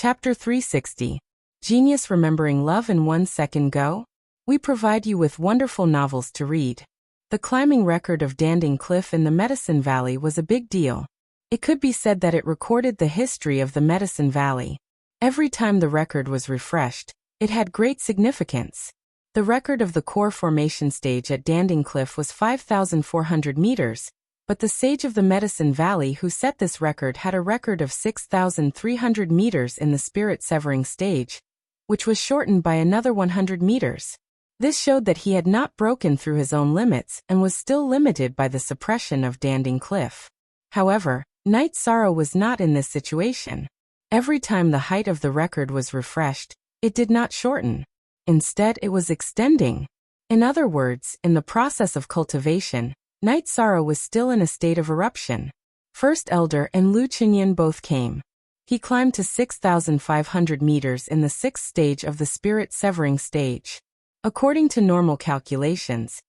Chapter 360. Genius Remembering Love in 1 Second Go? We provide you with wonderful novels to read. The climbing record of Danding Cliff in the Medicine Valley was a big deal. It could be said that it recorded the history of the Medicine Valley. Every time the record was refreshed, it had great significance. The record of the core formation stage at Danding Cliff was 5,400 meters, but the sage of the Medicine Valley who set this record had a record of 6,300 meters in the spirit severing stage, which was shortened by another 100 meters. This showed that he had not broken through his own limits and was still limited by the suppression of Danding Cliff. However, Night Sorrow was not in this situation. Every time the height of the record was refreshed, it did not shorten. Instead, it was extending. In other words, in the process of cultivation, Night Sorrow was still in a state of eruption. First Elder and Lu Qinyan both came. He climbed to 6,500 meters in the 6th stage of the spirit severing stage. According to normal calculations,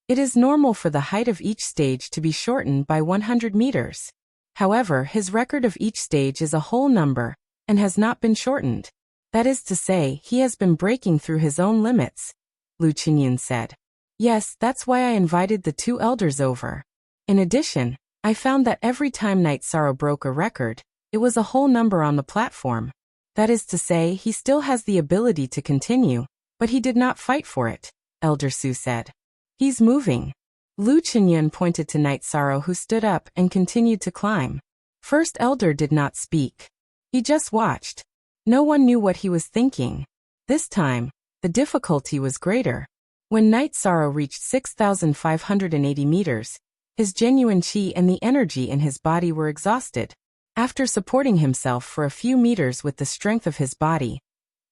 it is normal for the height of each stage to be shortened by 100 meters. However, his record of each stage is a whole number and has not been shortened. That is to say, he has been breaking through his own limits, Lu Qinyan said. Yes, that's why I invited the 2 elders over. In addition, I found that every time Night Sorrow broke a record, it was a whole number on the platform. That is to say, he still has the ability to continue, but he did not fight for it, Elder Su said. He's moving. Lu Qinyan pointed to Night Sorrow who stood up and continued to climb. First Elder did not speak. He just watched. No one knew what he was thinking. This time, the difficulty was greater. When Night Sorrow reached 6,580 meters, his genuine chi and the energy in his body were exhausted. After supporting himself for a few meters with the strength of his body,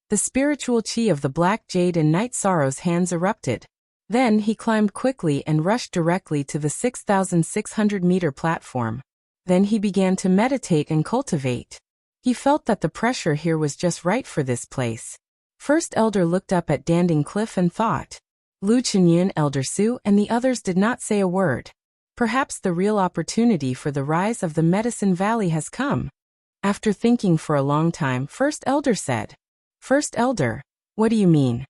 the spiritual chi of the Black Jade in Night Sorrow's hands erupted. Then he climbed quickly and rushed directly to the 6,600-meter platform. Then he began to meditate and cultivate. He felt that the pressure here was just right for this place. First Elder looked up at Danding Cliff and thought. Lu Qinyan, Elder Su, and the others did not say a word. Perhaps the real opportunity for the rise of the Medicine Valley has come. After thinking for a long time, First Elder said. First Elder, what do you mean?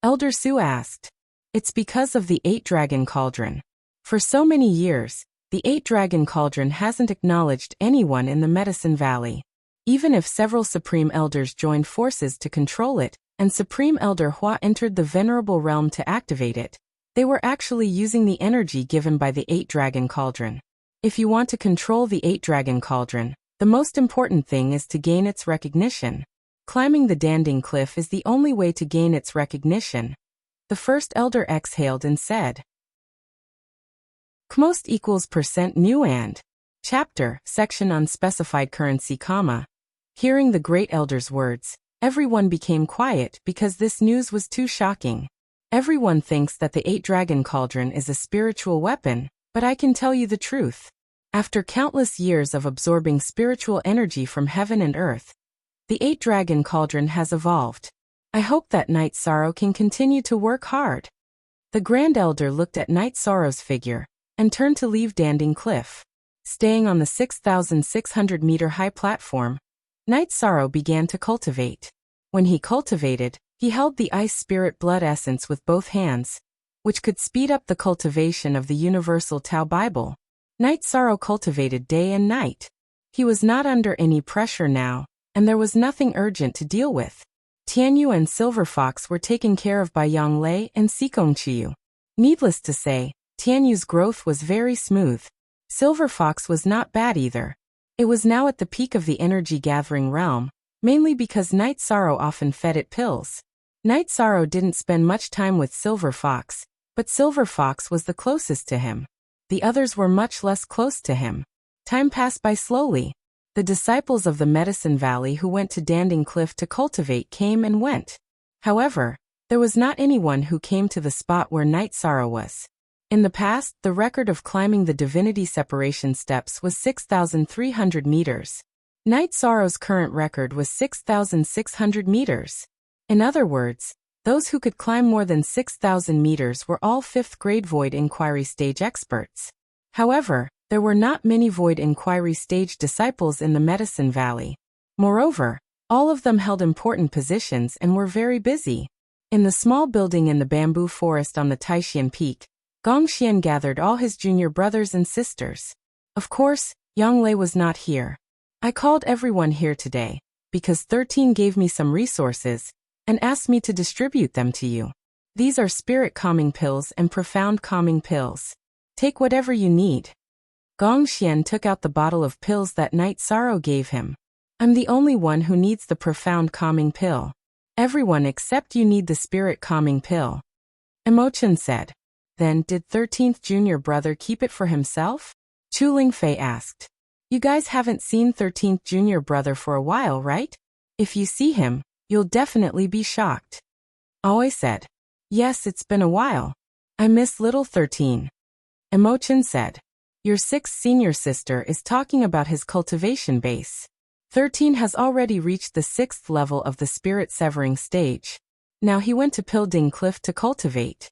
Elder Su asked. It's because of the 8-Dragon Cauldron. For so many years, the 8-Dragon Cauldron hasn't acknowledged anyone in the Medicine Valley. Even if several Supreme Elders joined forces to control it, and Supreme Elder Hua entered the Venerable Realm to activate it, they were actually using the energy given by the 8-Dragon Cauldron. If you want to control the 8-Dragon Cauldron, the most important thing is to gain its recognition. Climbing the Danding Cliff is the only way to gain its recognition. The First Elder exhaled and said. Kmost equals % new and. Chapter, section on specified currency, comma. Hearing the Great Elder's words, everyone became quiet because this news was too shocking. Everyone thinks that the 8-Dragon Cauldron is a spiritual weapon, but I can tell you the truth. After countless years of absorbing spiritual energy from heaven and earth, the 8-Dragon Cauldron has evolved. I hope that Night Sorrow can continue to work hard. The Grand Elder looked at Night Sorrow's figure and turned to leave Danding Cliff. Staying on the 6,600-meter high platform, Night Sorrow began to cultivate. When he cultivated, he held the Ice Spirit Blood Essence with both hands, which could speed up the cultivation of the Universal Tao Bible. Night Sorrow cultivated day and night. He was not under any pressure now, and there was nothing urgent to deal with. Tianyu and Silver Fox were taken care of by Yang Lei and Sikong Chiyu. Needless to say, Tianyu's growth was very smooth. Silver Fox was not bad either. It was now at the peak of the energy-gathering realm, mainly because Night Sorrow often fed it pills. Night Sorrow didn't spend much time with Silver Fox, but Silver Fox was the closest to him. The others were much less close to him. Time passed by slowly. The disciples of the Medicine Valley who went to Danding Cliff to cultivate came and went. However, there was not anyone who came to the spot where Night Sorrow was. In the past, the record of climbing the divinity separation steps was 6,300 meters. Night Sorrow's current record was 6,600 meters. In other words, those who could climb more than 6,000 meters were all 5th grade Void Inquiry stage experts. However, there were not many Void Inquiry stage disciples in the Medicine Valley. Moreover, All of them held important positions and were very busy. In the small building in the bamboo forest on the Taixian Peak, Gongxian gathered all his junior brothers and sisters. Of course, Yanglei was not here. I called everyone here today, because 13 gave me some resources, and asked me to distribute them to you. These are spirit calming pills and profound calming pills. Take whatever you need. Gongxian took out the bottle of pills that Night Sorrow gave him. I'm the only one who needs the profound calming pill. Everyone except you need the spirit calming pill. Emochen said. Then, did 13th junior brother keep it for himself? Chu Lingfei asked. You guys haven't seen 13th junior brother for a while, right? If you see him, you'll definitely be shocked. Aoi said. Yes, it's been a while. I miss little 13. Emochen said. Your 6th senior sister is talking about his cultivation base. 13 has already reached the 6th level of the spirit severing stage. Now he went to Pilding Cliff to cultivate.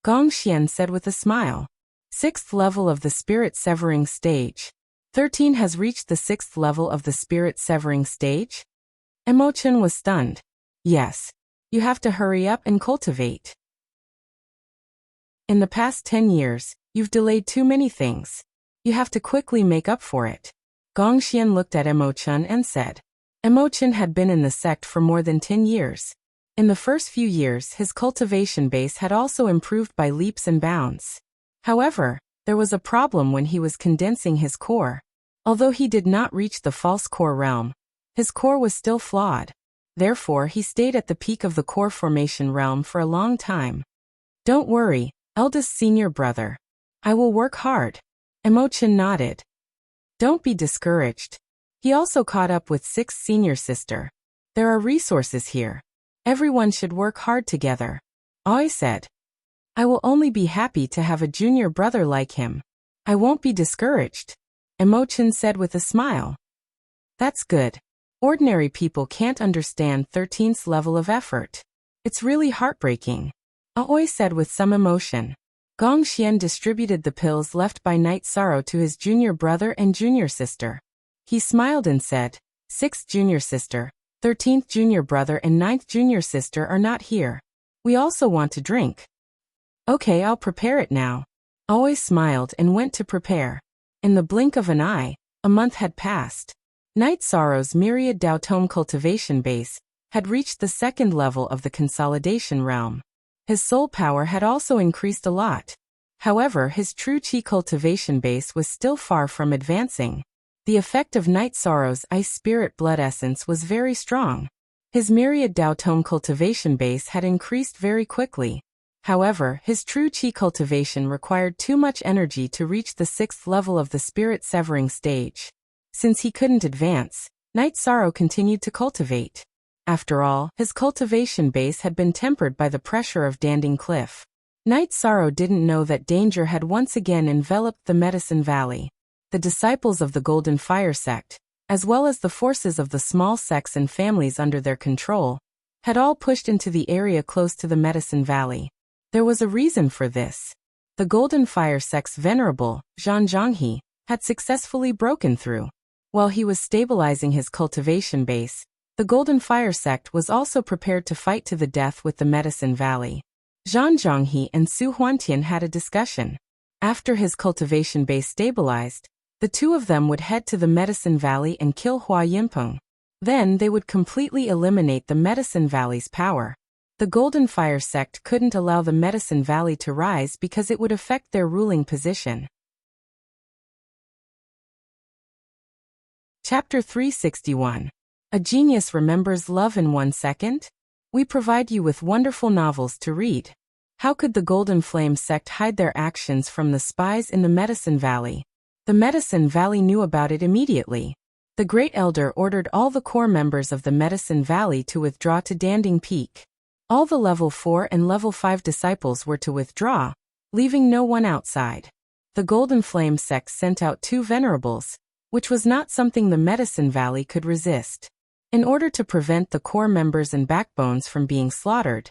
Gongxian said with a smile. 6th level of the spirit severing stage. 13 has reached the 6th level of the spirit severing stage? Emochen was stunned. Yes. You have to hurry up and cultivate. In the past 10 years, you've delayed too many things. You have to quickly make up for it. Gongxian looked at Emochen and said. Emochen had been in the sect for more than 10 years. In the first few years, his cultivation base had also improved by leaps and bounds. However, there was a problem when he was condensing his core. Although he did not reach the false core realm, his core was still flawed. Therefore, he stayed at the peak of the core formation realm for a long time. Don't worry, eldest senior brother. I will work hard. Emochen nodded. Don't be discouraged. He also caught up with 6th senior sister. There are resources here. Everyone should work hard together. Aoi said. I will only be happy to have a junior brother like him. I won't be discouraged. Emochen said with a smile. That's good. Ordinary people can't understand 13th's level of effort. It's really heartbreaking. Aoi said with some emotion. Gongxian distributed the pills left by Night Sorrow to his junior brother and junior sister. He smiled and said, 6th junior sister, 13th junior brother and 9th junior sister are not here. We also want to drink. Okay, I'll prepare it now. Aoi smiled and went to prepare. In the blink of an eye, a month had passed. Night Sorrow's myriad Daotome cultivation base had reached the 2nd level of the consolidation realm. His soul power had also increased a lot. However, his true chi cultivation base was still far from advancing. The effect of Night Sorrow's ice spirit blood essence was very strong. His myriad Daotome cultivation base had increased very quickly. However, his true chi cultivation required too much energy to reach the 6th level of the spirit severing stage. Since he couldn't advance, Night Sorrow continued to cultivate. After all, his cultivation base had been tempered by the pressure of Danding Cliff. Night Sorrow didn't know that danger had once again enveloped the Medicine Valley. The disciples of the Golden Fire sect, as well as the forces of the small sects and families under their control, had all pushed into the area close to the Medicine Valley. There was a reason for this. The Golden Fire sect's venerable, Zhan Zhonghe, had successfully broken through. While he was stabilizing his cultivation base, the Golden Fire sect was also prepared to fight to the death with the Medicine Valley. Zhan Zhonghe and Su Huantian had a discussion. After his cultivation base stabilized, the two of them would head to the Medicine Valley and kill Hua Yinpeng. Then they would completely eliminate the Medicine Valley's power. The Golden Fire sect couldn't allow the Medicine Valley to rise because it would affect their ruling position. Chapter 361. A Genius Remembers Love in 1 Second? We provide you with wonderful novels to read. How could the Golden Flame sect hide their actions from the spies in the Medicine Valley? The Medicine Valley knew about it immediately. The Great Elder ordered all the core members of the Medicine Valley to withdraw to Danding Peak. All the level 4 and level 5 disciples were to withdraw, leaving no one outside. The Golden Flame sect sent out 2 venerables, which was not something the Medicine Valley could resist. In order to prevent the core members and backbones from being slaughtered,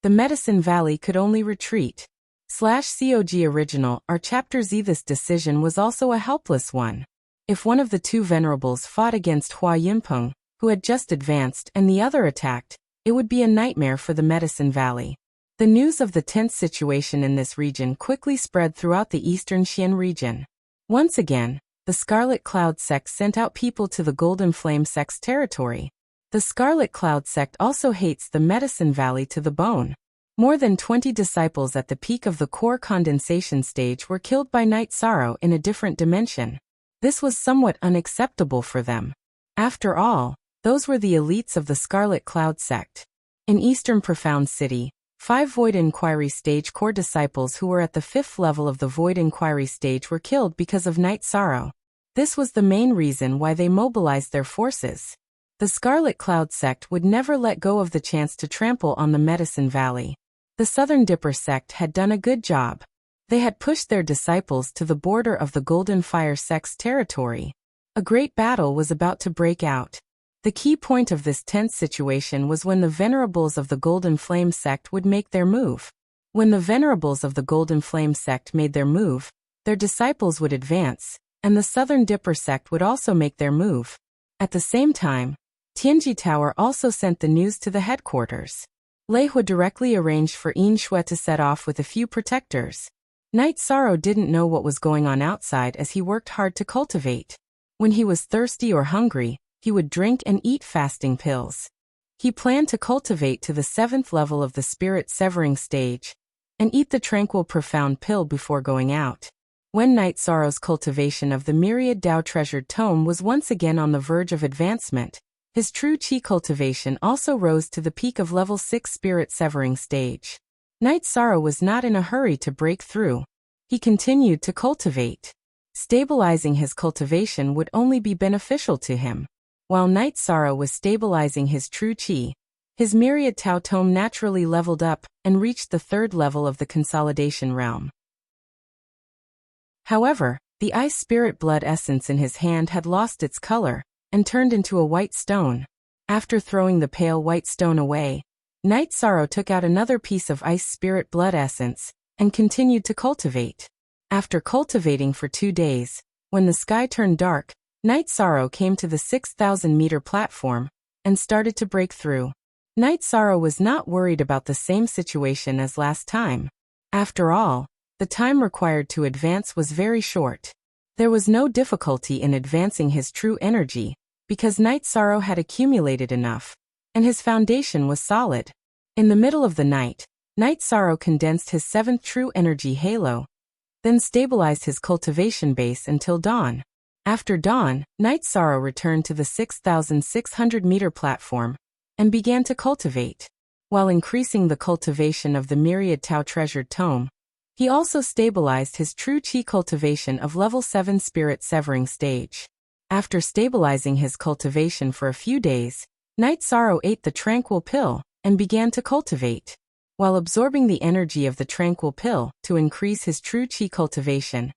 the Medicine Valley could only retreat. /COG Original or Chapter Z. This decision was also a helpless one. If one of the 2 venerables fought against Hua Yinpeng, who had just advanced, and the other attacked, it would be a nightmare for the Medicine Valley. The news of the tense situation in this region quickly spread throughout the eastern Xian region. Once again, the Scarlet Cloud sect sent out people to the Golden Flame sect's territory. The Scarlet Cloud sect also hates the Medicine Valley to the bone. More than 20 disciples at the peak of the core condensation stage were killed by Night Sorrow in a different dimension. This was somewhat unacceptable for them. After all, those were the elites of the Scarlet Cloud sect. In Eastern Profound City, 5 Void Inquiry Stage core disciples who were at the 5th level of the Void Inquiry Stage were killed because of Night Sorrow. This was the main reason why they mobilized their forces. The Scarlet Cloud sect would never let go of the chance to trample on the Medicine Valley. The Southern Dipper sect had done a good job. They had pushed their disciples to the border of the Golden Fire sect's territory. A great battle was about to break out. The key point of this tense situation was when the Venerables of the Golden Flame sect would make their move. When the Venerables of the Golden Flame sect made their move, their disciples would advance, and the Southern Dipper sect would also make their move. At the same time, Tianji Tower also sent the news to the headquarters. Lei Hui directly arranged for Yin Shui to set off with a few protectors. Night Sorrow didn't know what was going on outside as he worked hard to cultivate. When he was thirsty or hungry, he would drink and eat fasting pills. He planned to cultivate to the 7th level of the Spirit Severing stage, and eat the Tranquil Profound pill before going out. When Night Sorrow's cultivation of the Myriad Dao Treasured Tome was once again on the verge of advancement, his true Qi cultivation also rose to the peak of level 6 Spirit Severing stage. Night Sorrow was not in a hurry to break through. He continued to cultivate. Stabilizing his cultivation would only be beneficial to him. While Night Sorrow was stabilizing his true Qi, his Myriad Tao Tome naturally leveled up and reached the 3rd level of the Consolidation realm. However, the Ice Spirit Blood essence in his hand had lost its color and turned into a white stone. After throwing the pale white stone away, Night Sorrow took out another piece of Ice Spirit Blood essence and continued to cultivate. After cultivating for 2 days, when the sky turned dark, Night Sorrow came to the 6,000-meter platform and started to break through. Night Sorrow was not worried about the same situation as last time. After all, the time required to advance was very short. There was no difficulty in advancing his true energy, because Night Sorrow had accumulated enough, and his foundation was solid. In the middle of the night, Night Sorrow condensed his 7th true energy halo, then stabilized his cultivation base until dawn. After dawn, Night Sorrow returned to the 6,600-meter platform and began to cultivate. While increasing the cultivation of the Myriad Tao Treasured Tome, he also stabilized his true Qi cultivation of level 7 Spirit Severing stage. After stabilizing his cultivation for a few days, Night Sorrow ate the Tranquil Pill and began to cultivate. While absorbing the energy of the Tranquil Pill to increase his true Qi cultivation,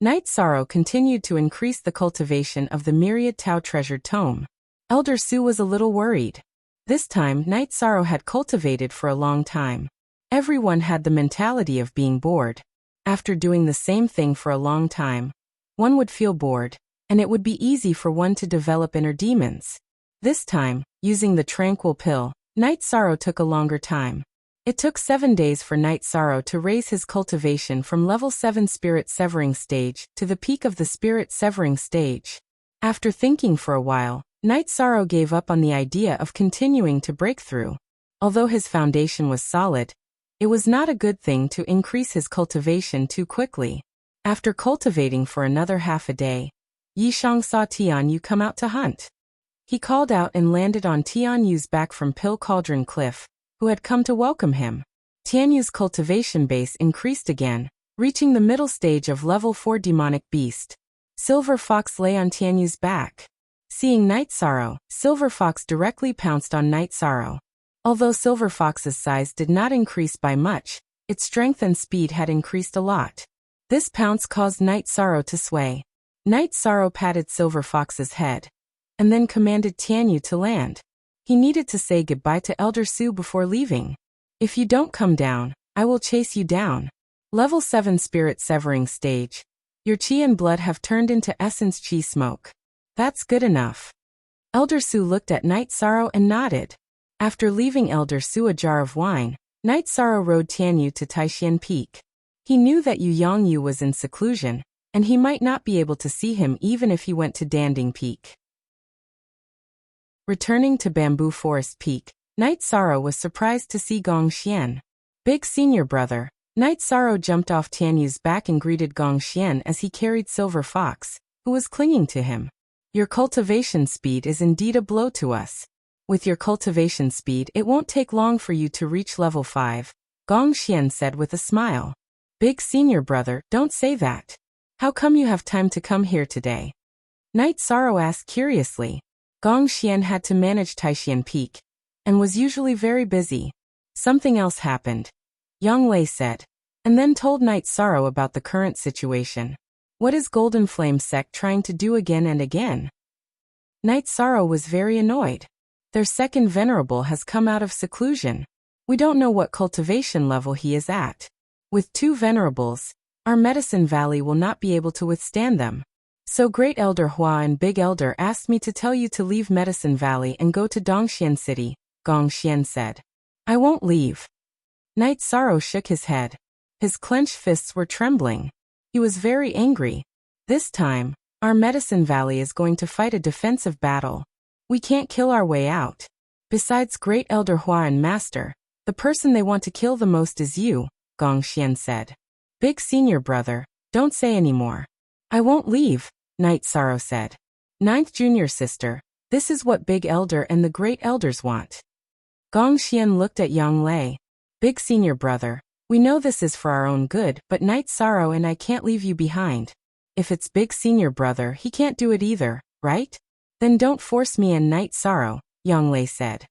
Night Sorrow continued to increase the cultivation of the Myriad Tao Treasured Tome. Elder Su was a little worried. This time Night Sorrow had cultivated for a long time. Everyone had the mentality of being bored. After doing the same thing for a long time, one would feel bored, and it would be easy for one to develop inner demons. This time, using the Tranquil Pill, Night Sorrow took a longer time. It took 7 days for Night Sorrow to raise his cultivation from level 7 Spirit Severing stage to the peak of the Spirit Severing stage. After thinking for a while, Night Sorrow gave up on the idea of continuing to break through. Although his foundation was solid, it was not a good thing to increase his cultivation too quickly. After cultivating for another half a day, Yishang saw Tianyu come out to hunt. He called out and landed on Tianyu's back from Pill Cauldron Cliff, who had come to welcome him. Tianyu's cultivation base increased again, reaching the middle stage of level 4 Demonic Beast. Silver Fox lay on Tianyu's back. Seeing Night Sorrow, Silver Fox directly pounced on Night Sorrow. Although Silver Fox's size did not increase by much, its strength and speed had increased a lot. This pounce caused Night Sorrow to sway. Night Sorrow patted Silver Fox's head, and then commanded Tianyu to land. He needed to say goodbye to Elder Su before leaving. If you don't come down, I will chase you down. Level 7 Spirit Severing stage. Your Qi and blood have turned into Essence Qi smoke. That's good enough. Elder Su looked at Night Sorrow and nodded. After leaving Elder Su a jar of wine, Night Sorrow rode Tianyu to Taishan Peak. He knew that Yu Yongyu was in seclusion, and he might not be able to see him even if he went to Danding Peak. Returning to Bamboo Forest Peak, Night Sorrow was surprised to see Gong Xian. Big senior brother. Night Sorrow jumped off Tianyu's back and greeted Gong Xian as he carried Silver Fox, who was clinging to him. Your cultivation speed is indeed a blow to us. With your cultivation speed, it won't take long for you to reach level 5, Gong Xian said with a smile. Big senior brother, don't say that. How come you have time to come here today? Night Sorrow asked curiously. Gong Xian had to manage Taishan Peak, and was usually very busy. Something else happened, Yang Lei said, and then told Night Sorrow about the current situation. What is Golden Flame sect trying to do again and again? Night Sorrow was very annoyed. Their second venerable has come out of seclusion. We don't know what cultivation level he is at. With 2 venerables, our Medicine Valley will not be able to withstand them. So Great Elder Hua and Big Elder asked me to tell you to leave Medicine Valley and go to Dongxian City, Gong Xian said. I won't leave. Night Sorrow shook his head. His clenched fists were trembling. He was very angry. This time, our Medicine Valley is going to fight a defensive battle. We can't kill our way out. Besides Great Elder Hua and Master, the person they want to kill the most is you, Gong Xian said. Big senior brother, don't say any more. I won't leave, Night Sorrow said. 9th junior sister, this is what Big Elder and the Great Elders want. Gong Xian looked at Yang Lei. Big senior brother, we know this is for our own good, but Night Sorrow and I can't leave you behind. If it's Big senior brother, he can't do it either, right? Then don't force me and Night Sorrow, Yang Lei said.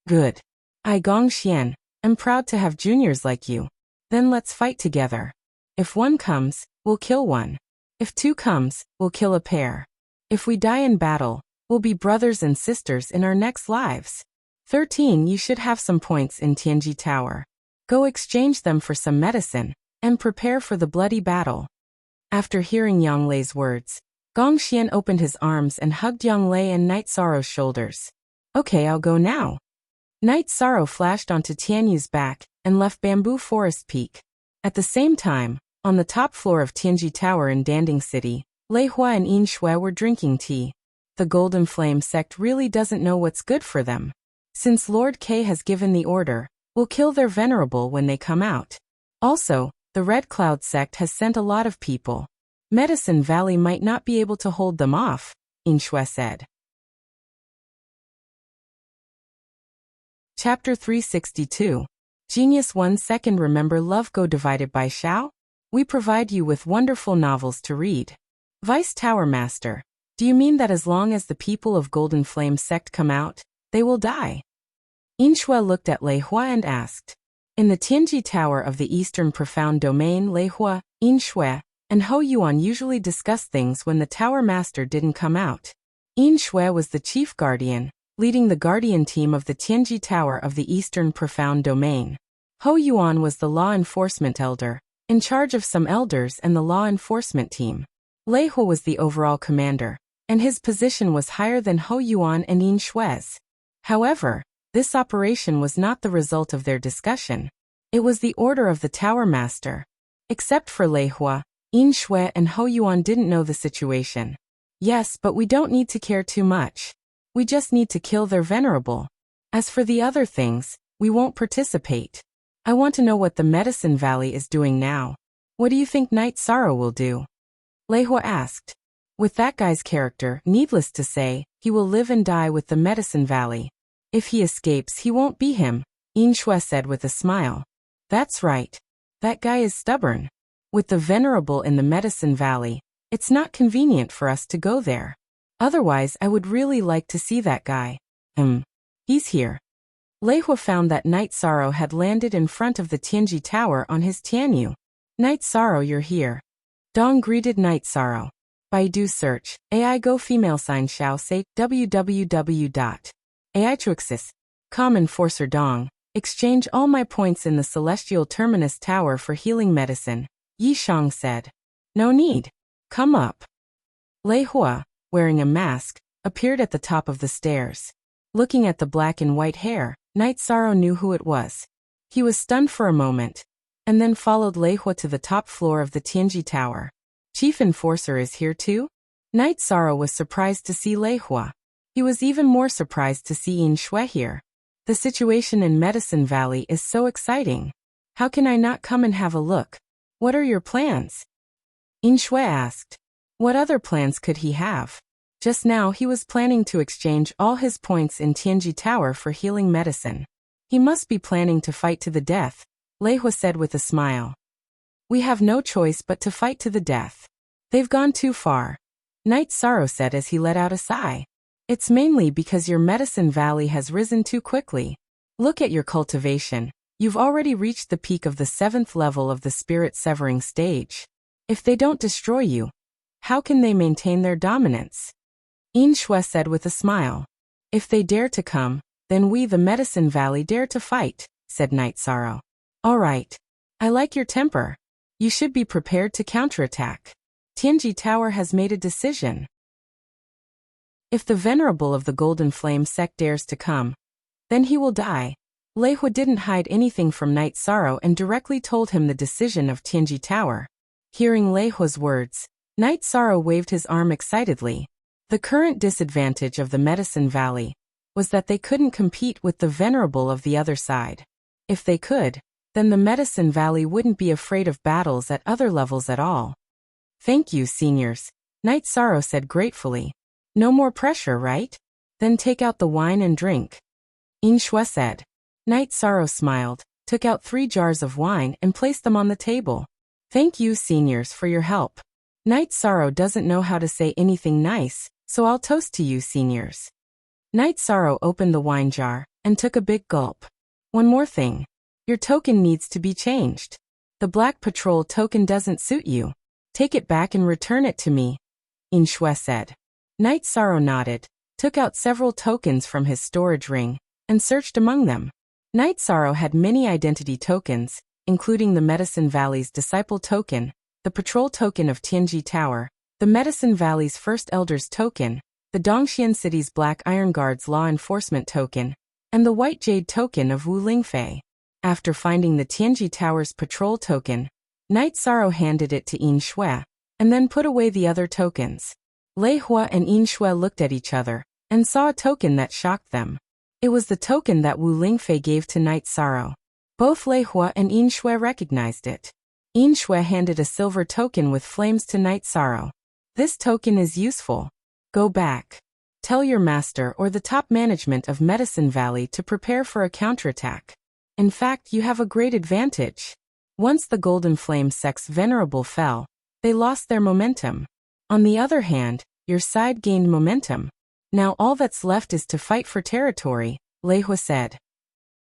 Good. I Gong Xian, am proud to have juniors like you. Then let's fight together. If 1 comes, we'll kill 1. If 2 comes, we'll kill a pair. If we die in battle, we'll be brothers and sisters in our next lives. 13 You should have some points in Tianji Tower. Go exchange them for some medicine, and prepare for the bloody battle. After hearing Yang Lei's words, Gong Xian opened his arms and hugged Yang Lei and Night Sorrow's shoulders. Okay, I'll go now. Night Sorrow flashed onto Tianyu's back and left Bamboo Forest Peak. At the same time, on the top floor of Tianji Tower in Danding City, Lei Hua and Yin Shui were drinking tea. The Golden Flame sect really doesn't know what's good for them. Since Lord K has given the order, we'll kill their venerable when they come out. Also, the Red Cloud sect has sent a lot of people. Medicine Valley might not be able to hold them off, Yin Shui said. Chapter 362. Genius 1 Second Remember Love Go divided by Xiao? We provide you with wonderful novels to read. Vice Tower Master, do you mean that as long as the people of Golden Flame sect come out, they will die? Yin Shui looked at Lei Hua and asked. In the Tianji Tower of the Eastern Profound Domain, Lei Hua, Yin Shui, and Hou Yuan usually discussed things when the Tower Master didn't come out. Yin Shui was the chief guardian, leading the guardian team of the Tianji Tower of the Eastern Profound Domain. Hou Yuan was the law enforcement elder, in charge of some elders and the law enforcement team. Lei Hua was the overall commander, and his position was higher than Hou Yuan and Yin Shui's. However, this operation was not the result of their discussion. It was the order of the Tower Master. Except for Lei Hua, Yin Shui and Hou Yuan didn't know the situation. Yes, but we don't need to care too much. We just need to kill their venerable. As for the other things, we won't participate. I want to know what the Medicine Valley is doing now. What do you think Night Sorrow will do? Lei Hua asked. With that guy's character, needless to say, he will live and die with the Medicine Valley. If he escapes, he won't be him, Yin Shui said with a smile. That's right. That guy is stubborn. With the venerable in the Medicine Valley, it's not convenient for us to go there. Otherwise, I would really like to see that guy. He's here. Lei Hua found that Night Sorrow had landed in front of the Tianji Tower on his Tianyu. Night Sorrow, you're here. Dong greeted Night Sorrow. Baidu search, AI Go female sign Xiao say www.aitrixis.com Enforcer Dong. Exchange all my points in the Celestial Terminus Tower for healing medicine, Yi Shang said. No need. Come up. Lei Hua, wearing a mask, appeared at the top of the stairs. Looking at the black and white hair, Night Sorrow knew who it was. He was stunned for a moment, and then followed Lei Hua to the top floor of the Tianji Tower. Chief Enforcer is here too? Night Sorrow was surprised to see Lei Hua. He was even more surprised to see Yin Shui here. The situation in Medicine Valley is so exciting. How can I not come and have a look? What are your plans? Yin Shui asked. What other plans could he have? Just now he was planning to exchange all his points in Tianji Tower for healing medicine. He must be planning to fight to the death, Lei Hua said with a smile. We have no choice but to fight to the death. They've gone too far, Night Sorrow said as he let out a sigh. It's mainly because your Medicine Valley has risen too quickly. Look at your cultivation. You've already reached the peak of the 7th level of the spirit severing stage. If they don't destroy you, how can they maintain their dominance? Yin Shui said with a smile. If they dare to come, then we the Medicine Valley dare to fight, said Night Sorrow. All right. I like your temper. You should be prepared to counterattack. Tianji Tower has made a decision. If the Venerable of the Golden Flame sect dares to come, then he will die. Lei Hua didn't hide anything from Night Sorrow and directly told him the decision of Tianji Tower. Hearing Lei Hua's words, Night Sorrow waved his arm excitedly. The current disadvantage of the Medicine Valley was that they couldn't compete with the Venerable of the other side. If they could, then the Medicine Valley wouldn't be afraid of battles at other levels at all. Thank you, seniors, Night Sorrow said gratefully. No more pressure, right? Then take out the wine and drink. Yin Shui said. Night Sorrow smiled, took out 3 jars of wine and placed them on the table. Thank you, seniors, for your help. Night Sorrow doesn't know how to say anything nice, so I'll toast to you, seniors. Night Sorrow opened the wine jar and took a big gulp. One more thing. Your token needs to be changed. The Black Patrol token doesn't suit you. Take it back and return it to me, Yin Shui said. Night Sorrow nodded, took out several tokens from his storage ring, and searched among them. Night Sorrow had many identity tokens, including the Medicine Valley's Disciple token, the Patrol token of Tianji Tower, the Medicine Valley's First Elders token, the Dongxian City's Black Iron Guard's Law Enforcement token, and the White Jade token of Wu Lingfei. After finding the Tianji Tower's Patrol token, Night Sorrow handed it to Yin Shui, and then put away the other tokens. Lei Hua and Yin Shui looked at each other, and saw a token that shocked them. It was the token that Wu Lingfei gave to Night Sorrow. Both Lei Hua and Yin Shui recognized it. Yin Shui handed a silver token with flames to Night Sorrow. This token is useful. Go back. Tell your master or the top management of Medicine Valley to prepare for a counterattack. In fact, you have a great advantage. Once the Golden Flame sect's Venerable fell, they lost their momentum. On the other hand, your side gained momentum. Now all that's left is to fight for territory, Lei Hua said.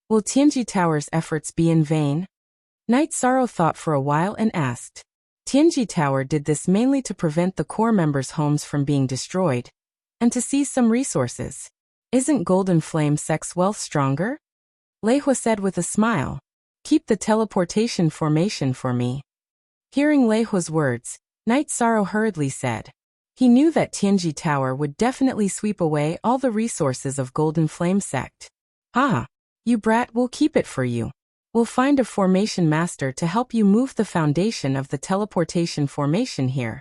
Will Tianji Tower's efforts be in vain? Night Sorrow thought for a while and asked. Tianji Tower did this mainly to prevent the core members' homes from being destroyed, and to seize some resources. Isn't Golden Flame sect's wealth stronger? Lei Hua said with a smile. Keep the teleportation formation for me. Hearing Lei Hua's words, Night Sorrow hurriedly said. He knew that Tianji Tower would definitely sweep away all the resources of Golden Flame sect. Ah, you brat, we'll keep it for you. We'll find a formation master to help you move the foundation of the teleportation formation here,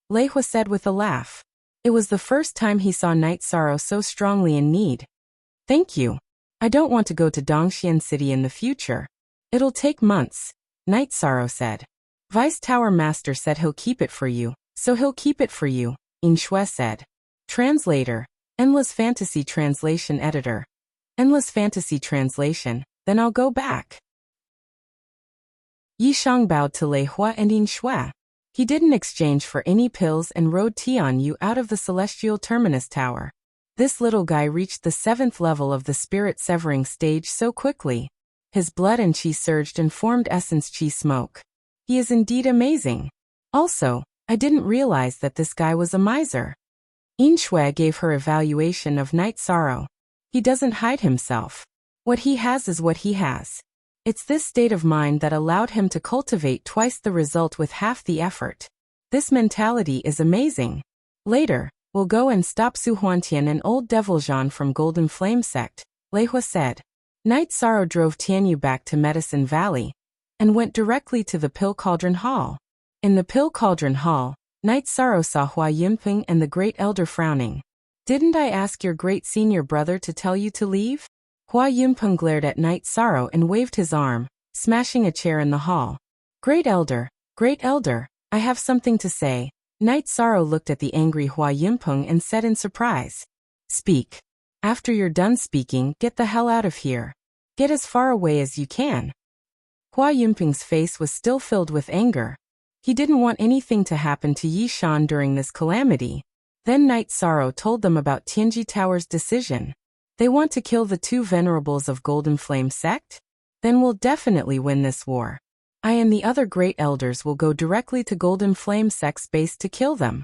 Lei Hua said with a laugh. It was the first time he saw Night Sorrow so strongly in need. Thank you. I don't want to go to Dongxian City in the future. It'll take months, Night Sorrow said. Vice Tower Master said he'll keep it for you, so he'll keep it for you, Yin Shui said. Translator, Endless Fantasy Translation Editor. Endless Fantasy Translation, then I'll go back. Yi Shang bowed to Lei Hua and Yin Shui. He didn't exchange for any pills and rode Tian Yu out of the Celestial Terminus Tower. This little guy reached the 7th level of the spirit severing stage so quickly. His blood and qi surged and formed essence qi smoke. He is indeed amazing. Also, I didn't realize that this guy was a miser. Yin Shui gave her evaluation of Night Sorrow. He doesn't hide himself. What he has is what he has. It's this state of mind that allowed him to cultivate twice the result with half the effort. This mentality is amazing. Later, We'll go and stop Su Huantian and old Devil Jean from Golden Flame Sect, Lei Hua said. Knight Sorrow drove Tianyu back to Medicine Valley and went directly to the Pill Cauldron Hall. In the Pill Cauldron Hall, Knight Sorrow saw Hua Yunpeng and the Great Elder frowning. Didn't I ask your great senior brother to tell you to leave? Hua Yunpeng glared at Knight Sorrow and waved his arm, smashing a chair in the hall. Great Elder, I have something to say. Knight Sorrow looked at the angry Hua Yunpeng and said in surprise. Speak. After you're done speaking, get the hell out of here. Get as far away as you can. Hua Yunpeng's face was still filled with anger. He didn't want anything to happen to Yi Shan during this calamity. Then Knight Sorrow told them about Tianji Tower's decision. They want to kill the two venerables of Golden Flame Sect? Then we'll definitely win this war. I and the other great elders will go directly to Golden Flame Sect's base to kill them.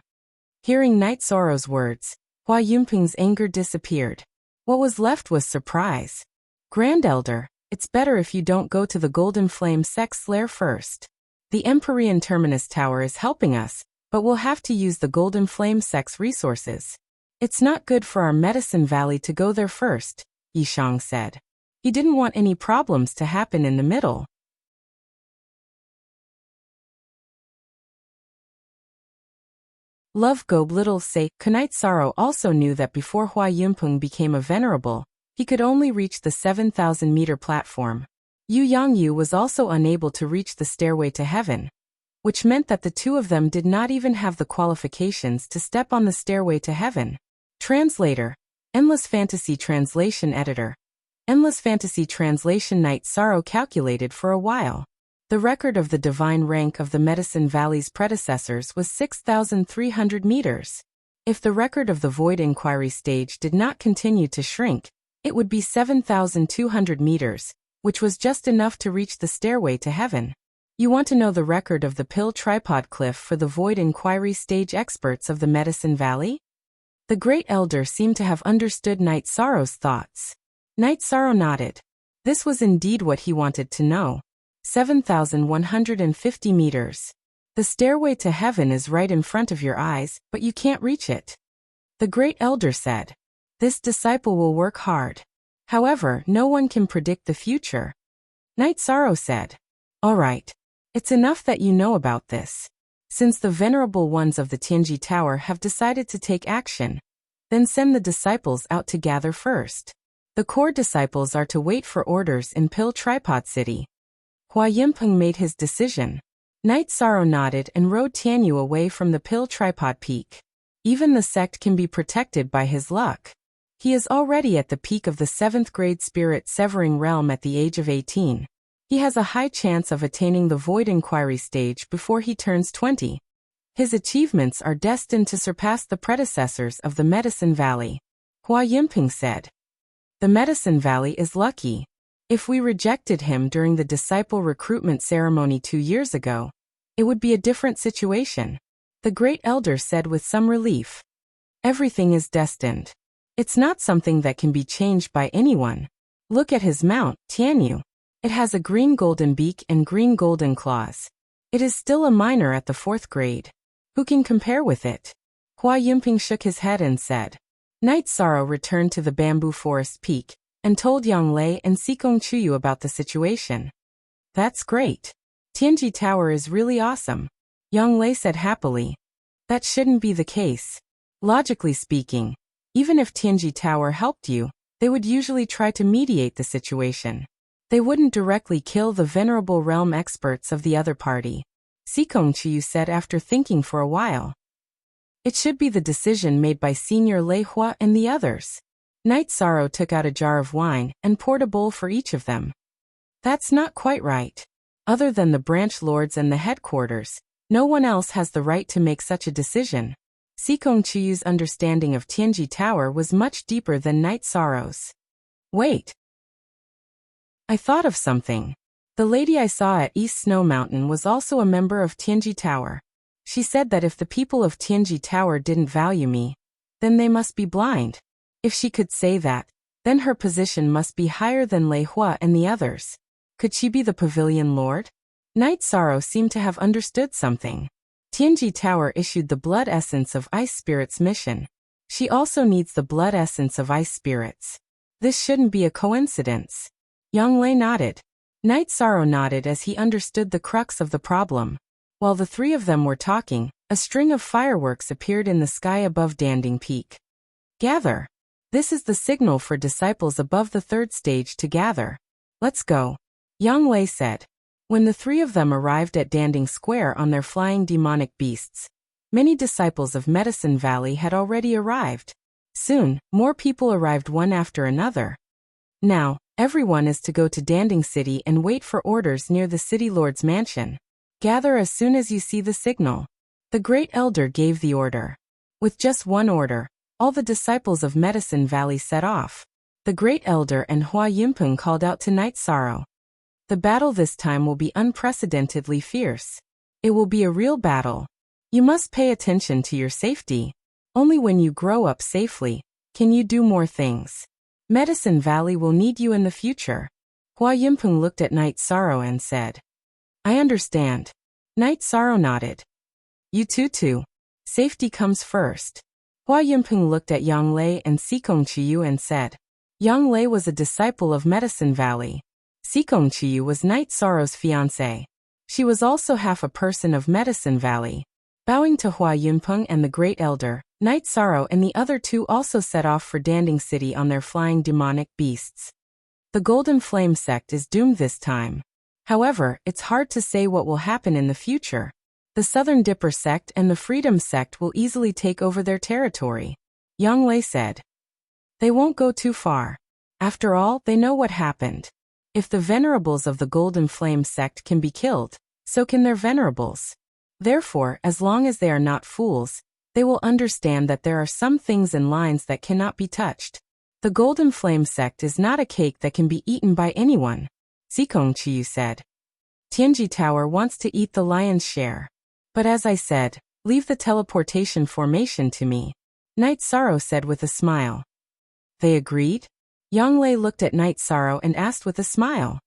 Hearing Knight Sorrow's words, Hua Yunpeng's anger disappeared. What was left was surprise. Grand Elder, it's better if you don't go to the Golden Flame Sect's lair first. The Empyrean Terminus Tower is helping us, but we'll have to use the Golden Flame Sect's resources. It's not good for our Medicine Valley to go there first, Yishang said. He didn't want any problems to happen in the middle. Love Go Little say, Knight Sorrow also knew that before Hua Yunpeng became a venerable, he could only reach the 7,000-meter platform. Yu Yangyu was also unable to reach the stairway to heaven, which meant that the two of them did not even have the qualifications to step on the stairway to heaven. Translator, Endless Fantasy Translation Editor. Endless Fantasy Translation. Knight Sorrow calculated for a while. The record of the divine rank of the Medicine Valley's predecessors was 6,300 meters. If the record of the Void Inquiry stage did not continue to shrink, it would be 7,200 meters, which was just enough to reach the stairway to heaven. You want to know the record of the Pill Tripod Cliff for the Void Inquiry stage experts of the Medicine Valley? The Great Elder seemed to have understood Knight Sorrow's thoughts. Knight Sorrow nodded. This was indeed what he wanted to know. 7,150 meters. The stairway to heaven is right in front of your eyes, but you can't reach it. The Great Elder said. This disciple will work hard. However, no one can predict the future. Knight Sorrow said. All right. It's enough that you know about this. Since the venerable ones of the Tianji Tower have decided to take action, then send the disciples out to gather first. The core disciples are to wait for orders in Pill Tripod City. Hua Yunpeng made his decision. Knight Sorrow nodded and rode Tianyu away from the Pill Tripod Peak. Even the sect can be protected by his luck. He is already at the peak of the 7th grade spirit severing realm at the age of 18. He has a high chance of attaining the Void Inquiry stage before he turns 20. His achievements are destined to surpass the predecessors of the Medicine Valley. Hua Yunpeng said. The Medicine Valley is lucky. If we rejected him during the disciple recruitment ceremony 2 years ago, it would be a different situation. The Great Elder said with some relief. Everything is destined. It's not something that can be changed by anyone. Look at his mount, Tianyu. It has a green golden beak and green golden claws. It is still a minor at the 4th grade. Who can compare with it? Hua Yunpeng shook his head and said. Knight Sorrow returned to the bamboo forest peak and told Yang Lei and Sikong Chuyu about the situation. That's great. Tianji Tower is really awesome. Yang Lei said happily. That shouldn't be the case. Logically speaking, even if Tianji Tower helped you, they would usually try to mediate the situation. They wouldn't directly kill the venerable realm experts of the other party. Sikong Chuyu said after thinking for a while. It should be the decision made by Senior Lei Hua and the others. Knight Sorrow took out a jar of wine and poured a bowl for each of them. That's not quite right. Other than the branch lords and the headquarters, no one else has the right to make such a decision. Sikong Chuyu's understanding of Tianji Tower was much deeper than Knight Sorrow's. Wait. I thought of something. The lady I saw at East Snow Mountain was also a member of Tianji Tower. She said that if the people of Tianji Tower didn't value me, then they must be blind. If she could say that, then her position must be higher than Lei Hua and the others. Could she be the Pavilion Lord? Knight Sorrow seemed to have understood something. Tianji Tower issued the blood essence of Ice Spirit's mission. She also needs the blood essence of ice spirits. This shouldn't be a coincidence. Yanglei nodded. Night Sorrow nodded as he understood the crux of the problem. While the three of them were talking, a string of fireworks appeared in the sky above Danding Peak. Gather. This is the signal for disciples above the third stage to gather. Let's go. Yanglei said. When the three of them arrived at Danding Square on their flying demonic beasts, many disciples of Medicine Valley had already arrived. Soon, more people arrived one after another. Now, everyone is to go to Danding City and wait for orders near the City Lord's mansion. Gather as soon as you see the signal. The Great Elder gave the order. With just one order, all the disciples of Medicine Valley set off. The Great Elder and Hua Yunpeng called out to Night Sorrow. The battle this time will be unprecedentedly fierce. It will be a real battle. You must pay attention to your safety. Only when you grow up safely can you do more things. Medicine Valley will need you in the future. Hua Yunpeng looked at Night Sorrow and said, I understand. Night Sorrow nodded. You too. Safety comes first. Hua Yunpeng looked at Yanglei and Sikong Chiyu and said, Yanglei was a disciple of Medicine Valley. Sikong Chiyu was Night Sorrow's fiancée. She was also half a person of Medicine Valley. Bowing to Hua Yunpeng and the Great Elder, Night Sorrow and the other two also set off for Danding City on their flying demonic beasts. The Golden Flame sect is doomed this time. However, it's hard to say what will happen in the future. The Southern Dipper sect and the Freedom sect will easily take over their territory. Yanglei said. They won't go too far. After all, they know what happened. If the venerables of the Golden Flame sect can be killed, so can their venerables. Therefore, as long as they are not fools, they will understand that there are some things and lines that cannot be touched. The Golden Flame sect is not a cake that can be eaten by anyone. Sikong Chiyu said. Tianji Tower wants to eat the lion's share. But as I said, leave the teleportation formation to me. Night Sorrow said with a smile. They agreed? Yanglei looked at Night Sorrow and asked with a smile.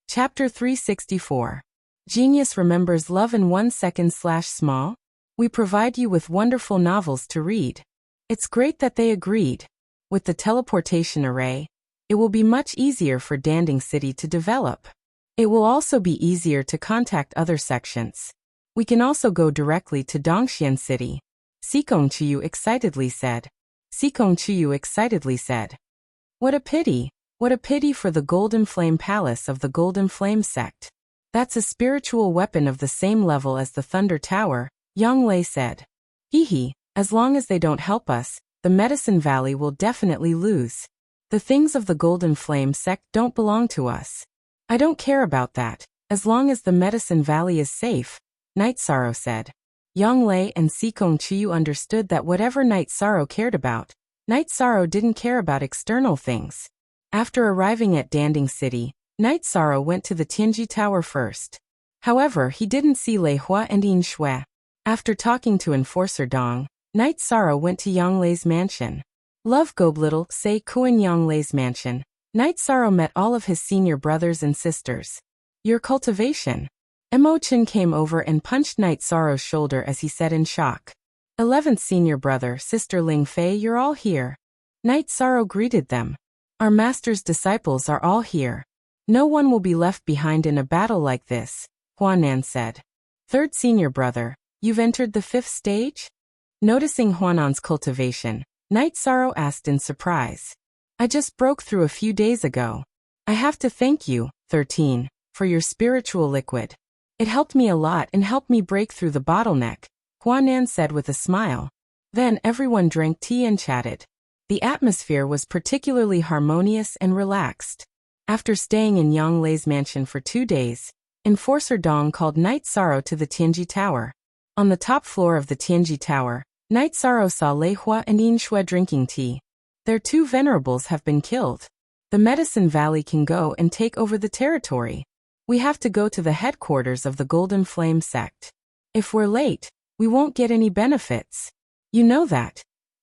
Chapter 364. Genius remembers love in 1 second/small? We provide you with wonderful novels to read. It's great that they agreed. With the teleportation array, it will be much easier for Danding City to develop. It will also be easier to contact other sections. We can also go directly to Dongxian City. Sikong Chiyu excitedly said. Sikong Chiyu excitedly said. What a pity. What a pity for the Golden Flame Palace of the Golden Flame sect. That's a spiritual weapon of the same level as the Thunder Tower, Yanglei said. Hee, as long as they don't help us, the Medicine Valley will definitely lose. The things of the Golden Flame sect don't belong to us. I don't care about that, as long as the Medicine Valley is safe, Night Sorrow said. Yanglei and Sikong Chiyu understood that whatever Night Sorrow cared about, Night Sorrow didn't care about external things. After arriving at Danding City, Night Sorrow went to the Tianji Tower first. However, he didn't see Lei Hua and Yin Shui. After talking to Enforcer Dong, Night Sorrow went to Yanglei's mansion. Love Goblittle, say Kuan Yanglei's mansion. Night Sorrow met all of his senior brothers and sisters. Your cultivation. Mo Chen came over and punched Night Sorrow's shoulder as he said in shock. 11th senior brother, sister Ling Fei, you're all here. Night Sorrow greeted them. Our master's disciples are all here. No one will be left behind in a battle like this, Huanan said. 3rd senior brother, you've entered the 5th stage? Noticing Huanan's cultivation, Night Sorrow asked in surprise. I just broke through a few days ago. I have to thank you, 13, for your spiritual liquid. It helped me a lot and helped me break through the bottleneck, Huanan said with a smile. Then everyone drank tea and chatted. The atmosphere was particularly harmonious and relaxed. After staying in Yanglei's mansion for 2 days, Enforcer Dong called Night Sorrow to the Tianji Tower. On the top floor of the Tianji Tower, Night Sorrow saw Lei Hua and Yin Shui drinking tea. Their 2 venerables have been killed. The Medicine Valley can go and take over the territory. We have to go to the headquarters of the Golden Flame sect. If we're late, we won't get any benefits. You know that,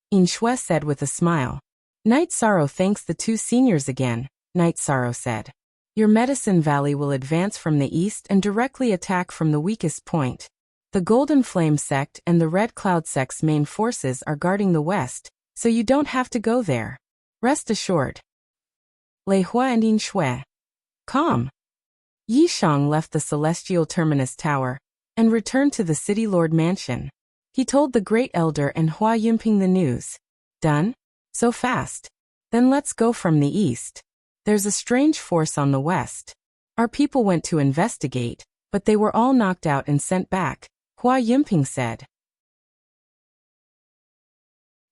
Yin Shui said with a smile. Night Sorrow thanks the 2 seniors again, Night Sorrow said. Your Medicine Valley will advance from the east and directly attack from the weakest point. The Golden Flame sect and the Red Cloud sect's main forces are guarding the west, so you don't have to go there. Rest assured. Lei Hua and Yin Shui. Calm. Yi Shang left the celestial terminus tower and returned to the city lord mansion. He told the great elder and Hua Yunping the news. Done? So fast. Then let's go from the east. There's a strange force on the west. Our people went to investigate, but they were all knocked out and sent back, Hua Yunping said.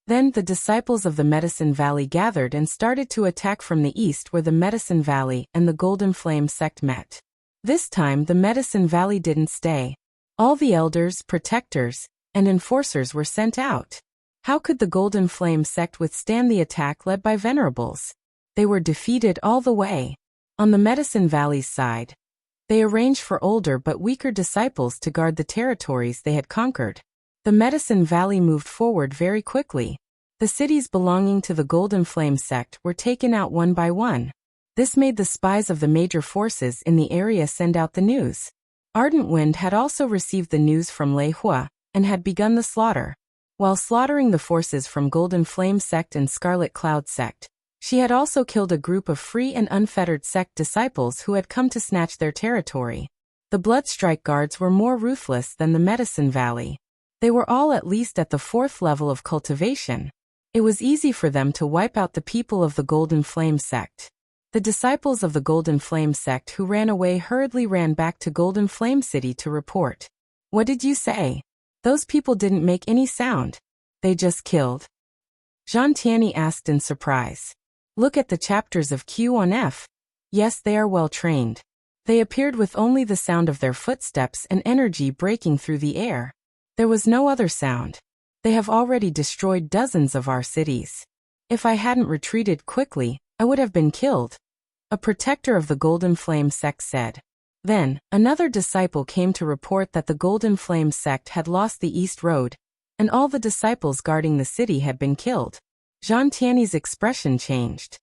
Then the disciples of the Medicine Valley gathered and started to attack from the east where the Medicine Valley and the Golden Flame sect met. This time the Medicine Valley didn't stay. All the elders, protectors, and enforcers were sent out. How could the Golden Flame sect withstand the attack led by venerables? They were defeated all the way. On the Medicine Valley's side, they arranged for older but weaker disciples to guard the territories they had conquered. The Medicine Valley moved forward very quickly. The cities belonging to the Golden Flame sect were taken out one by one. This made the spies of the major forces in the area send out the news. Ardent Wind had also received the news from Lei Hua and had begun the slaughter. While slaughtering the forces from Golden Flame sect and Scarlet Cloud sect, she had also killed a group of free and unfettered sect disciples who had come to snatch their territory. The Bloodstrike Guards were more ruthless than the Medicine Valley. They were all at least at the 4th level of cultivation. It was easy for them to wipe out the people of the Golden Flame sect. The disciples of the Golden Flame sect who ran away hurriedly ran back to Golden Flame City to report. What did you say? Those people didn't make any sound. They just killed. Zhang Tianyi asked in surprise. Look at the chapters of Q on F. Yes, they are well trained. They appeared with only the sound of their footsteps and energy breaking through the air. There was no other sound. They have already destroyed dozens of our cities. If I hadn't retreated quickly, I would have been killed. A protector of the Golden Flame sect said. Then, another disciple came to report that the Golden Flame sect had lost the East Road, and all the disciples guarding the city had been killed. Zhang Tianyi's expression changed.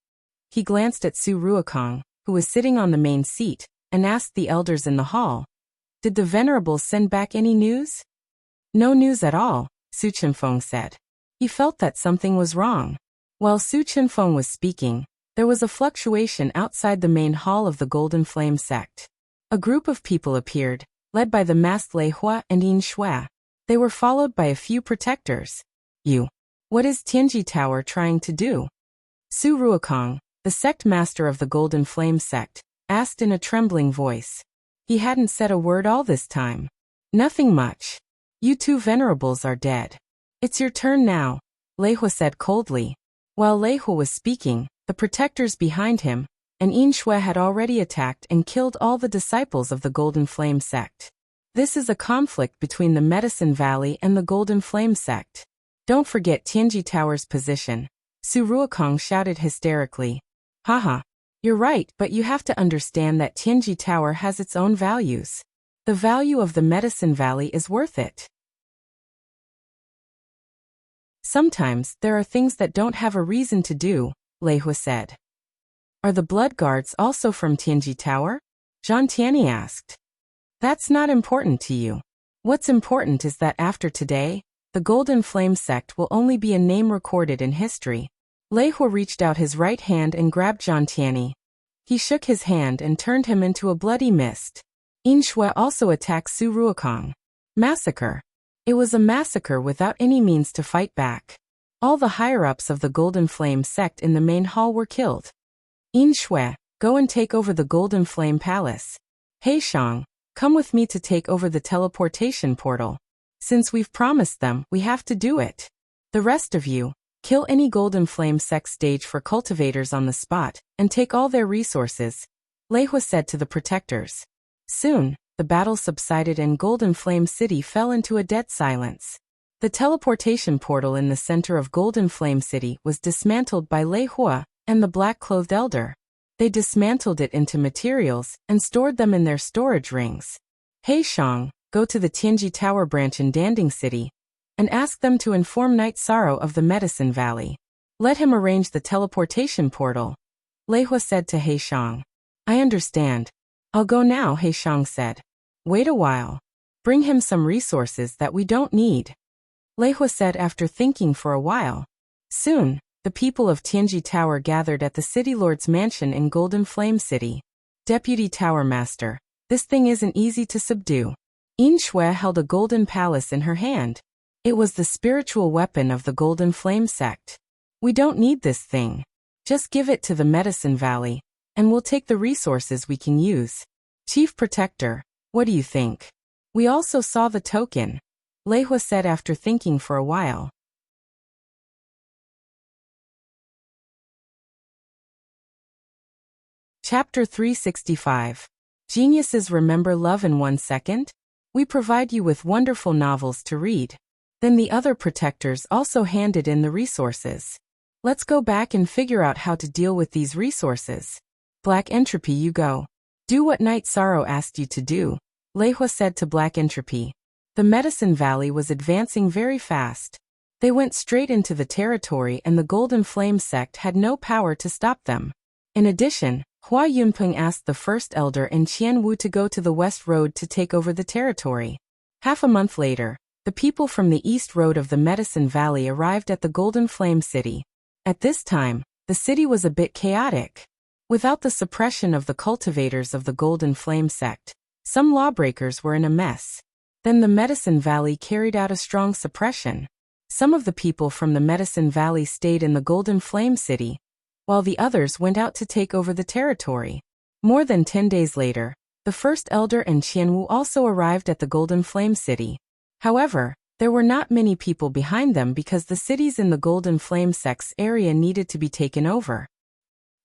He glanced at Su Ruokong, who was sitting on the main seat, and asked the elders in the hall. Did the venerables send back any news? No news at all, Su Chenfeng said. He felt that something was wrong. While Su Chenfeng was speaking, there was a fluctuation outside the main hall of the Golden Flame sect. A group of people appeared, led by the masked Lei Hua and Yin Shui. They were followed by a few protectors. What is Tianji Tower trying to do? Su Ruokong, the sect master of the Golden Flame sect, asked in a trembling voice. He hadn't said a word all this time. Nothing much. You two venerables are dead. It's your turn now, Lei Hua said coldly. While Lei Hua was speaking, the protectors behind him, and Yin Shui had already attacked and killed all the disciples of the Golden Flame sect. This is a conflict between the Medicine Valley and the Golden Flame sect. Don't forget Tianji Tower's position, Su Ruokong shouted hysterically. Haha. You're right, but you have to understand that Tianji Tower has its own values. The value of the Medicine Valley is worth it. Sometimes there are things that don't have a reason to do, Lei Hua said. Are the Blood Guards also from Tianji Tower? Zhang Tianyi asked. That's not important to you. What's important is that after today, the Golden Flame sect will only be a name recorded in history. Lei Hua reached out his right hand and grabbed Zhang Tianyi. He shook his hand and turned him into a bloody mist. Yin Shui also attacked Su Ruokong. Massacre. It was a massacre without any means to fight back. All the higher-ups of the Golden Flame sect in the main hall were killed. Yin Shui, go and take over the Golden Flame Palace. Hei Shang, come with me to take over the teleportation portal. Since we've promised them, we have to do it. The rest of you, kill any Golden Flame sect stage for cultivators on the spot, and take all their resources, Lei Hua said to the protectors. Soon, the battle subsided and Golden Flame City fell into a dead silence. The teleportation portal in the center of Golden Flame City was dismantled by Lei Hua and the black-clothed elder. They dismantled it into materials and stored them in their storage rings. Hei Shang, go to the Tianji Tower branch in Danding City and ask them to inform Knight Sorrow of the Medicine Valley. Let him arrange the teleportation portal, Lei Hua said to Hei Shang. I understand. I'll go now, Hei Shang said. Wait a while. Bring him some resources that we don't need, Lei Hua said after thinking for a while. Soon, the people of Tianji Tower gathered at the City Lord's mansion in Golden Flame City. Deputy Tower Master, this thing isn't easy to subdue. Yin Shui held a golden palace in her hand. It was the spiritual weapon of the Golden Flame sect. We don't need this thing. Just give it to the Medicine Valley, and we'll take the resources we can use. Chief Protector, what do you think? We also saw the token, Lei Hua said after thinking for a while. Chapter 365. Geniuses remember love in 1 second? We provide you with wonderful novels to read. Then the other protectors also handed in the resources. Let's go back and figure out how to deal with these resources. Black Entropy, you go. Do what Night Sorrow asked you to do, Lei Hua said to Black Entropy. The Medicine Valley was advancing very fast. They went straight into the territory and the Golden Flame sect had no power to stop them. In addition, Hua Yunpeng asked the First Elder and Qian Wu to go to the West Road to take over the territory. Half a month later, the people from the East Road of the Medicine Valley arrived at the Golden Flame City. At this time, the city was a bit chaotic. Without the suppression of the cultivators of the Golden Flame sect, some lawbreakers were in a mess. Then the Medicine Valley carried out a strong suppression. Some of the people from the Medicine Valley stayed in the Golden Flame City, while the others went out to take over the territory. More than 10 days later, the First Elder and Qian Wu also arrived at the Golden Flame City. However, there were not many people behind them because the cities in the Golden Flame sect's area needed to be taken over.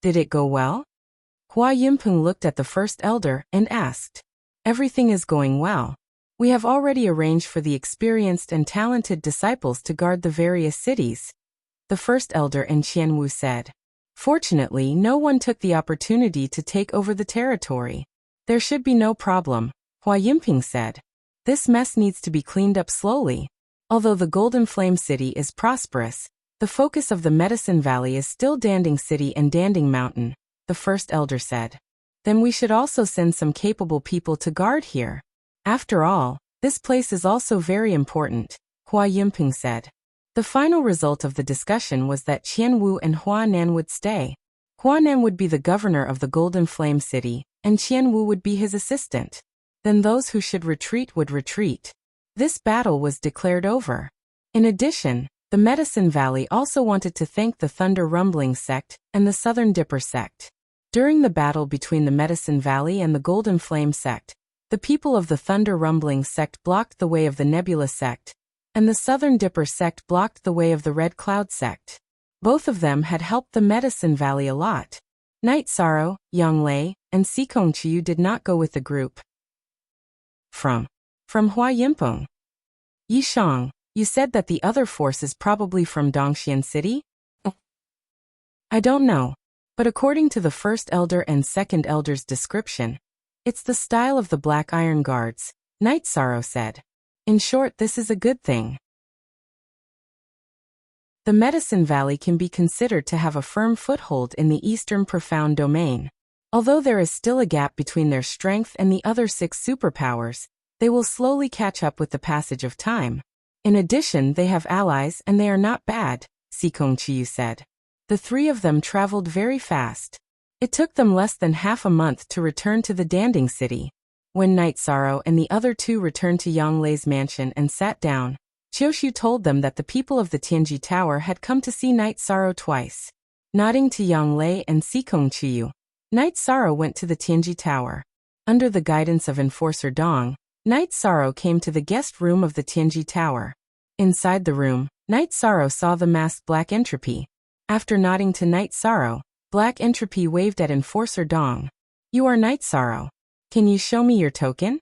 Did it go well? Hua Yunpeng looked at the First Elder and asked. Everything is going well. We have already arranged for the experienced and talented disciples to guard the various cities, the First Elder and Qian Wu said. Fortunately, no one took the opportunity to take over the territory. There should be no problem, Hua Yunpeng said. This mess needs to be cleaned up slowly. Although the Golden Flame City is prosperous, the focus of the Medicine Valley is still Danding City and Danding Mountain, the First Elder said. Then we should also send some capable people to guard here. After all, this place is also very important, Hua Yunpeng said. The final result of the discussion was that Qian Wu and Hua Nan would stay. Hua Nan would be the governor of the Golden Flame City, and Qian Wu would be his assistant. Then those who should retreat would retreat. This battle was declared over. In addition, the Medicine Valley also wanted to thank the Thunder Rumbling sect and the Southern Dipper sect. During the battle between the Medicine Valley and the Golden Flame sect, the people of the Thunder Rumbling sect blocked the way of the Nebula sect, and the Southern Dipper sect blocked the way of the Red Cloud sect. Both of them had helped the Medicine Valley a lot. Night Sorrow, Yang Lei, and Sikong Chiyu did not go with the group. From Hua Yunpeng. Yishang, you said that the other force is probably from Dongxian City? I don't know, but according to the First Elder and Second Elder's description, it's the style of the Black Iron Guards, Night Sorrow said. In short, this is a good thing. The Medicine Valley can be considered to have a firm foothold in the Eastern Profound Domain. Although there is still a gap between their strength and the other 6 superpowers, they will slowly catch up with the passage of time. In addition, they have allies and they are not bad, Sikong Chiyu said. The 3 of them traveled very fast. It took them less than half a month to return to the Danding City. When Night Sorrow and the other 2 returned to Yang Lei's mansion and sat down, Qiushu told them that the people of the Tianji Tower had come to see Night Sorrow twice. Nodding to Yang Lei and Sikong Chiyu, Night Sorrow went to the Tianji Tower. Under the guidance of Enforcer Dong, Night Sorrow came to the guest room of the Tianji Tower. Inside the room, Night Sorrow saw the masked Black Entropy. After nodding to Night Sorrow, Black Entropy waved at Enforcer Dong. You are Night Sorrow. Can you show me your token?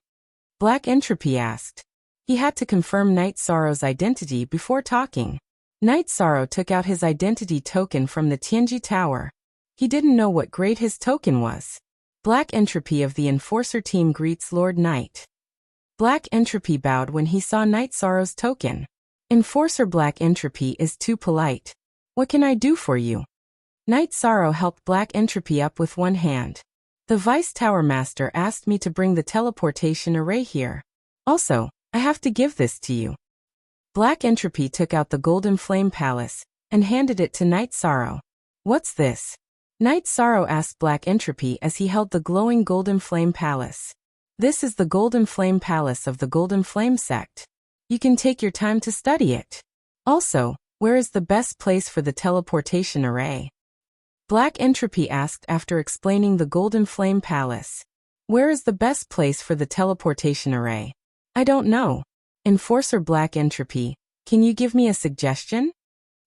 Black Entropy asked. He had to confirm Night Sorrow's identity before talking. Night Sorrow took out his identity token from the Tianji Tower. He didn't know what grade his token was. Black Entropy of the Enforcer team greets Lord Night. Black Entropy bowed when he saw Night Sorrow's token. Enforcer Black Entropy is too polite. What can I do for you? Night Sorrow helped Black Entropy up with one hand. The Vice Tower Master asked me to bring the teleportation array here. Also, I have to give this to you. Black Entropy took out the Golden Flame Palace and handed it to Night Sorrow. What's this? Night Sorrow asked Black Entropy as he held the glowing Golden Flame Palace. This is the Golden Flame Palace of the Golden Flame sect. You can take your time to study it. Also, where is the best place for the teleportation array? Black Entropy asked after explaining the Golden Flame Palace. Where is the best place for the teleportation array? I don't know. Enforcer Black Entropy, can you give me a suggestion?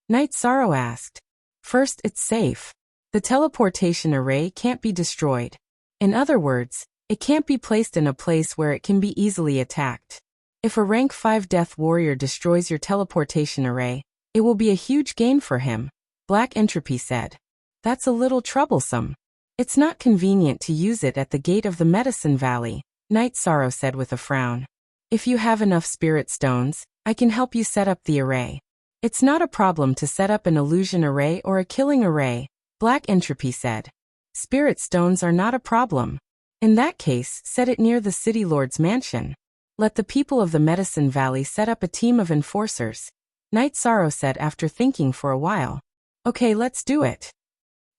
Night Sorrow asked. First, it's safe. The teleportation array can't be destroyed. In other words, it can't be placed in a place where it can be easily attacked. If a rank 5 Death Warrior destroys your teleportation array, it will be a huge gain for him, Black Entropy said. That's a little troublesome. It's not convenient to use it at the gate of the Medicine Valley, Night Sorrow said with a frown. If you have enough spirit stones, I can help you set up the array. It's not a problem to set up an illusion array or a killing array, Black Entropy said. Spirit stones are not a problem. In that case, set it near the City Lord's mansion. Let the people of the Medicine Valley set up a team of enforcers, Night Sorrow said after thinking for a while. Okay, let's do it.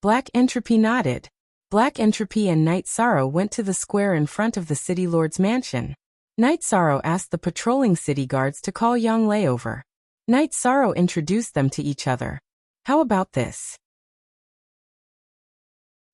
Black Entropy nodded. Black Entropy and Night Sorrow went to the square in front of the City Lord's mansion. Night Sorrow asked the patrolling city guards to call Yang Lei over. Night Sorrow introduced them to each other. How about this?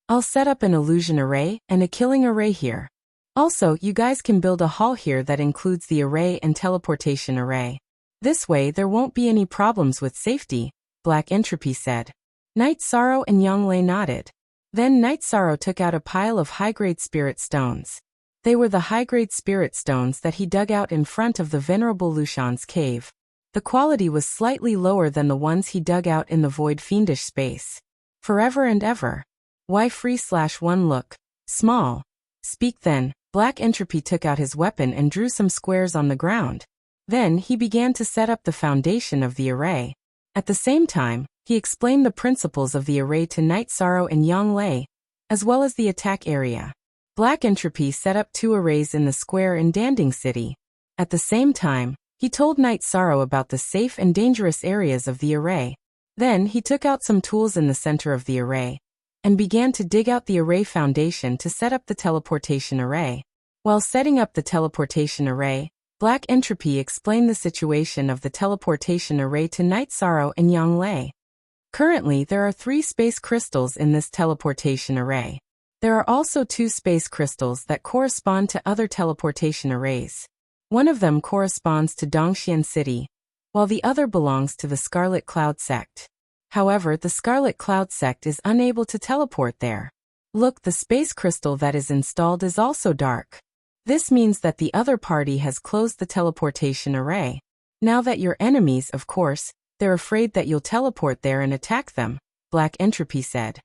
I'll set up an illusion array and a killing array here. Also, you guys can build a hall here that includes the array and teleportation array. This way there won't be any problems with safety, Black Entropy said. Night Sorrow and Yang Lei nodded. Then Night Sorrow took out a pile of high-grade spirit stones. They were the high-grade spirit stones that he dug out in front of the Venerable Lushan's cave. The quality was slightly lower than the ones he dug out in the void fiendish space. Forever and ever. Why free/1 look small? Speak then. Black Entropy took out his weapon and drew some squares on the ground. Then he began to set up the foundation of the array. At the same time, he explained the principles of the array to Night Sorrow and Yang Lei, as well as the attack area. Black Entropy set up 2 arrays in the square in Danding City. At the same time, he told Night Sorrow about the safe and dangerous areas of the array. Then he took out some tools in the center of the array and began to dig out the array foundation to set up the teleportation array. While setting up the teleportation array, Black Entropy explained the situation of the teleportation array to Night Sorrow and Yang Lei. Currently, there are 3 space crystals in this teleportation array. There are also 2 space crystals that correspond to other teleportation arrays. One of them corresponds to Dongxian City, while the other belongs to the Scarlet Cloud sect. However, the Scarlet Cloud sect is unable to teleport there. Look, the space crystal that is installed is also dark. This means that the other party has closed the teleportation array. Now that your enemies, of course, they're afraid that you'll teleport there and attack them, Black Entropy said.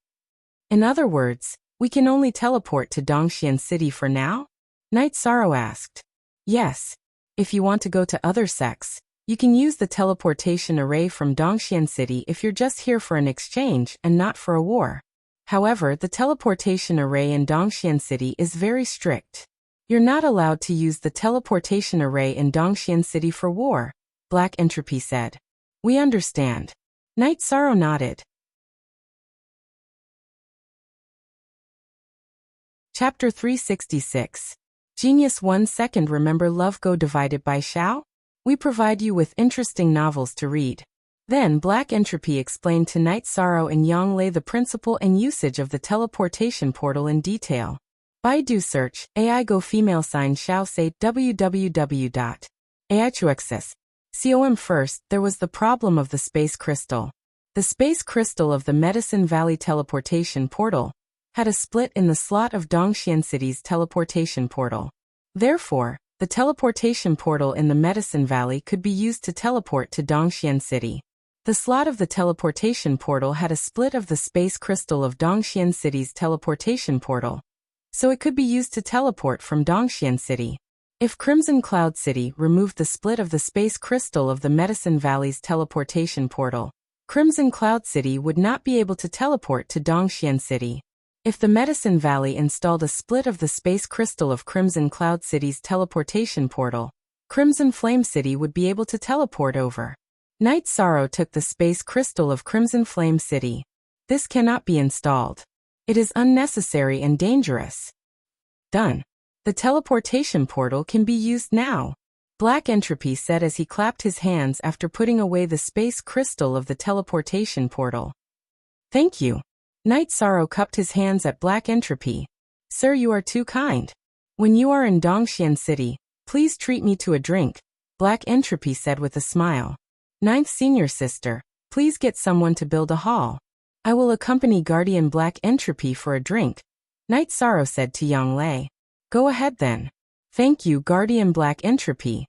In other words, we can only teleport to Dongxian City for now? Night Sorrow asked. Yes. If you want to go to other sects, you can use the teleportation array from Dongxian City if you're just here for an exchange and not for a war. However, the teleportation array in Dongxian City is very strict. You're not allowed to use the teleportation array in Dongxian City for war, Black Entropy said. We understand. Night Sorrow nodded. Chapter 366. Genius 1 second. Remember Love Go divided by Xiao? We provide you with interesting novels to read. Then Black Entropy explained to Night Sorrow and Yang Lei the principle and usage of the teleportation portal in detail. Baidu search, AI Go female sign Xiao say www.aichuexis.com. First, there was the problem of the space crystal. The space crystal of the Medicine Valley teleportation portal had a split in the slot of Dongxian City's teleportation portal. Therefore, the teleportation portal in the Medicine Valley could be used to teleport to Dongxian City. The slot of the teleportation portal had a split of the space crystal of Dongxian City's teleportation portal, so it could be used to teleport from Dongxian City. If Crimson Cloud City removed the split of the space crystal of the Medicine Valley's teleportation portal, Crimson Cloud City would not be able to teleport to Dongxian City. If the Medicine Valley installed a split of the space crystal of Crimson Cloud City's teleportation portal, Crimson Flame City would be able to teleport over. Night Sorrow took the space crystal of Crimson Flame City. This cannot be installed. It is unnecessary and dangerous. Done. The teleportation portal can be used now. Black Entropy said as he clapped his hands after putting away the space crystal of the teleportation portal. Thank you. Night Sorrow cupped his hands at Black Entropy. Sir, you are too kind. When you are in Dongxian City, please treat me to a drink, Black Entropy said with a smile. Ninth Senior Sister, please get someone to build a hall. I will accompany Guardian Black Entropy for a drink, Night Sorrow said to Yang Lei. Go ahead then. Thank you, Guardian Black Entropy.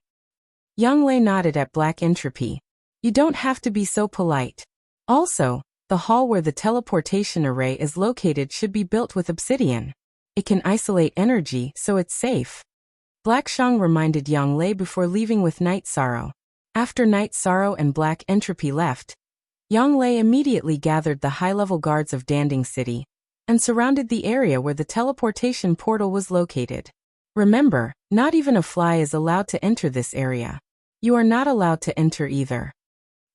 Yang Lei nodded at Black Entropy. You don't have to be so polite. Also, the hall where the teleportation array is located should be built with obsidian. It can isolate energy, so it's safe. Black Shang reminded Yang Lei before leaving with Night Sorrow. After Night Sorrow and Black Entropy left, Yang Lei immediately gathered the high-level guards of Danding City and surrounded the area where the teleportation portal was located. Remember, not even a fly is allowed to enter this area. You are not allowed to enter either.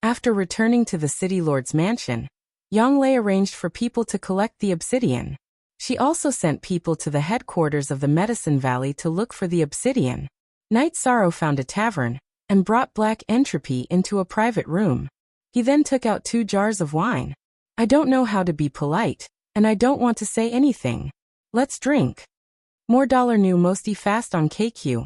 After returning to the City Lord's mansion, Yang Lei arranged for people to collect the obsidian. She also sent people to the headquarters of the Medicine Valley to look for the obsidian. Night Sorrow found a tavern and brought Black Entropy into a private room. He then took out 2 jars of wine. I don't know how to be polite, and I don't want to say anything. Let's drink. More $new mosty fast on KQ.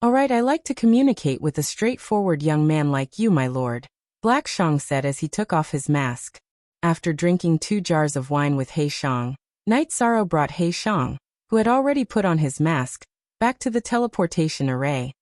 Alright, I like to communicate with a straightforward young man like you, my lord, Black Shang said as he took off his mask. After drinking 2 jars of wine with He Shang, Night Sorrow brought He Shang, who had already put on his mask, back to the teleportation array.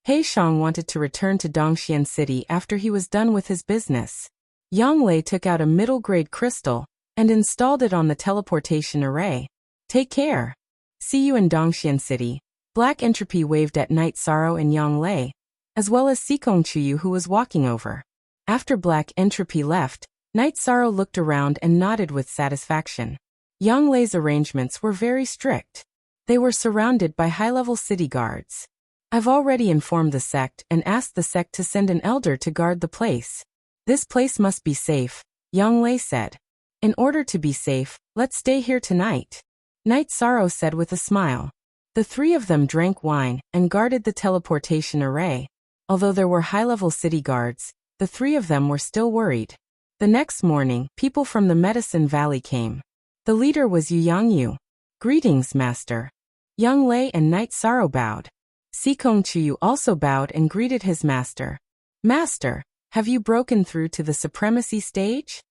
He Shang wanted to return to Dongxian City after he was done with his business. Yang Lei took out a middle-grade crystal and installed it on the teleportation array. Take care. See you in Dongxian City. Black Entropy waved at Night Sorrow and Yang Lei, as well as Sikong Chuyu who was walking over. After Black Entropy left, Night Sorrow looked around and nodded with satisfaction. Yang Lei's arrangements were very strict. They were surrounded by high-level city guards. I've already informed the sect and asked the sect to send an elder to guard the place. This place must be safe, Yang Lei said. In order to be safe, let's stay here tonight, Night Sorrow said with a smile. The 3 of them drank wine and guarded the teleportation array. Although there were high-level city guards, the 3 of them were still worried. The next morning, people from the Medicine Valley came. The leader was Yu Yangyu. Greetings, Master. Yang Lei and Night Sorrow bowed. Sikong Chuyu also bowed and greeted his master. Master, have you broken through to the supremacy stage?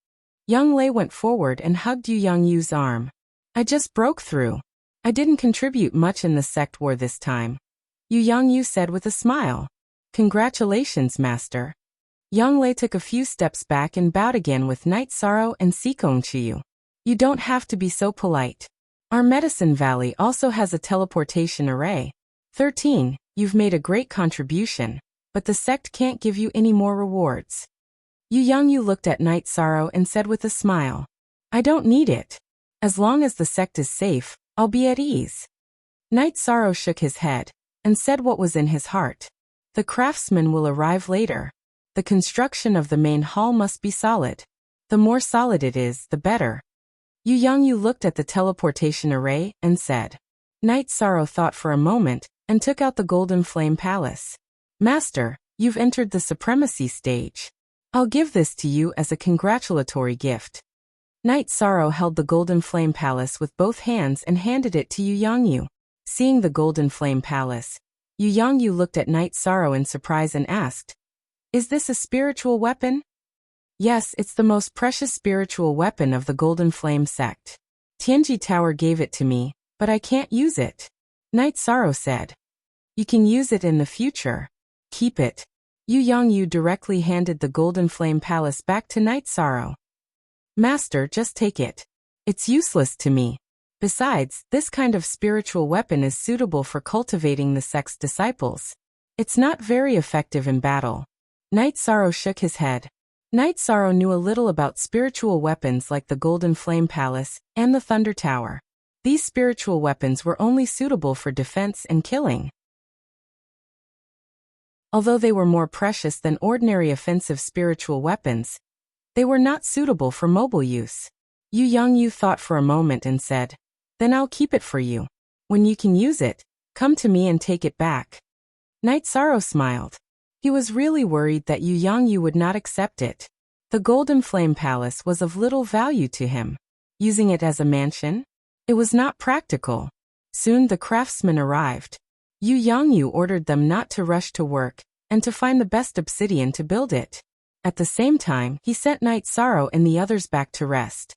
Yang Lei went forward and hugged Yu Yangyu's arm. I just broke through. I didn't contribute much in the sect war this time, Yu Yangyu said with a smile. Congratulations, Master. Yang Lei took a few steps back and bowed again with Night Sorrow and Sikong Chuyu. You don't have to be so polite. Our Medicine Valley also has a teleportation array. 13, you've made a great contribution, but the sect can't give you any more rewards. Yu Yangyu looked at Night Sorrow and said with a smile. I don't need it. As long as the sect is safe, I'll be at ease. Night Sorrow shook his head and said what was in his heart. The craftsmen will arrive later. The construction of the main hall must be solid. The more solid it is, the better. Yu Yangyu looked at the teleportation array and said. Night Sorrow thought for a moment and took out the Golden Flame Palace. Master, you've entered the supremacy stage. I'll give this to you as a congratulatory gift. Night Sorrow held the Golden Flame Palace with both hands and handed it to Yu Yangyu. Seeing the Golden Flame Palace, Yu Yangyu looked at Night Sorrow in surprise and asked, Is this a spiritual weapon? Yes, it's the most precious spiritual weapon of the Golden Flame sect. Tianji Tower gave it to me, but I can't use it, Night Sorrow said. You can use it in the future. Keep it. Yu Yangyu directly handed the Golden Flame Palace back to Night Sorrow. Master, just take it. It's useless to me. Besides, this kind of spiritual weapon is suitable for cultivating the sect's disciples. It's not very effective in battle. Night Sorrow shook his head. Night Sorrow knew a little about spiritual weapons like the Golden Flame Palace and the Thunder Tower. These spiritual weapons were only suitable for defense and killing. Although they were more precious than ordinary offensive spiritual weapons, they were not suitable for mobile use. Yu Yangyu thought for a moment and said, "Then I'll keep it for you. When you can use it, come to me and take it back." Knight Sorrow smiled. He was really worried that Yu Yangyu would not accept it. The Golden Flame Palace was of little value to him. Using it as a mansion? It was not practical. Soon the craftsmen arrived. Yu Yangyu ordered them not to rush to work, and to find the best obsidian to build it. At the same time, he sent Knight Sorrow and the others back to rest.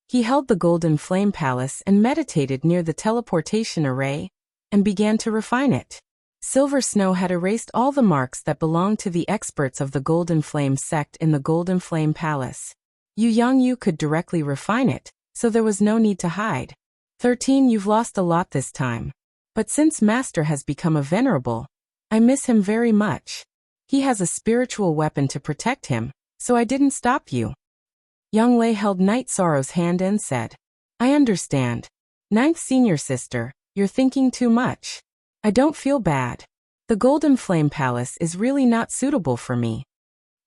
He held the Golden Flame Palace and meditated near the teleportation array, and began to refine it. Silver Snow had erased all the marks that belonged to the experts of the Golden Flame sect in the Golden Flame Palace. Yu Yangyu could directly refine it, so there was no need to hide. 13. You've lost a lot this time. But since Master has become a venerable, I miss him very much. He has a spiritual weapon to protect him, so I didn't stop you. Young Lei held Knight Sorrow's hand and said, I understand. Ninth senior sister, you're thinking too much. I don't feel bad. The Golden Flame Palace is really not suitable for me.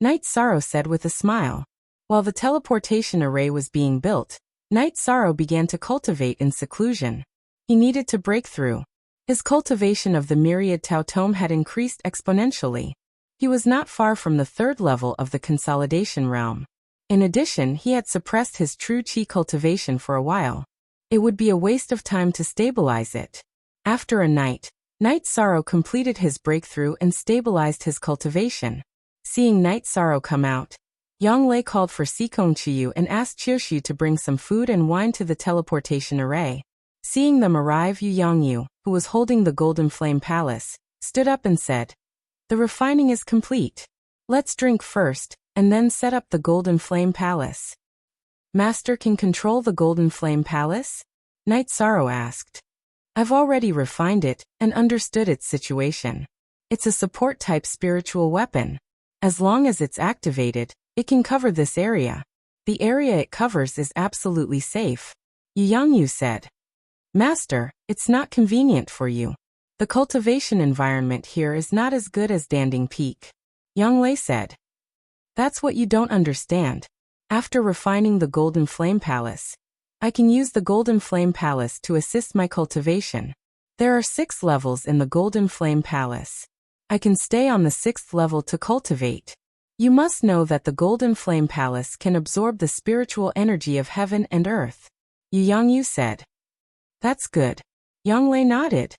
Knight Sorrow said with a smile. While the teleportation array was being built, Knight Sorrow began to cultivate in seclusion. He needed to break through. His cultivation of the myriad Tao Tome had increased exponentially. He was not far from the third level of the consolidation realm. In addition, he had suppressed his true Qi cultivation for a while. It would be a waste of time to stabilize it. After a night, Knight Sorrow completed his breakthrough and stabilized his cultivation. Seeing Knight Sorrow come out, Yang Lei called for Sikong Chiyu and asked Qiushu to bring some food and wine to the teleportation array. Seeing them arrive, Yu Yangyu, who was holding the Golden Flame Palace, stood up and said, The refining is complete. Let's drink first, and then set up the Golden Flame Palace. Master can control the Golden Flame Palace? Knight Sorrow asked. I've already refined it and understood its situation. It's a support-type spiritual weapon. As long as it's activated, it can cover this area. The area it covers is absolutely safe. Yu Yangyu said. Master, it's not convenient for you. The cultivation environment here is not as good as Danding Peak. Yang Lei said. That's what you don't understand. After refining the Golden Flame Palace, I can use the Golden Flame Palace to assist my cultivation. There are 6 levels in the Golden Flame Palace. I can stay on the 6th level to cultivate. You must know that the Golden Flame Palace can absorb the spiritual energy of heaven and earth. Yu Yangyu said. That's good. Yang Lei nodded.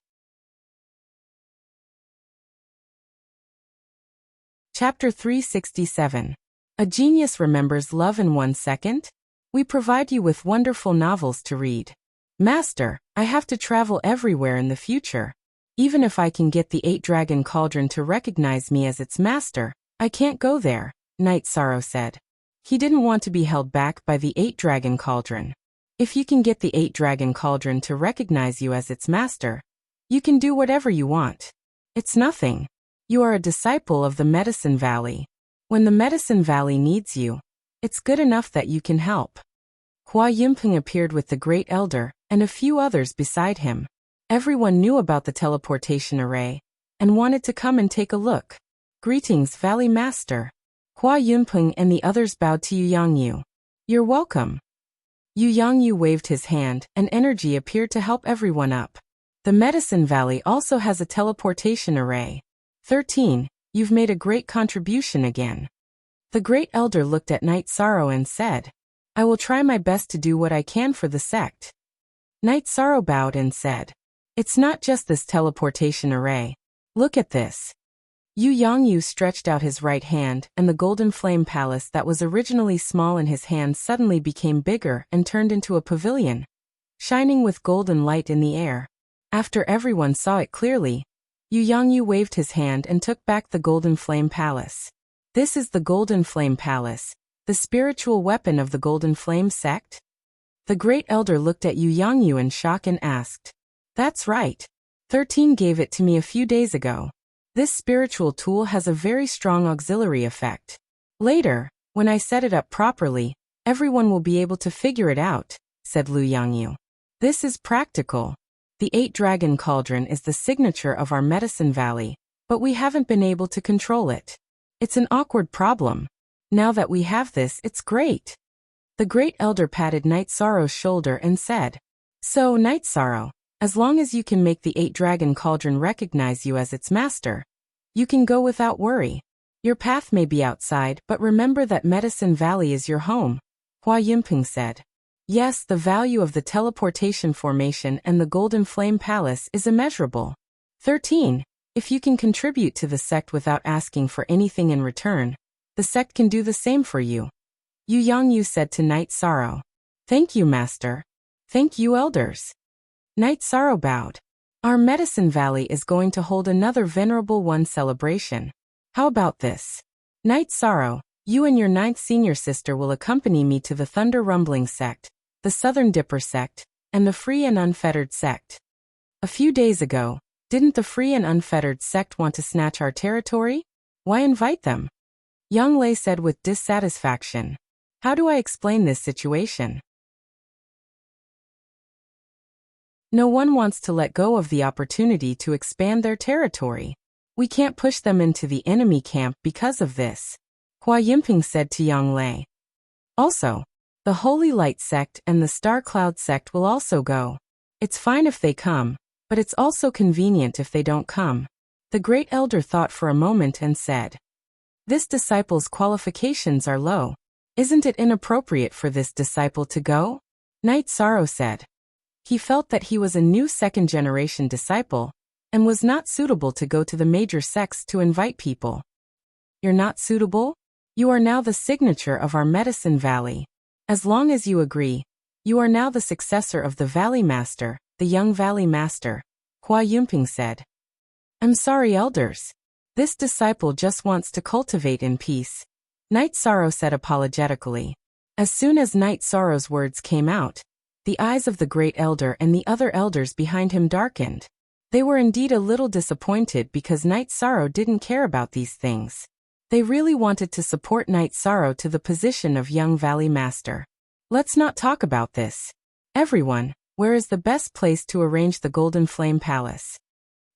Chapter 367. A Genius Remembers Love in 1 Second? We provide you with wonderful novels to read. Master, I have to travel everywhere in the future. Even if I can get the 8-Dragon Cauldron to recognize me as its master, I can't go there, Knight Sorrow said. He didn't want to be held back by the 8-Dragon Cauldron. If you can get the 8-Dragon Cauldron to recognize you as its master, you can do whatever you want. It's nothing. You are a disciple of the Medicine Valley. When the Medicine Valley needs you, it's good enough that you can help. Hua Yunpeng appeared with the Great Elder and a few others beside him. Everyone knew about the teleportation array and wanted to come and take a look. Greetings, Valley Master. Hua Yunpeng and the others bowed to Yu Yangyu. You're welcome. Yu Yangyu waved his hand and energy appeared to help everyone up. The Medicine Valley also has a teleportation array. 13. You've made a great contribution again. The Great Elder looked at Knight Sorrow and said, I will try my best to do what I can for the sect. Knight Sorrow bowed and said, It's not just this teleportation array. Look at this. Yu Yangyu stretched out his right hand and the Golden Flame Palace that was originally small in his hand suddenly became bigger and turned into a pavilion, shining with golden light in the air. After everyone saw it clearly, Yu Yangyu waved his hand and took back the Golden Flame Palace. This is the Golden Flame Palace, the spiritual weapon of the Golden Flame sect? The Great Elder looked at Yu Yangyu in shock and asked. That's right. 13 gave it to me a few days ago. This spiritual tool has a very strong auxiliary effect. Later, when I set it up properly, everyone will be able to figure it out, said Lu Yangyu. This is practical. The 8-Dragon Cauldron is the signature of our Medicine Valley, but we haven't been able to control it. It's an awkward problem. Now that we have this, it's great. The great elder patted Night Sorrow's shoulder and said, "So, Night Sorrow, as long as you can make the 8-dragon cauldron recognize you as its master, you can go without worry. Your path may be outside, but remember that Medicine Valley is your home," Hua Yinping said. Yes, the value of the teleportation formation and the Golden Flame Palace is immeasurable. 13. If you can contribute to the sect without asking for anything in return, the sect can do the same for you. Yu Yangyu said to Night Sorrow. "Thank you, Master. Thank you, elders." Night Sorrow bowed. "Our Medicine Valley is going to hold another Venerable One celebration. How about this? Night Sorrow, you and your 9th senior sister will accompany me to the Thunder Rumbling sect, the Southern Dipper sect, and the Free and Unfettered sect. A few days ago, didn't the Free and Unfettered sect want to snatch our territory? Why invite them?" Yang Lei said with dissatisfaction. "How do I explain this situation? No one wants to let go of the opportunity to expand their territory. We can't push them into the enemy camp because of this," Hua Yinping said to Yang Lei. "Also, the Holy Light sect and the Star Cloud sect will also go. It's fine if they come, but it's also convenient if they don't come." The great elder thought for a moment and said, "This disciple's qualifications are low. Isn't it inappropriate for this disciple to go?" Night Sorrow said. He felt that he was a new second-generation disciple and was not suitable to go to the major sects to invite people. "You're not suitable? You are now the signature of our Medicine Valley. As long as you agree, you are now the successor of the Valley Master, the young Valley Master," Hua Yinping said. "I'm sorry, elders. This disciple just wants to cultivate in peace," Night Sorrow said apologetically. As soon as Night Sorrow's words came out, the eyes of the great elder and the other elders behind him darkened. They were indeed a little disappointed because Night Sorrow didn't care about these things. They really wanted to support Night Sorrow to the position of young Valley Master. "Let's not talk about this. Everyone, where is the best place to arrange the Golden Flame Palace?"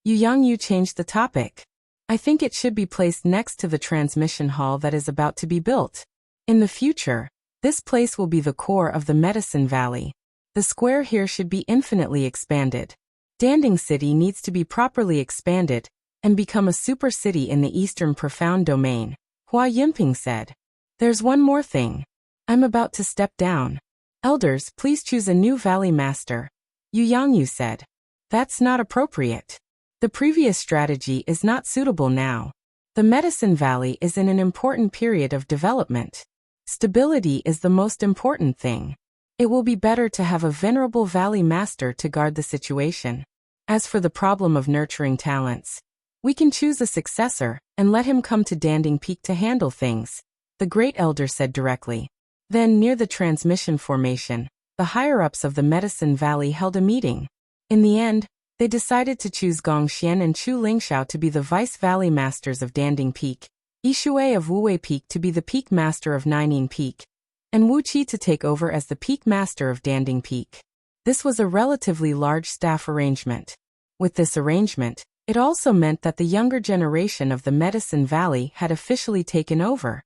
Yu Yangyu changed the topic. "I think it should be placed next to the transmission hall that is about to be built. In the future, this place will be the core of the Medicine Valley. The square here should be infinitely expanded. Danding City needs to be properly expanded and become a super city in the Eastern Profound Domain," Hua Yinping said. "There's one more thing. I'm about to step down. Elders, please choose a new Valley Master," Yu Yangyu said. "That's not appropriate. The previous strategy is not suitable now. The Medicine Valley is in an important period of development. Stability is the most important thing. It will be better to have a venerable Valley Master to guard the situation. As for the problem of nurturing talents, we can choose a successor and let him come to Danding Peak to handle things," the great elder said directly. Then, near the transmission formation, the higher-ups of the Medicine Valley held a meeting. In the end, they decided to choose Gong Xian and Chu Lingxiao to be the Vice Valley Masters of Danding Peak, Yishui of Wuwei Peak to be the Peak Master of Nining Peak, and Wu Qi to take over as the Peak Master of Danding Peak. This was a relatively large staff arrangement. With this arrangement, it also meant that the younger generation of the Medicine Valley had officially taken over.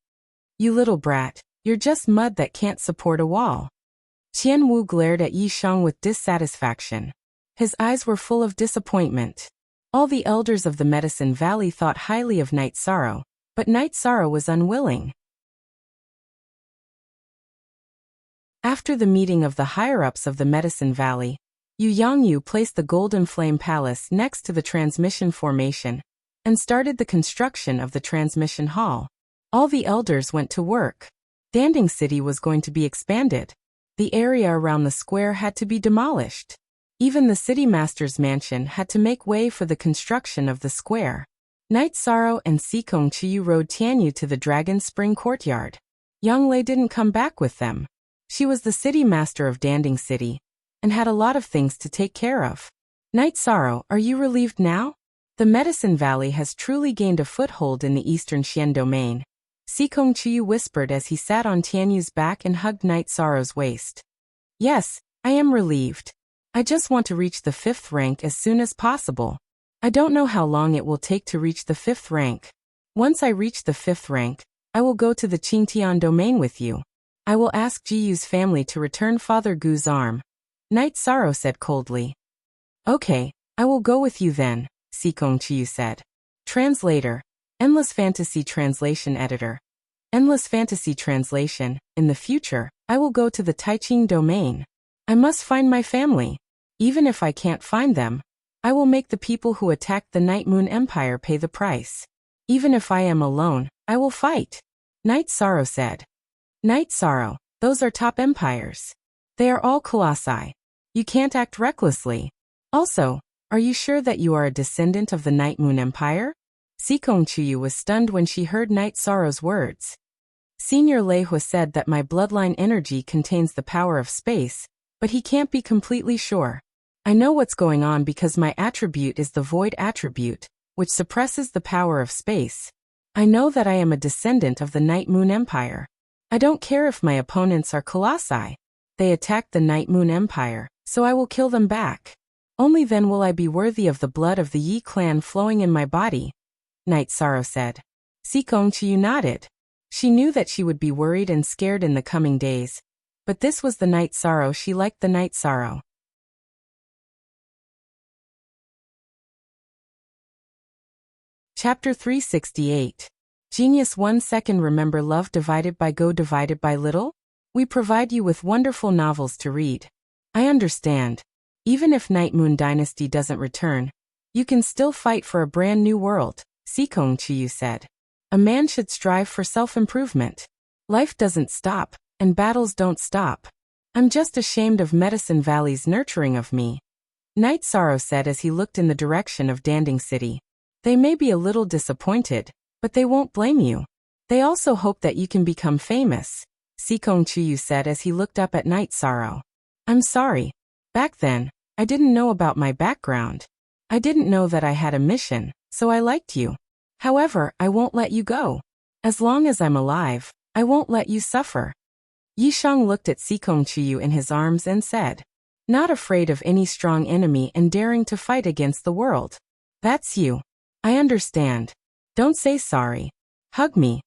"You little brat, you're just mud that can't support a wall." Qian Wu glared at Yi Sheng with dissatisfaction. His eyes were full of disappointment. All the elders of the Medicine Valley thought highly of Night Sorrow, but Night Sorrow was unwilling. After the meeting of the higher-ups of the Medicine Valley, Yu Yangyu placed the Golden Flame Palace next to the transmission formation and started the construction of the transmission hall. All the elders went to work. Danding City was going to be expanded. The area around the square had to be demolished. Even the City Master's mansion had to make way for the construction of the square. Night Sorrow and Sikong Chiyu rode Tianyu to the Dragon Spring Courtyard. Yang Lei didn't come back with them. She was the City Master of Danding City and had a lot of things to take care of. "Night Sorrow, are you relieved now? The Medicine Valley has truly gained a foothold in the Eastern Xian domain," Sikong Chiyu whispered as he sat on Tianyu's back and hugged Night Sorrow's waist. "Yes, I am relieved. I just want to reach the 5th rank as soon as possible. I don't know how long it will take to reach the 5th rank. Once I reach the 5th rank, I will go to the Qingtian domain with you. I will ask Jiyu's family to return Father Gu's arm. Night Sorrow said coldly. Okay, I will go with you then, Sikong Chiyu said. Translator. Endless Fantasy Translation Editor. Endless Fantasy Translation. In the future, I will go to the Taiqing domain. I must find my family. Even if I can't find them, I will make the people who attacked the Night Moon Empire pay the price. Even if I am alone, I will fight. Night Sorrow said. Night Sorrow, those are top empires. They are all colossi. You can't act recklessly. Also, are you sure that you are a descendant of the Night Moon Empire? Sikong Chiyu was stunned when she heard Night Sorrow's words. Senior Lei Hua said that my bloodline energy contains the power of space, but he can't be completely sure. I know what's going on because my attribute is the void attribute, which suppresses the power of space. I know that I am a descendant of the Night Moon Empire. I don't care if my opponents are colossi. They attacked the Night Moon Empire, so I will kill them back. Only then will I be worthy of the blood of the Yi clan flowing in my body, Night Sorrow said. Sikong Chiyu nodded. She knew that she would be worried and scared in the coming days, but this was the Night Sorrow she liked, the Night Sorrow. Chapter 368. Genius 1 second. Remember love divided by go divided by little? We provide you with wonderful novels to read. I understand. Even if Night Moon Dynasty doesn't return, you can still fight for a brand new world, Sikong Chiyu said. A man should strive for self-improvement. Life doesn't stop, and battles don't stop. I'm just ashamed of Medicine Valley's nurturing of me, Night Sorrow said as he looked in the direction of Danding City. They may be a little disappointed, but they won't blame you. They also hope that you can become famous, Sikong Chiyu said as he looked up at Night Sorrow. I'm sorry. Back then, I didn't know about my background. I didn't know that I had a mission, so I liked you. However, I won't let you go. As long as I'm alive, I won't let you suffer. Yishang looked at Sikong Chiyu in his arms and said, not afraid of any strong enemy and daring to fight against the world. That's you. I understand. Don't say sorry. Hug me.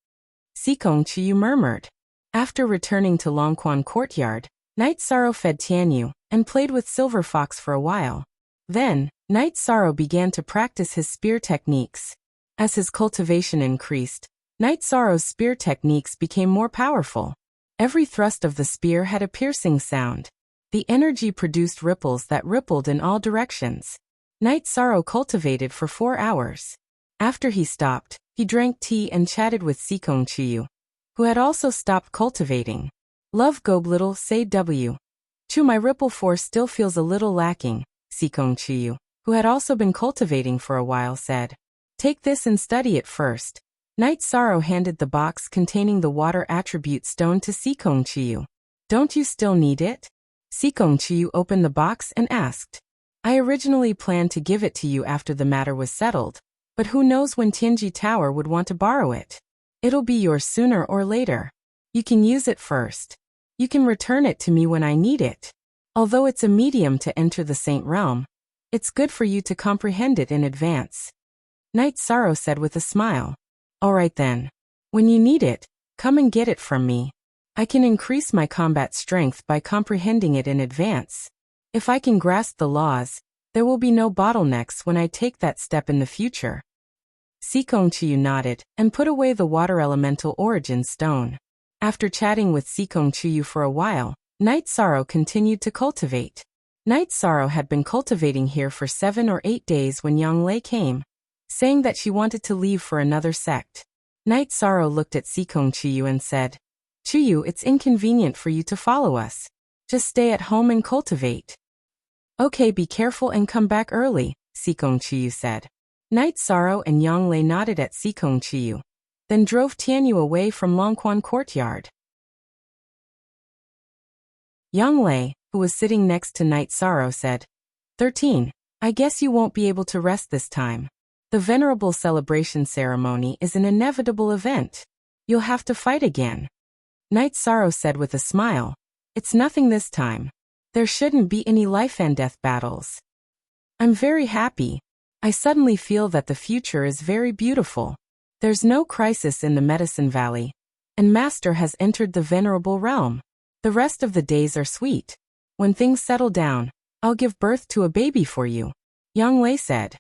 Sikong Chiyu murmured. After returning to Longquan Courtyard, Night Sorrow fed Tianyu and played with Silver Fox for a while. Then, Night Sorrow began to practice his spear techniques. As his cultivation increased, Night Sorrow's spear techniques became more powerful. Every thrust of the spear had a piercing sound. The energy produced ripples that rippled in all directions. Night Sorrow cultivated for 4 hours. After he stopped, he drank tea and chatted with Sikong Chiyu, who had also stopped cultivating. Love Gob little, say W. Chu, my ripple force still feels a little lacking, Sikong Chiyu, who had also been cultivating for a while, said. Take this and study it first. Night Sorrow handed the box containing the water attribute stone to Sikong Chiyu. Don't you still need it? Sikong Chiyu opened the box and asked. I originally planned to give it to you after the matter was settled, but who knows when Tianji Tower would want to borrow it. It'll be yours sooner or later. You can use it first. You can return it to me when I need it. Although it's a medium to enter the Saint Realm, it's good for you to comprehend it in advance. Night Sorrow said with a smile. All right then. When you need it, come and get it from me. I can increase my combat strength by comprehending it in advance. If I can grasp the laws, there will be no bottlenecks when I take that step in the future. Sikong Chiyu nodded and put away the water elemental origin stone. After chatting with Sikong Chiyu for a while, Night Sorrow continued to cultivate. Night Sorrow had been cultivating here for 7 or 8 days when Yang Lei came, saying that she wanted to leave for another sect. Night Sorrow looked at Sikong Chiyu and said, Chiyu, it's inconvenient for you to follow us. Just stay at home and cultivate. Okay, be careful and come back early, Sikong Chiyu said. Night Sorrow and Yang Lei nodded at Sikong Chiyu, then drove Tianyu away from Longquan Courtyard. Yang Lei, who was sitting next to Night Sorrow, said, 13. I guess you won't be able to rest this time. The venerable celebration ceremony is an inevitable event. You'll have to fight again. Night Sorrow said with a smile, it's nothing this time. There shouldn't be any life and death battles. I'm very happy. I suddenly feel that the future is very beautiful. There's no crisis in the Medicine Valley, and Master has entered the Venerable Realm. The rest of the days are sweet. When things settle down, I'll give birth to a baby for you, Yang Lei said.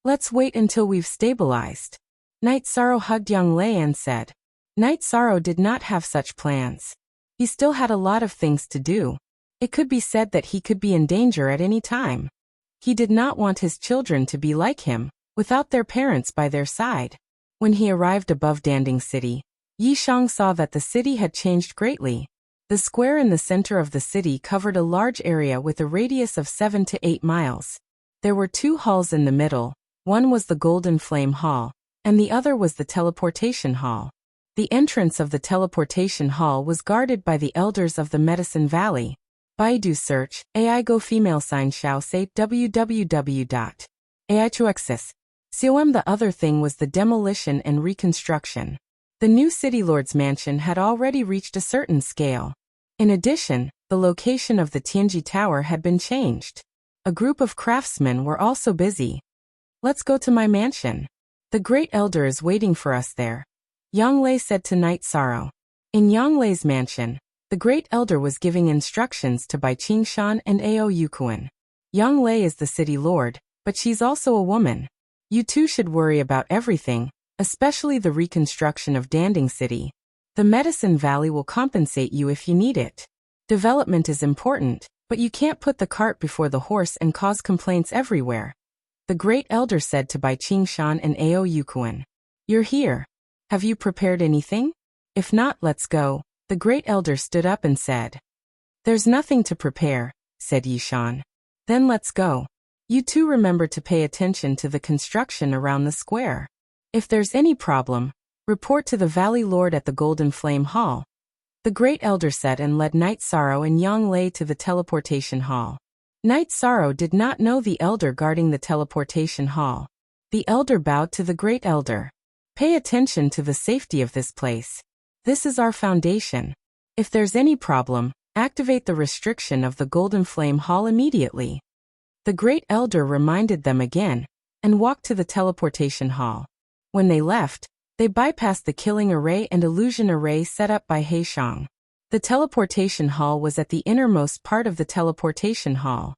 Let's wait until we've stabilized. Night Sorrow hugged Yang Lei and said. Night Sorrow did not have such plans. He still had a lot of things to do. It could be said that he could be in danger at any time. He did not want his children to be like him, without their parents by their side. When he arrived above Danding City, Yishang saw that the city had changed greatly. The square in the center of the city covered a large area with a radius of 7 to 8 miles. There were 2 halls in the middle. One was the Golden Flame Hall, and the other was the Teleportation Hall. The entrance of the Teleportation Hall was guarded by the elders of the Medicine Valley. Baidu search, AI go female sign shao say www.ai2xs. COM. The other thing was the demolition and reconstruction. The new City Lord's mansion had already reached a certain scale. In addition, the location of the Tianji Tower had been changed. A group of craftsmen were also busy. Let's go to my mansion. The Great Elder is waiting for us there, Yang Lei said to Night Sorrow. In Yang Lei's mansion, the Great Elder was giving instructions to Bai Qingshan and Ao Yukuan. Yang Lei is the city lord, but she's also a woman. You two should worry about everything, especially the reconstruction of Danding City. The Medicine Valley will compensate you if you need it. Development is important, but you can't put the cart before the horse and cause complaints everywhere, the Great Elder said to Bai Qingshan and Ao Yukuan. You're here. Have you prepared anything? If not, let's go. The Great Elder stood up and said. There's nothing to prepare, said Yishan. Then let's go. You two remember to pay attention to the construction around the square. If there's any problem, report to the Valley Lord at the Golden Flame Hall. The Great Elder said and led Night Sorrow and Yang Lei to the Teleportation Hall. Night Sorrow did not know the elder guarding the Teleportation Hall. The elder bowed to the Great Elder. Pay attention to the safety of this place. This is our foundation. If there's any problem, activate the restriction of the Golden Flame Hall immediately. The Great Elder reminded them again, and walked to the Teleportation Hall. When they left, they bypassed the killing array and illusion array set up by Heishang. The Teleportation Hall was at the innermost part of the Teleportation Hall.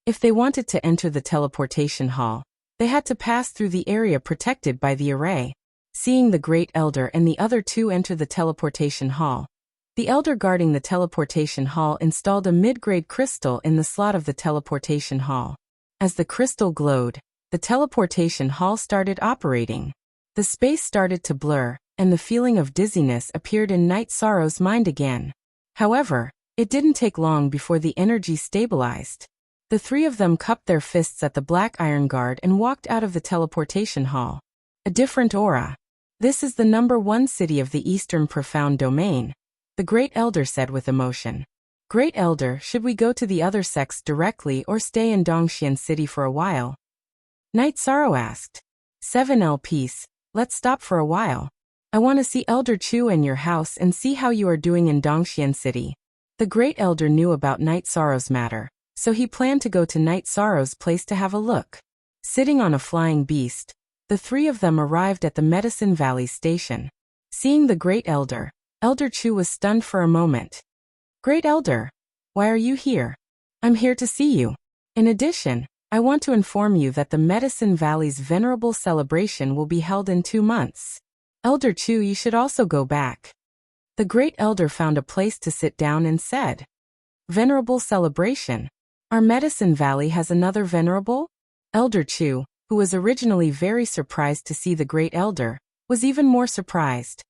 If they wanted to enter the Teleportation Hall, they had to pass through the area protected by the array. Seeing the Great Elder and the other two enter the Teleportation Hall, the elder guarding the Teleportation Hall installed a mid-grade crystal in the slot of the Teleportation Hall. As the crystal glowed, the Teleportation Hall started operating. The space started to blur, and the feeling of dizziness appeared in Night Sorrow's mind again. However, it didn't take long before the energy stabilized. The three of them cupped their fists at the Black Iron Guard and walked out of the Teleportation Hall. A different aura. This is the #1 city of the Eastern Profound Domain, the Great Elder said with emotion. Great Elder, should we go to the other sects directly or stay in Dongxian City for a while? Night Sorrow asked. 7L Peace, let's stop for a while. I want to see Elder Chu and your house and see how you are doing in Dongxian City. The Great Elder knew about Night Sorrow's matter, so he planned to go to Night Sorrow's place to have a look. Sitting on a flying beast, the three of them arrived at the Medicine Valley station. Seeing the Great Elder, Elder Chu was stunned for a moment. Great Elder, why are you here? I'm here to see you. In addition, I want to inform you that the Medicine Valley's venerable celebration will be held in 2 months. Elder Chu, you should also go back. The Great Elder found a place to sit down and said, Venerable celebration? Our Medicine Valley has another venerable? Elder Chu, who was originally very surprised to see the Great Elder, was even more surprised.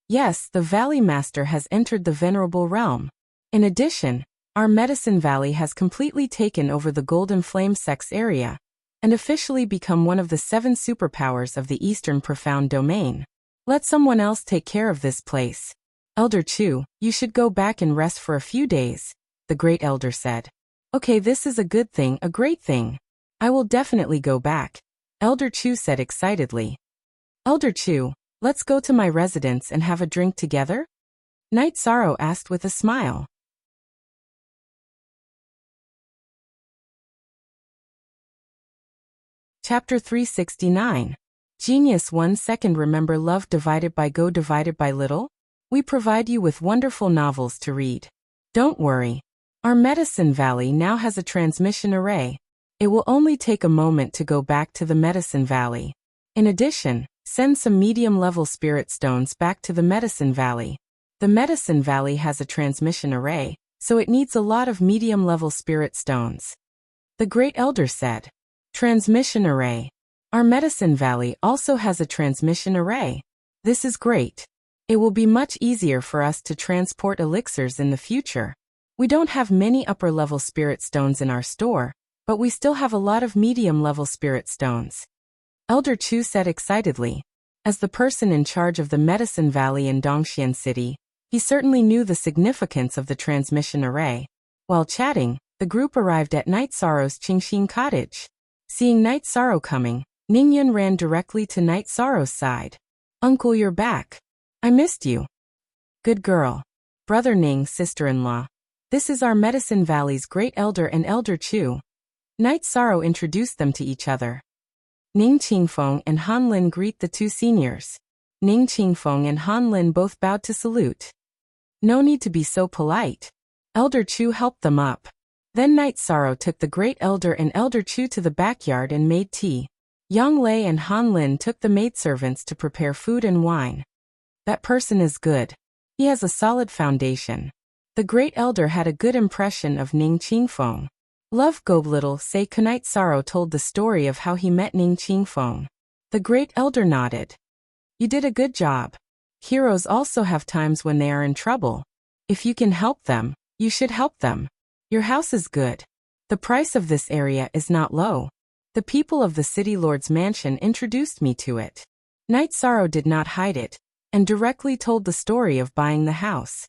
Yes, the Valley Master has entered the Venerable Realm. In addition, our Medicine Valley has completely taken over the Golden Flame Sect's area, and officially become one of the 7 superpowers of the Eastern Profound Domain. Let someone else take care of this place. Elder Chu, you should go back and rest for a few days, the Great Elder said. Okay, this is a good thing, a great thing. I will definitely go back, Elder Chu said excitedly. Elder Chu, let's go to my residence and have a drink together? Night Sorrow asked with a smile. Chapter 369. Genius 1 second. Remember love divided by go divided by little? We provide you with wonderful novels to read. Don't worry. Our Medicine Valley now has a transmission array. It will only take a moment to go back to the Medicine Valley. In addition, send some medium-level spirit stones back to the Medicine Valley. The Medicine Valley has a transmission array, so it needs a lot of medium-level spirit stones. The Great Elder said. Transmission array. Our Medicine Valley also has a transmission array. This is great. It will be much easier for us to transport elixirs in the future. We don't have many upper-level spirit stones in our store, but we still have a lot of medium-level spirit stones. Elder Chu said excitedly. As the person in charge of the Medicine Valley in Dongxian City, he certainly knew the significance of the transmission array. While chatting, the group arrived at Night Sorrow's Qingxin cottage. Seeing Night Sorrow coming, Ningyun ran directly to Night Sorrow's side. Uncle, you're back. I missed you. Good girl. Brother Ning, sister-in-law. This is our Medicine Valley's Great Elder and Elder Chu. Night Sorrow introduced them to each other. Ning Qingfeng and Han Lin greet the two seniors. Ning Qingfeng and Han Lin both bowed to salute. No need to be so polite. Elder Chu helped them up. Then Night Sorrow took the Great Elder and Elder Chu to the backyard and made tea. Yang Lei and Han Lin took the maidservants to prepare food and wine. That person is good. He has a solid foundation. The Great Elder had a good impression of Ning Qingfeng. Love Go Little Say Night Sorrow told the story of how he met Ning Qingfeng. The Great Elder nodded. You did a good job. Heroes also have times when they are in trouble. If you can help them, you should help them. Your house is good. The price of this area is not low. The people of the City Lord's mansion introduced me to it. Night Sorrow did not hide it, and directly told the story of buying the house.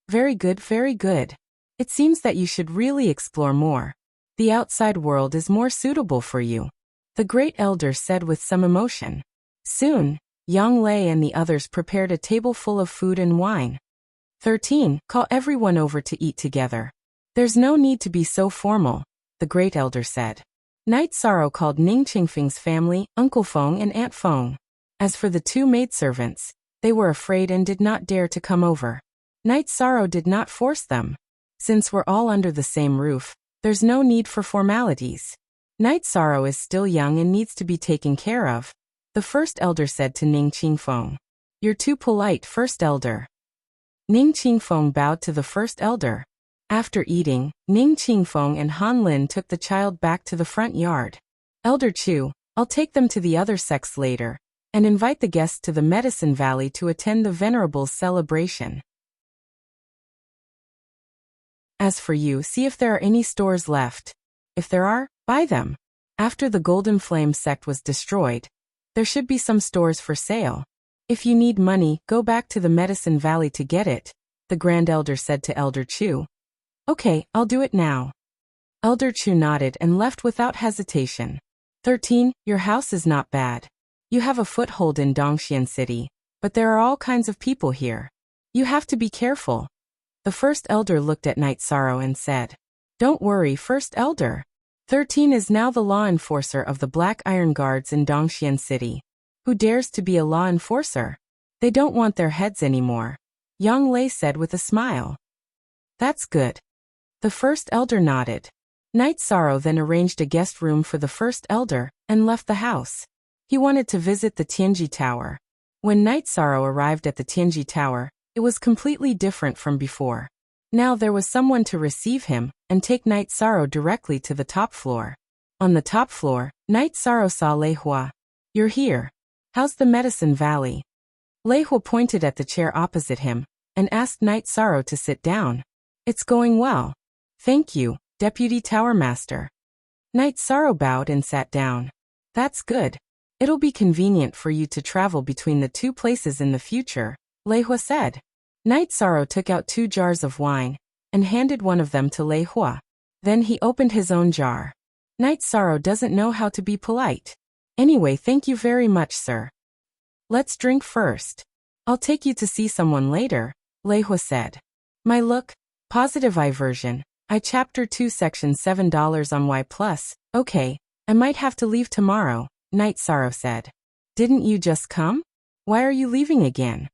Very good, very good. It seems that you should really explore more. The outside world is more suitable for you. The Great Elder said with some emotion. Soon, Yang Lei and the others prepared a table full of food and wine. 13. Call everyone over to eat together. There's no need to be so formal, the Great Elder said. Night Sorrow called Ning Qingfeng's family, Uncle Feng and Aunt Feng. As for the two maidservants, they were afraid and did not dare to come over. Night Sorrow did not force them. Since we're all under the same roof, there's no need for formalities. Night Sorrow is still young and needs to be taken care of, the First Elder said to Ning Qingfeng. You're too polite, First Elder. Ning Qingfeng bowed to the First Elder. After eating, Ning Qingfeng and Han Lin took the child back to the front yard. Elder Chu, I'll take them to the other sects later, and invite the guests to the Medicine Valley to attend the Venerable's celebration. As for you, see if there are any stores left. If there are, buy them. After the Golden Flame sect was destroyed, there should be some stores for sale. If you need money, go back to the Medicine Valley to get it, the Grand Elder said to Elder Chu. Okay, I'll do it now. Elder Chu nodded and left without hesitation. 13. Your house is not bad. You have a foothold in Dongxian City, but there are all kinds of people here. You have to be careful. The First Elder looked at Night Sorrow and said, Don't worry, First Elder. 13 is now the law enforcer of the Black Iron Guards in Dongxian City. Who dares to be a law enforcer? They don't want their heads anymore, Yang Lei said with a smile. That's good. The First Elder nodded. Night Sorrow then arranged a guest room for the First Elder and left the house. He wanted to visit the Tianji Tower. When Night Sorrow arrived at the Tianji Tower, it was completely different from before. Now there was someone to receive him and take Night Sorrow directly to the top floor. On the top floor, Night Sorrow saw Lei Hua. You're here. How's the Medicine Valley? Lei Hua pointed at the chair opposite him and asked Night Sorrow to sit down. It's going well. Thank you, Deputy Tower Master. Night Sorrow bowed and sat down. That's good. It'll be convenient for you to travel between the two places in the future, Lei Hua said. Night Sorrow took out 2 jars of wine and handed one of them to Lei Hua. Then he opened his own jar. Night Sorrow doesn't know how to be polite. Anyway, thank you very much, sir. Let's drink first. I'll take you to see someone later, Lei Hua said. My look, positive I version. I Chapter 2 Section $7 on Y+. Okay, I might have to leave tomorrow, Night Sorrow said. Didn't you just come? Why are you leaving again?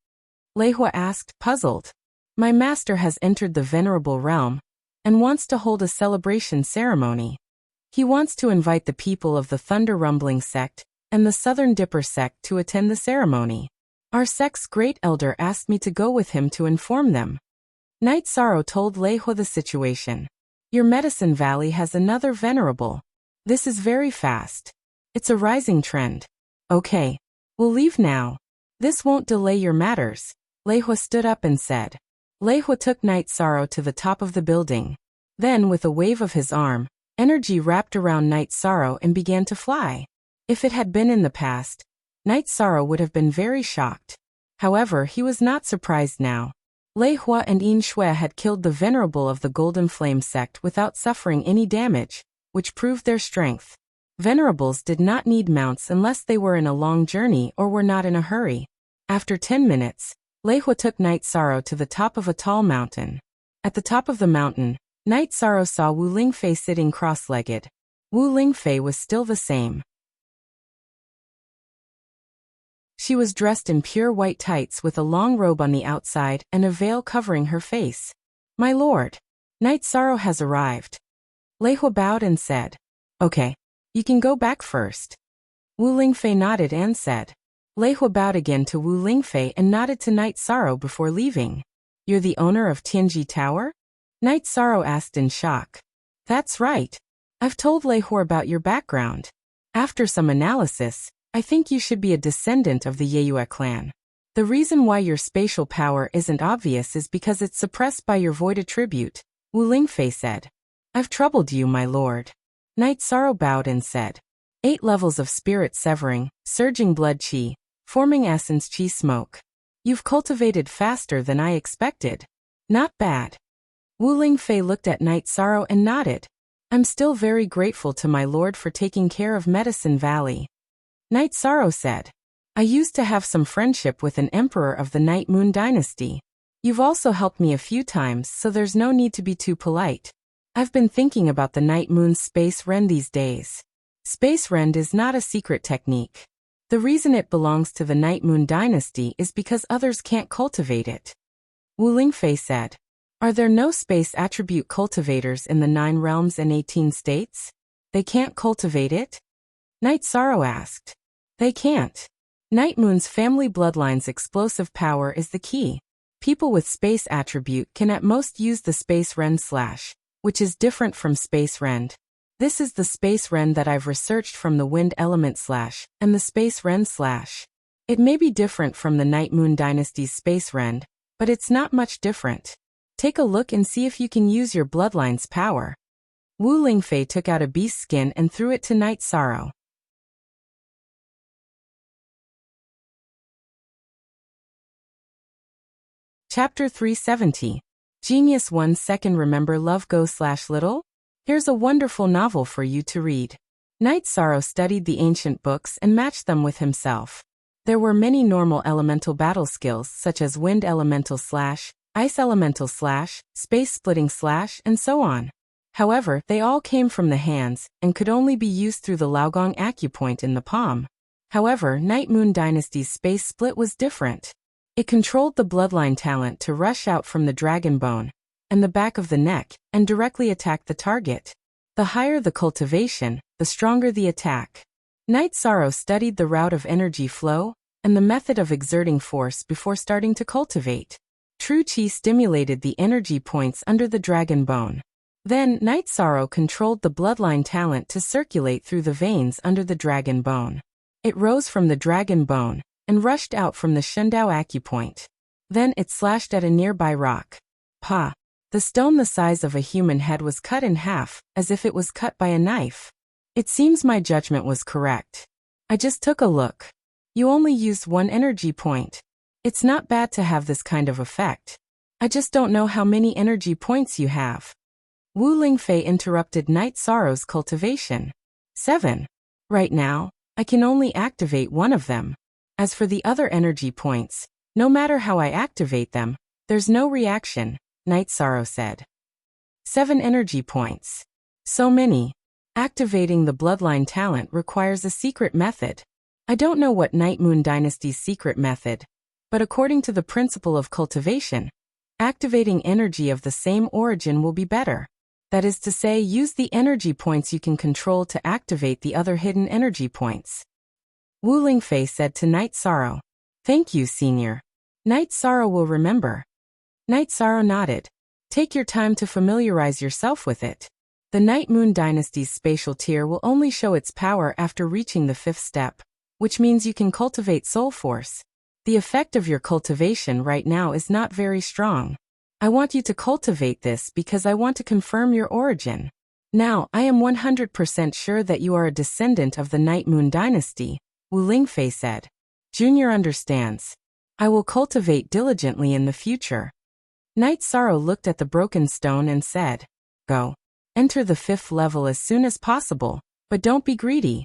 Lei Hua asked, puzzled. My master has entered the venerable realm and wants to hold a celebration ceremony. He wants to invite the people of the Thunder Rumbling sect and the Southern Dipper sect to attend the ceremony. Our sect's great elder asked me to go with him to inform them. Night Sorrow told Lei Hua the situation. Your Medicine Valley has another venerable. This is very fast. It's a rising trend. Okay. We'll leave now. This won't delay your matters. Lei Hua stood up and said. Lei Hua took Night Sorrow to the top of the building. Then, with a wave of his arm, energy wrapped around Night Sorrow and began to fly. If it had been in the past, Night Sorrow would have been very shocked. However, he was not surprised now. Lei Hua and Yin Shui had killed the venerable of the Golden Flame sect without suffering any damage, which proved their strength. Venerables did not need mounts unless they were in a long journey or were not in a hurry. After 10 minutes, Lei Hua took Night Sorrow to the top of a tall mountain. At the top of the mountain, Night Sorrow saw Wu Lingfei sitting cross-legged. Wu Lingfei was still the same. She was dressed in pure white tights with a long robe on the outside and a veil covering her face. My lord, Night Sorrow has arrived. Lei Hua bowed and said, Okay, you can go back first. Wu Lingfei nodded and said. Lei Hua bowed again to Wu Lingfei and nodded to Night Sorrow before leaving. You're the owner of Tianji Tower? Night Sorrow asked in shock. That's right. I've told Lei Hua about your background. After some analysis, I think you should be a descendant of the Yeyue clan. The reason why your spatial power isn't obvious is because it's suppressed by your void attribute, Wu Lingfei said. I've troubled you, my lord. Night Sorrow bowed and said. 8 levels of spirit severing, surging blood qi, forming essence qi smoke. You've cultivated faster than I expected. Not bad. Wu Lingfei looked at Night Sorrow and nodded. I'm still very grateful to my lord for taking care of Medicine Valley. Night Sorrow said. I used to have some friendship with an emperor of the Night Moon dynasty. You've also helped me a few times, so there's no need to be too polite. I've been thinking about the Night Moon's Space Rend these days. Space Rend is not a secret technique. The reason it belongs to the Night Moon dynasty is because others can't cultivate it. Wu Lingfei said. Are there no space attribute cultivators in the 9 realms and 18 states? They can't cultivate it? Night Sorrow asked. They can't. Night Moon's family bloodline's explosive power is the key. People with space attribute can at most use the Space Rend /, which is different from Space Rend. This is the Space Rend that I've researched from the Wind Element / and the Space Rend /. It may be different from the Night Moon Dynasty's Space Rend, but it's not much different. Take a look and see if you can use your bloodline's power. Wu Lingfei took out a beast skin and threw it to Night Sorrow. Chapter 370. Genius 1 Second. Remember Love Go / Little? Here's a wonderful novel for you to read. Night Sorrow studied the ancient books and matched them with himself. There were many normal elemental battle skills such as Wind Elemental / Ice Elemental / Space Splitting / and so on. However, they all came from the hands and could only be used through the Laogong acupoint in the palm. However, Night Moon Dynasty's Space Split was different. It controlled the bloodline talent to rush out from the dragon bone and the back of the neck and directly attack the target. The higher the cultivation, the stronger the attack. Night Sorrow studied the route of energy flow and the method of exerting force before starting to cultivate. True Qi stimulated the energy points under the dragon bone. Then, Night Sorrow controlled the bloodline talent to circulate through the veins under the dragon bone. It rose from the dragon bone and rushed out from the Shundao acupoint. Then it slashed at a nearby rock. Pa! The stone the size of a human head was cut in half, as if it was cut by a knife. It seems my judgment was correct. I just took a look. You only used 1 energy point. It's not bad to have this kind of effect. I just don't know how many energy points you have. Wu Lingfei interrupted Night Sorrow's cultivation. 7. Right now, I can only activate 1 of them. As for the other energy points, no matter how I activate them, there's no reaction, Night Sorrow said. 7 energy points. So many. Activating the bloodline talent requires a secret method. I don't know what Night Moon Dynasty's secret method, but according to the principle of cultivation, activating energy of the same origin will be better. That is to say, use the energy points you can control to activate the other hidden energy points. Wu Lingfei said to Night Sorrow. Thank you, Senior. Night Sorrow will remember. Night Sorrow nodded. Take your time to familiarize yourself with it. The Night Moon Dynasty's spatial tier will only show its power after reaching the 5th step, which means you can cultivate soul force. The effect of your cultivation right now is not very strong. I want you to cultivate this because I want to confirm your origin. Now, I am 100% sure that you are a descendant of the Night Moon Dynasty, Wu Lingfei said. Junior understands. I will cultivate diligently in the future. Night Sorrow looked at the broken stone and said, Go. Enter the 5th level as soon as possible, but don't be greedy.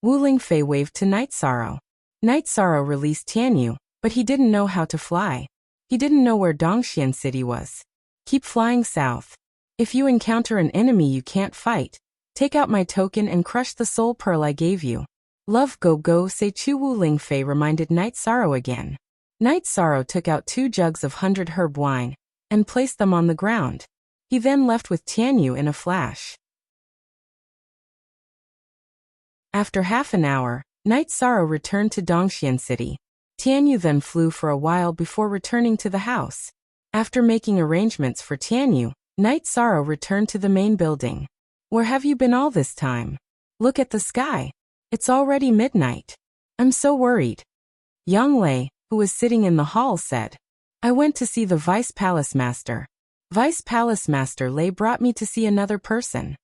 Wu Lingfei waved to Night Sorrow. Night Sorrow released Tianyu, but he didn't know how to fly. He didn't know where Dongxian City was. Keep flying south. If you encounter an enemy you can't fight, take out my token and crush the soul pearl I gave you. Love go go say Chu. Wu Lingfei reminded Night Sorrow again. Night Sorrow took out 2 jugs of 100 herb wine and placed them on the ground. He then left with Tianyu in a flash. After half an hour, Night Sorrow returned to Dongxian City. Tianyu then flew for a while before returning to the house. After making arrangements for Tianyu, Night Sorrow returned to the main building. Where have you been all this time? Look at the sky. It's already midnight. I'm so worried. Yang Lei, who was sitting in the hall, said, I went to see the Vice Palace Master. Vice Palace Master Lei brought me to see another person.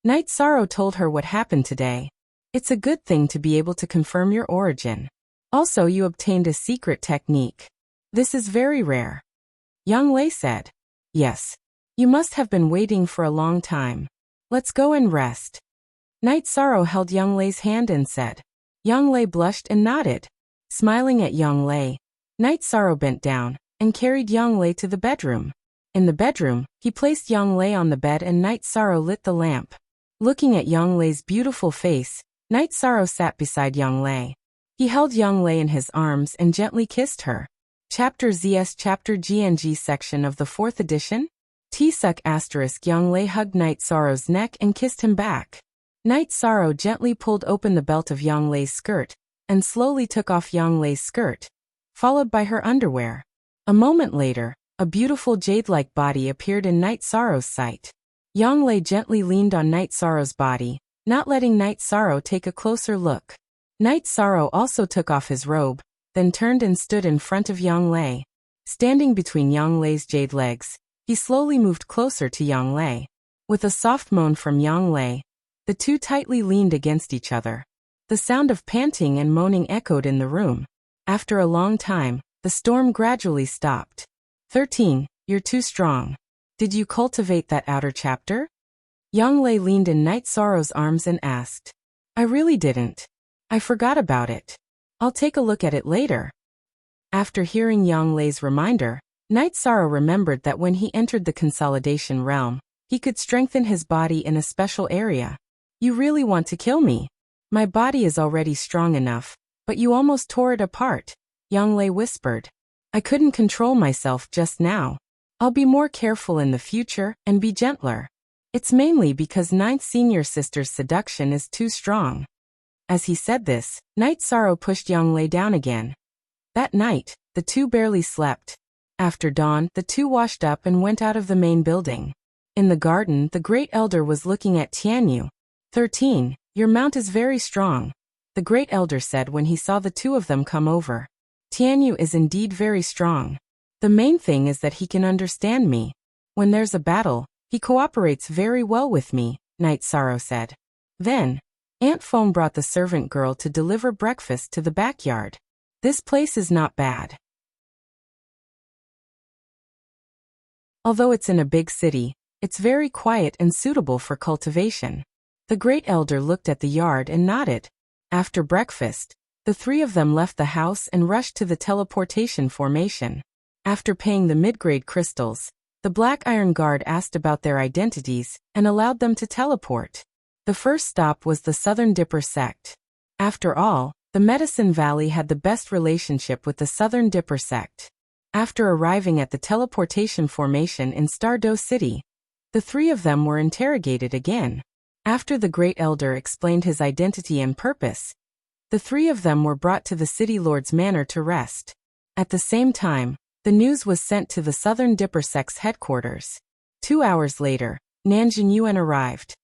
Night Sorrow told her what happened today. It's a good thing to be able to confirm your origin. Also, you obtained a secret technique. This is very rare. Yang Lei said, Yes. You must have been waiting for a long time. Let's go and rest. Night Sorrow held Yang Lei's hand and said. Yang Lei blushed and nodded. Smiling at Yang Lei, Night Sorrow bent down and carried Yang Lei to the bedroom. In the bedroom, he placed Yang Lei on the bed and Night Sorrow lit the lamp. Looking at Yang Lei's beautiful face, Night Sorrow sat beside Yang Lei. He held Yang Lei in his arms and gently kissed her. Chapter ZS Chapter GNG section of the 4th edition? T-Suck ** Yang Lei hugged Night Sorrow's neck and kissed him back. Night Sorrow gently pulled open the belt of Yang Lei's skirt and slowly took off Yang Lei's skirt, followed by her underwear. A moment later, a beautiful jade-like body appeared in Night Sorrow's sight. Yang Lei gently leaned on Night Sorrow's body, not letting Night Sorrow take a closer look. Night Sorrow also took off his robe, then turned and stood in front of Yang Lei. Standing between Yang Lei's jade legs, he slowly moved closer to Yang Lei. With a soft moan from Yang Lei, the two tightly leaned against each other. The sound of panting and moaning echoed in the room. After a long time, the storm gradually stopped. 13. You're too strong. Did you cultivate that outer chapter? Yang Lei leaned in Night Sorrow's arms and asked. I really didn't. I forgot about it. I'll take a look at it later. After hearing Yang Lei's reminder, Night Sorrow remembered that when he entered the consolidation realm, he could strengthen his body in a special area. You really want to kill me? My body is already strong enough, but you almost tore it apart, Yang Lei whispered. I couldn't control myself just now. I'll be more careful in the future and be gentler. It's mainly because 9th senior sister's seduction is too strong. As he said this, Night Sorrow pushed Yang Lei down again. That night, the two barely slept. After dawn, the two washed up and went out of the main building. In the garden, the Great Elder was looking at Tianyu. 13. Your mount is very strong, the Great Elder said when he saw the two of them come over. Tianyu is indeed very strong. The main thing is that he can understand me. When there's a battle, he cooperates very well with me, Night Sorrow said. Then, Aunt Foam brought the servant girl to deliver breakfast to the backyard. This place is not bad. Although it's in a big city, it's very quiet and suitable for cultivation. The Great Elder looked at the yard and nodded. After breakfast, the three of them left the house and rushed to the teleportation formation. After paying the mid-grade crystals, the Black Iron Guard asked about their identities and allowed them to teleport. The first stop was the Southern Dipper sect. After all, the Medicine Valley had the best relationship with the Southern Dipper sect. After arriving at the teleportation formation in Stardew City, the three of them were interrogated again. After the Great Elder explained his identity and purpose, the three of them were brought to the City Lord's manor to rest. At the same time, the news was sent to the Southern Dipper sect's headquarters. 2 hours later, Nanjing Yuan arrived.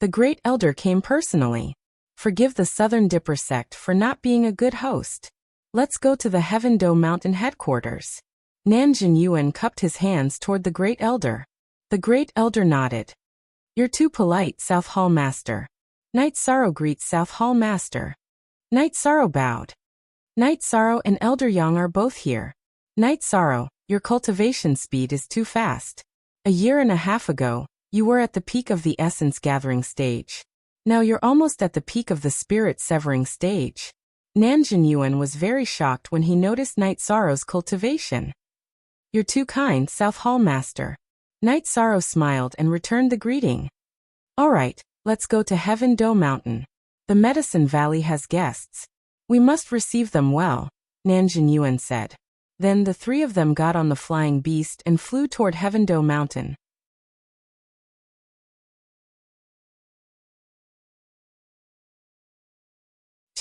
The Great Elder came personally. Forgive the Southern Dipper sect for not being a good host. Let's go to the Heaven Do Mountain headquarters. Nanjing Yuan cupped his hands toward the Great Elder. The Great Elder nodded. You're too polite, South Hall Master. Night Sorrow greets South Hall Master. Night Sorrow bowed. Night Sorrow and Elder Yang are both here. Night Sorrow, your cultivation speed is too fast. A year and a half ago, you were at the peak of the essence gathering stage. Now you're almost at the peak of the spirit severing stage. Nanjing Yuan was very shocked when he noticed Night Sorrow's cultivation. You're too kind, South Hall Master. Night Sorrow smiled and returned the greeting. All right, let's go to Heaven Do Mountain. The Medicine Valley has guests. We must receive them well, Nanjing Yuan said. Then the three of them got on the flying beast and flew toward Heaven Do Mountain.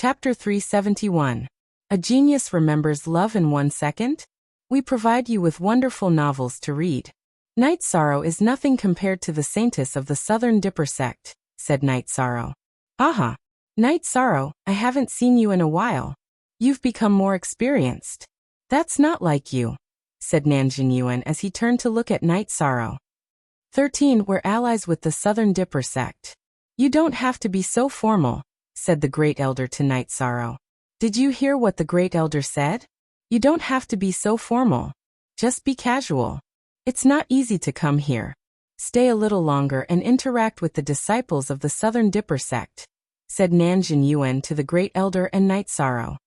Chapter 371. A Genius Remembers Love in 1 Second? We provide you with wonderful novels to read. Night Sorrow is nothing compared to the saintess of the Southern Dipper sect, said Night Sorrow. Aha! Night Sorrow, I haven't seen you in a while. You've become more experienced. That's not like you, said Nanjing Yuan as he turned to look at Night Sorrow. 13 We're allies with the Southern Dipper sect. You don't have to be so formal, said the Great Elder to Night Sorrow. Did you hear what the Great Elder said? You don't have to be so formal. Just be casual. It's not easy to come here. Stay a little longer and interact with the disciples of the Southern Dipper sect, said Nanjing Yuan to the Great Elder and Night Sorrow.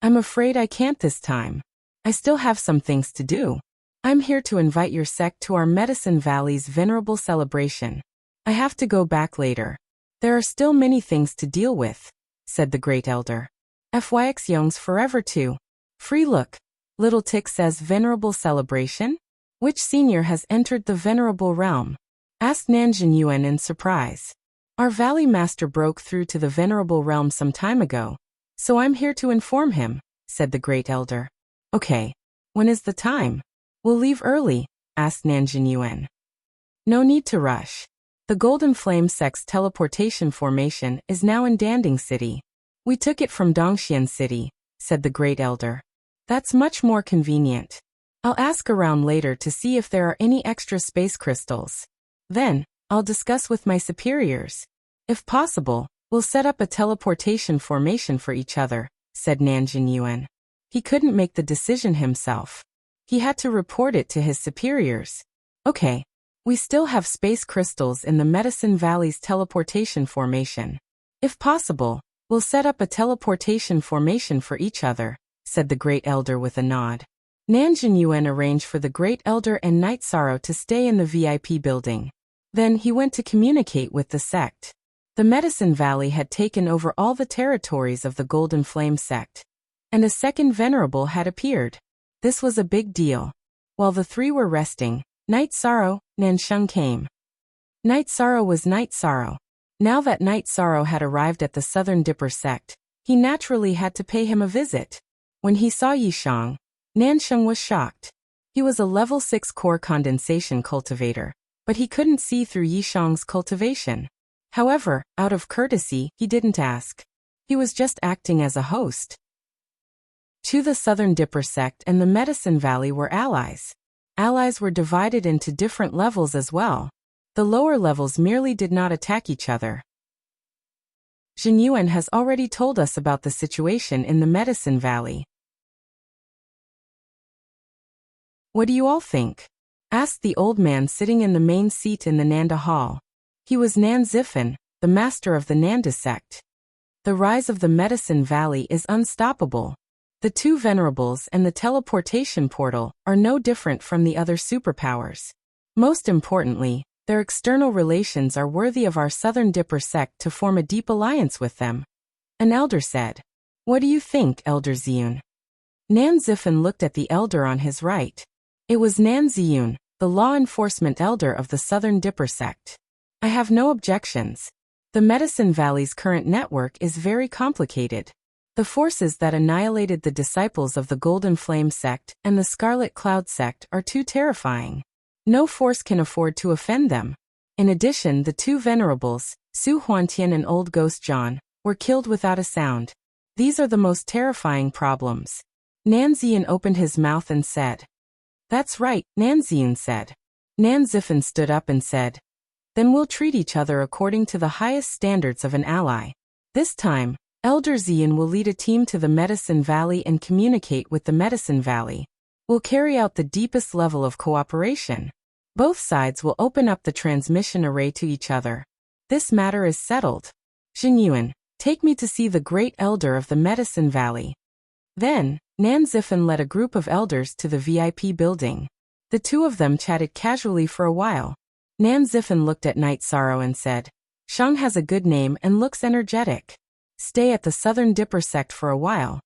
I'm afraid I can't this time. I still have some things to do. I'm here to invite your sect to our Medicine Valley's venerable celebration. I have to go back later. There are still many things to deal with, said the Great Elder. FYX Young's forever too. Free look. Little Tick says venerable celebration? Which senior has entered the venerable realm? Asked Nanjing Yuan in surprise. Our Valley Master broke through to the venerable realm some time ago, so I'm here to inform him, said the Great Elder. Okay. When is the time? We'll leave early, asked Nanjing Yuan. No need to rush. The Golden Flame sect's teleportation formation is now in Danding City. We took it from Dongxian City, said the Great Elder. That's much more convenient. I'll ask around later to see if there are any extra space crystals. Then, I'll discuss with my superiors. If possible, we'll set up a teleportation formation for each other, said Nanjing Yuan. He couldn't make the decision himself. He had to report it to his superiors. Okay. We still have space crystals in the Medicine Valley's teleportation formation. If possible, we'll set up a teleportation formation for each other, said the Great Elder with a nod. Nanjing Yuan arranged for the Great Elder and Night Sorrow to stay in the VIP building. Then he went to communicate with the sect. The Medicine Valley had taken over all the territories of the Golden Flame sect, and a second venerable had appeared. This was a big deal. While the three were resting, Night Sorrow, Nansheng came. Night Sorrow was Night Sorrow. Now that Night Sorrow had arrived at the Southern Dipper sect, he naturally had to pay him a visit. When he saw Yishang, Nansheng was shocked. He was a level 6 core condensation cultivator, but he couldn't see through Yishang's cultivation. However, out of courtesy, he didn't ask. He was just acting as a host. The Southern Dipper sect and the Medicine Valley were allies. Allies were divided into different levels as well. The lower levels merely did not attack each other. Jin Yuan has already told us about the situation in the Medicine Valley. What do you all think? Asked the old man sitting in the main seat in the Nanda Hall. He was Nan Zifen, the master of the Nanda sect. The rise of the Medicine Valley is unstoppable. The two venerables and the teleportation portal are no different from the other superpowers. Most importantly, Their external relations are worthy of our Southern Dipper sect to form a deep alliance with them. An elder said. What do you think, Elder Ziyun? Nan Zifen looked at the elder on his right. It was Nan Ziyun, the law enforcement elder of the Southern Dipper sect. I have no objections. The Medicine Valley's current network is very complicated. The forces that annihilated the disciples of the Golden Flame sect and the Scarlet Cloud sect are too terrifying. No force can afford to offend them. In addition, the two venerables, Su Huantian and Old Ghost John, were killed without a sound. These are the most terrifying problems. Nan Ziyan opened his mouth and said. That's right, Nan Ziyan said. Nan Zifen stood up and said. Then we'll treat each other according to the highest standards of an ally. This time, Elder Ziyan will lead a team to the Medicine Valley and communicate with the Medicine Valley. We'll carry out the deepest level of cooperation. Both sides will open up the transmission array to each other. This matter is settled. Jinyuan, take me to see the great elder of the Medicine Valley. Then, Nan Zifen led a group of elders to the VIP building. The two of them chatted casually for a while. Nan Zifen looked at Night Sorrow and said, Shang has a good name and looks energetic. Stay at the Southern Dipper sect for a while.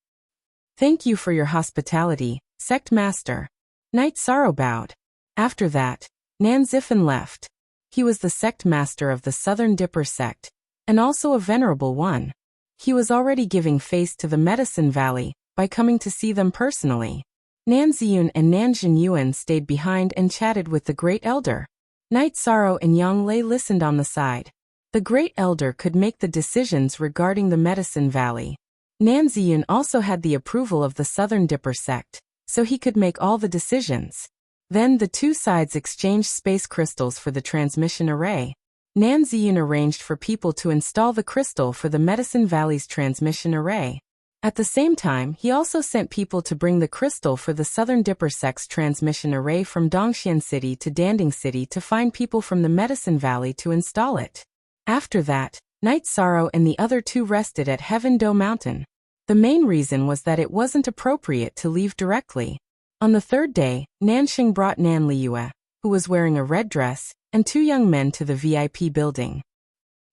Thank you for your hospitality, Sect Master. Night Sorrow bowed. After that, Nan Zifen left. He was the Sect Master of the Southern Dipper sect, and also a venerable one. He was already giving face to the Medicine Valley by coming to see them personally. Nan Ziyun and Nan Jinyuan stayed behind and chatted with the Great Elder. Night Sorrow and Yang Lei listened on the side. The Great Elder could make the decisions regarding the Medicine Valley. Nan Ziyun also had the approval of the Southern Dipper sect, so he could make all the decisions. Then the two sides exchanged space crystals for the transmission array. Nan Ziyun arranged for people to install the crystal for the Medicine Valley's transmission array. At the same time, he also sent people to bring the crystal for the Southern Dipper sect's transmission array from Dongxian City to Danding City to find people from the Medicine Valley to install it. After that, Night Sorrow and the other two rested at Heaven Do Mountain. The main reason was that it wasn't appropriate to leave directly. On the third day, Nanxing brought Nan Liyue, who was wearing a red dress, and two young men to the VIP building.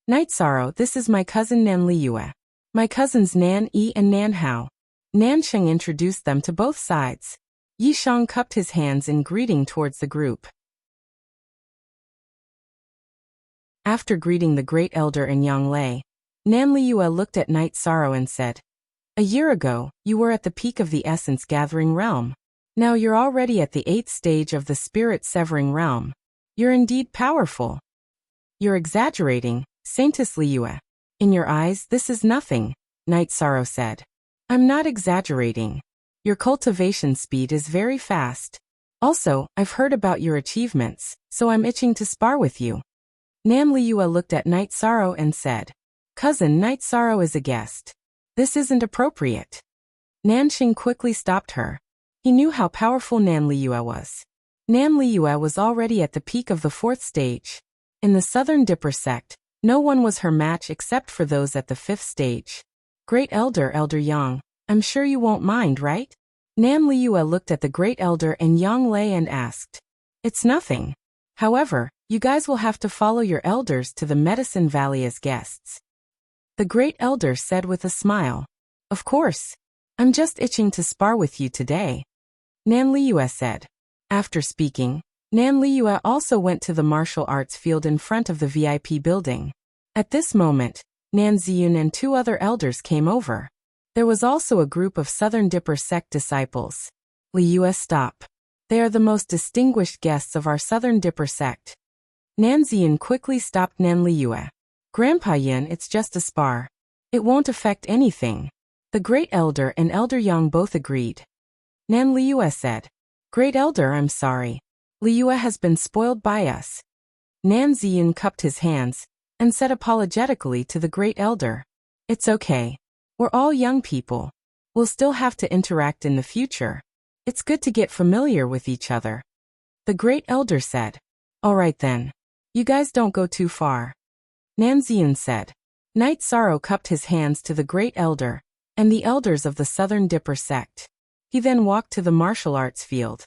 Night Sorrow, this is my cousin Nan Liyue. My cousins Nan Yi and Nan Hao. Nanxing introduced them to both sides. Yi Shang cupped his hands in greeting towards the group. After greeting the Great Elder and Yang Lei, Nan Liyue looked at Night Sorrow and said, A year ago, you were at the peak of the essence-gathering realm. Now you're already at the 8th stage of the spirit-severing realm. You're indeed powerful. You're exaggerating, Saintess Liyue. In your eyes, this is nothing, Night Sorrow said. I'm not exaggerating. Your cultivation speed is very fast. Also, I've heard about your achievements, so I'm itching to spar with you. Nan Liyue looked at Night Sorrow and said, Cousin, Night Sorrow is a guest. This isn't appropriate. Nanxing quickly stopped her. He knew how powerful Nan Liyue was. Nan Liyue was already at the peak of the 4th stage. In the Southern Dipper sect, no one was her match except for those at the 5th stage. Great Elder, Elder Yang, I'm sure you won't mind, right? Nan Liyue looked at the Great Elder and Yang Lei and asked. It's nothing. However, you guys will have to follow your elders to the Medicine Valley as guests. The Great Elder said with a smile. Of course. I'm just itching to spar with you today. Nan Liyue said. After speaking, Nan Liyue also went to the martial arts field in front of the VIP building. At this moment, Nan Ziyun and two other elders came over. There was also a group of Southern Dipper sect disciples. Liyue, stop. They are the most distinguished guests of our Southern Dipper sect. Nan Ziyun quickly stopped Nan Liyue. Grandpa Yin, it's just a spar. It won't affect anything. The Great Elder and Elder Yang both agreed. Nan Liyue said, Great Elder, I'm sorry. Liyue has been spoiled by us. Nan Ziyun cupped his hands and said apologetically to the Great Elder, It's okay. We're all young people. We'll still have to interact in the future. It's good to get familiar with each other. The Great Elder said, All right then. You guys don't go too far. Nan Ziyun said. Night Sorrow cupped his hands to the Great Elder and the elders of the Southern Dipper sect. He then walked to the martial arts field.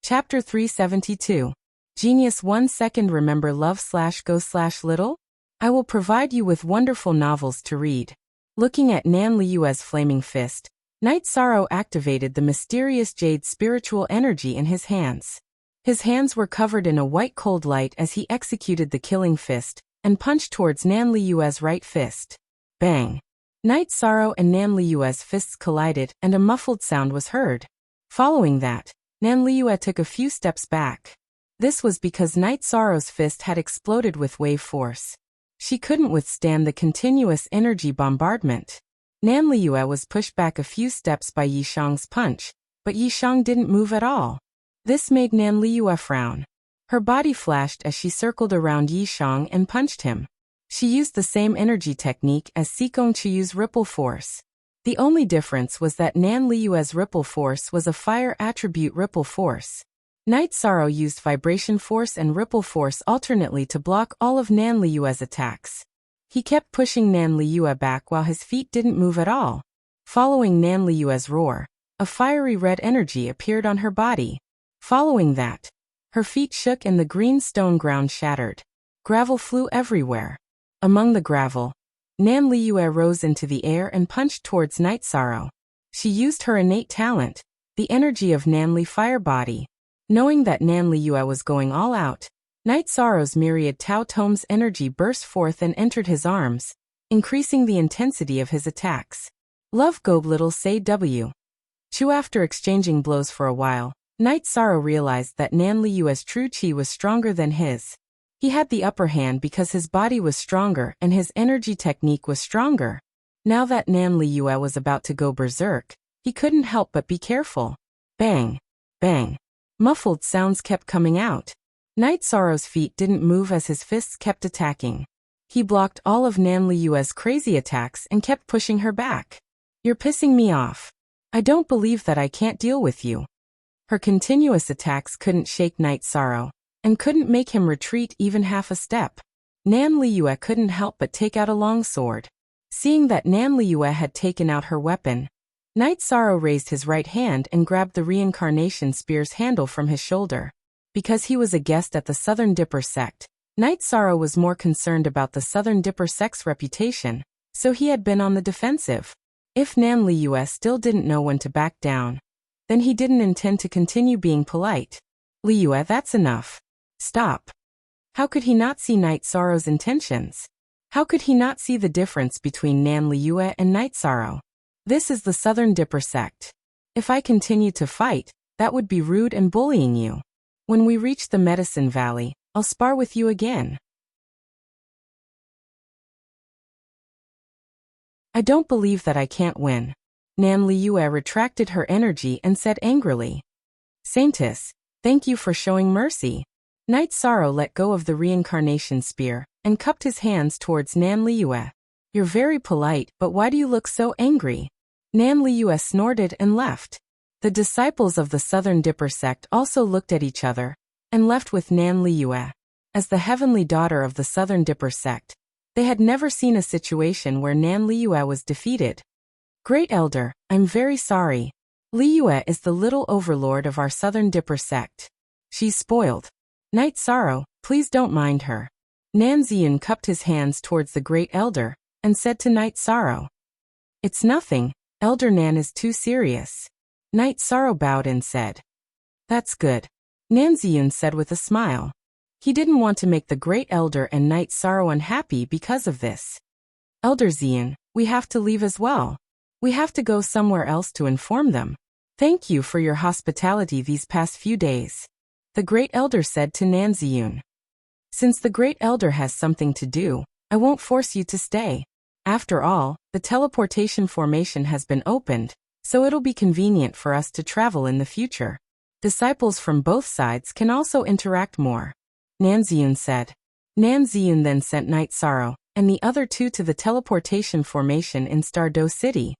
Chapter 372. Genius 1 second. Remember love/go/little? I will provide you with wonderful novels to read. Looking at Nan Liyue's flaming fist, Night Sorrow activated the mysterious jade spiritual energy in his hands. His hands were covered in a white cold light as he executed the killing fist and punched towards Nan Liyue's right fist. Bang! Night Sorrow and Nan Liyue's fists collided and a muffled sound was heard. Following that, Nan Liyue took a few steps back. This was because Night Sorrow's fist had exploded with wave force. She couldn't withstand the continuous energy bombardment. Nan Liyue was pushed back a few steps by Yishang's punch, but Yishang didn't move at all. This made Nan Liyue frown. Her body flashed as she circled around Yishang and punched him. She used the same energy technique as Sikong Chiyu's ripple force. The only difference was that Nan Liyue's ripple force was a fire attribute ripple force. Night Sorrow used vibration force and ripple force alternately to block all of Nan Liyue's attacks. He kept pushing Nan Liyue back while his feet didn't move at all. Following Nan Liyue's roar, a fiery red energy appeared on her body. Following that, her feet shook and the green stone ground shattered. Gravel flew everywhere. Among the gravel, Nan Liyue rose into the air and punched towards Night Sorrow. She used her innate talent, the energy of Nanli Fire Body. Knowing that Nan Liyue was going all out, Night Sorrow's myriad Tao Tome's energy burst forth and entered his arms, increasing the intensity of his attacks. Love go little say W. Chu. After exchanging blows for a while, Night Sorrow realized that Nan Liyue's true chi was stronger than his. He had the upper hand because his body was stronger and his energy technique was stronger. Now that Nan Liyue was about to go berserk, he couldn't help but be careful. Bang! Bang! Muffled sounds kept coming out. Night Sorrow's feet didn't move as his fists kept attacking. He blocked all of Nan Liyue's crazy attacks and kept pushing her back. You're pissing me off. I don't believe that I can't deal with you. Her continuous attacks couldn't shake Night Sorrow, and couldn't make him retreat even half a step. Nan Liyue couldn't help but take out a long sword. Seeing that Nan Liyue had taken out her weapon, Night Sorrow raised his right hand and grabbed the reincarnation spear's handle from his shoulder. Because he was a guest at the Southern Dipper sect, Night Sorrow was more concerned about the Southern Dipper sect's reputation, so he had been on the defensive. If Nan Liyue still didn't know when to back down, then he didn't intend to continue being polite. Liyue, that's enough. Stop. How could he not see Night Sorrow's intentions? How could he not see the difference between Nan Liyue and Night Sorrow? This is the Southern Dipper sect. If I continue to fight, that would be rude and bullying you. When we reach the Medicine Valley, I'll spar with you again. I don't believe that I can't win. Nan Liyue retracted her energy and said angrily. Saintess, thank you for showing mercy. Night Sorrow let go of the reincarnation spear and cupped his hands towards Nan Liyue. You're very polite, but why do you look so angry? Nan Liyue snorted and left. The disciples of the Southern Dipper sect also looked at each other and left with Nan Liyue. As the heavenly daughter of the Southern Dipper sect, they had never seen a situation where Nan Liyue was defeated. Great Elder, I'm very sorry. Liyue is the little overlord of our Southern Dipper sect. She's spoiled. Night Sorrow, please don't mind her. Nan Ziyun cupped his hands towards the Great Elder and said to Night Sorrow. It's nothing, Elder Nan is too serious. Night Sorrow bowed and said. That's good. Nan Ziyun said with a smile. He didn't want to make the Great Elder and Night Sorrow unhappy because of this. Elder Ziyun, we have to leave as well. We have to go somewhere else to inform them. Thank you for your hospitality these past few days. The Great Elder said to Nan Ziyun. Since the Great Elder has something to do, I won't force you to stay. After all, the teleportation formation has been opened, so it'll be convenient for us to travel in the future. Disciples from both sides can also interact more. Nan Ziyun said. Nan Ziyun then sent Night Sorrow and the other two to the teleportation formation in Stardew City.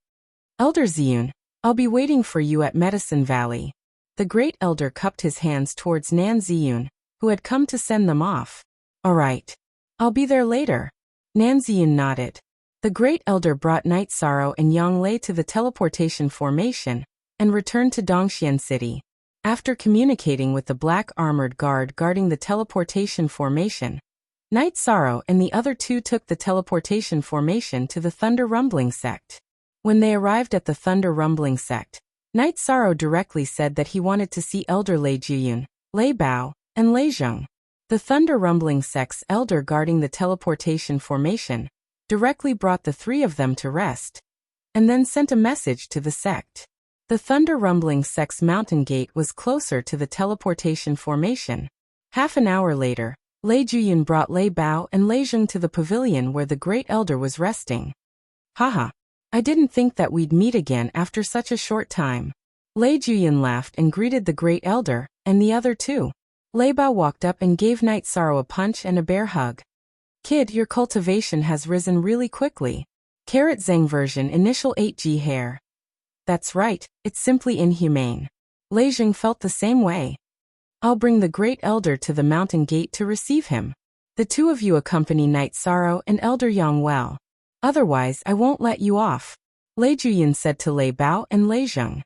Elder Ziyun, I'll be waiting for you at Medicine Valley. The Great Elder cupped his hands towards Nan Ziyun, who had come to send them off. All right. I'll be there later. Nan Ziyun nodded. The Great Elder brought Night Sorrow and Yang Lei to the teleportation formation and returned to Dongxian City. After communicating with the black armored guard guarding the teleportation formation, Night Sorrow and the other two took the teleportation formation to the Thunder Rumbling sect. When they arrived at the Thunder Rumbling sect, Night Sorrow directly said that he wanted to see Elder Lei Juyun, Lei Bao, and Lei Zheng. The Thunder Rumbling sect's elder guarding the teleportation formation directly brought the three of them to rest, and then sent a message to the sect. The Thunder Rumbling sect's mountain gate was closer to the teleportation formation. Half an hour later, Lei Juyun brought Lei Bao and Lei Zheng to the pavilion where the Great Elder was resting. Haha. I didn't think that we'd meet again after such a short time. Lei Juyun laughed and greeted the Great Elder, and the other two. Lei Bao walked up and gave Night Sorrow a punch and a bear hug. Kid, your cultivation has risen really quickly. Carrot Zeng version initial 8G hair. That's right, it's simply inhumane. Lei Zheng felt the same way. I'll bring the Great Elder to the mountain gate to receive him. The two of you accompany Night Sorrow and Elder Yang well. Otherwise, I won't let you off, Lei Juyun said to Lei Bao and Lei Zheng.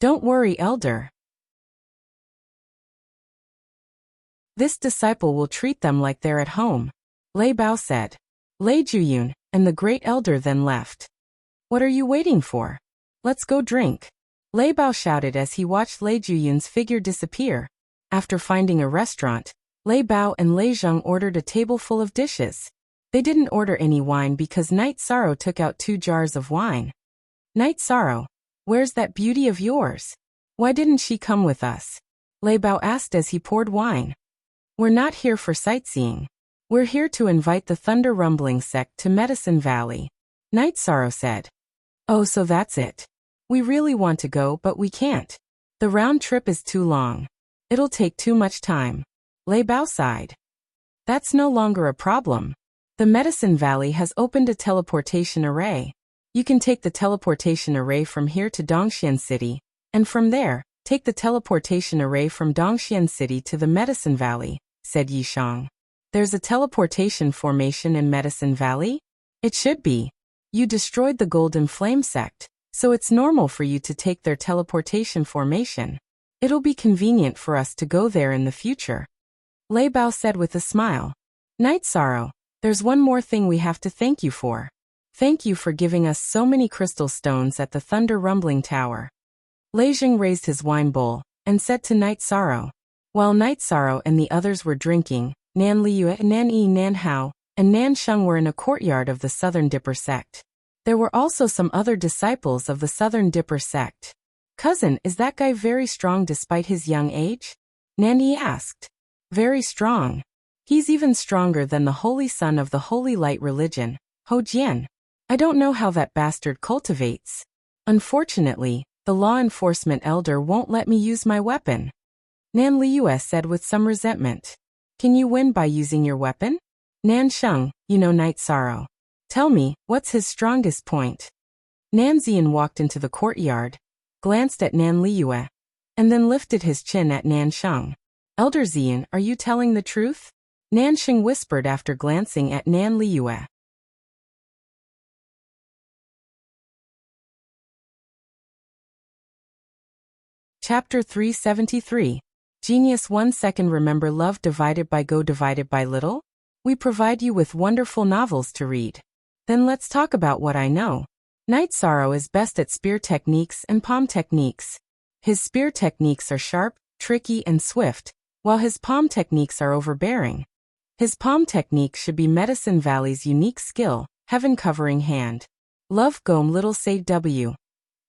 Don't worry, Elder. This disciple will treat them like they're at home, Lei Bao said. Lei Juyun and the Great Elder then left. What are you waiting for? Let's go drink, Lei Bao shouted as he watched Lei Juyun's figure disappear. After finding a restaurant, Lei Bao and Lei Zheng ordered a table full of dishes. They didn't order any wine because Night Sorrow took out 2 jars of wine. Night Sorrow, where's that beauty of yours? Why didn't she come with us? Lei Bao asked as he poured wine. We're not here for sightseeing. We're here to invite the Thunder Rumbling sect to Medicine Valley, Night Sorrow said. Oh, so that's it. We really want to go but we can't. The round trip is too long. It'll take too much time, Lei Bao sighed. That's no longer a problem. The Medicine Valley has opened a teleportation array. You can take the teleportation array from here to Dongxian City, and from there, take the teleportation array from Dongxian City to the Medicine Valley, said Yishang. There's a teleportation formation in Medicine Valley? It should be. You destroyed the Golden Flame sect, so it's normal for you to take their teleportation formation. It'll be convenient for us to go there in the future, Lei Bao said with a smile. Night Sorrow, there's one more thing we have to thank you for. Thank you for giving us so many crystal stones at the Thunder Rumbling Tower. Lei Zheng raised his wine bowl and said to Night Sorrow. While Night Sorrow and the others were drinking, Nan Liyue, Nan Yi, Nan Hao, and Nan Sheng were in a courtyard of the Southern Dipper sect. There were also some other disciples of the Southern Dipper sect. Cousin, is that guy very strong despite his young age? Nan Yi asked. Very strong. He's even stronger than the Holy Son of the Holy Light religion, Ho Jian. I don't know how that bastard cultivates. Unfortunately, the law enforcement elder won't let me use my weapon, Nan Liyue said with some resentment. Can you win by using your weapon? Nan Sheng, you know Night Sorrow. Tell me, what's his strongest point? Nan Zian walked into the courtyard, glanced at Nan Liyue, and then lifted his chin at Nan Sheng. Elder Zian, are you telling the truth? Nan Sheng whispered after glancing at Nan Liyue. Chapter 373. Genius 1 second. Remember love divided by go divided by little? We provide you with wonderful novels to read. Then let's talk about what I know. Night Sorrow is best at spear techniques and palm techniques. His spear techniques are sharp, tricky, and swift, while his palm techniques are overbearing. His palm technique should be Medicine Valley's unique skill, Heaven Covering Hand. Love Gom Little Say W.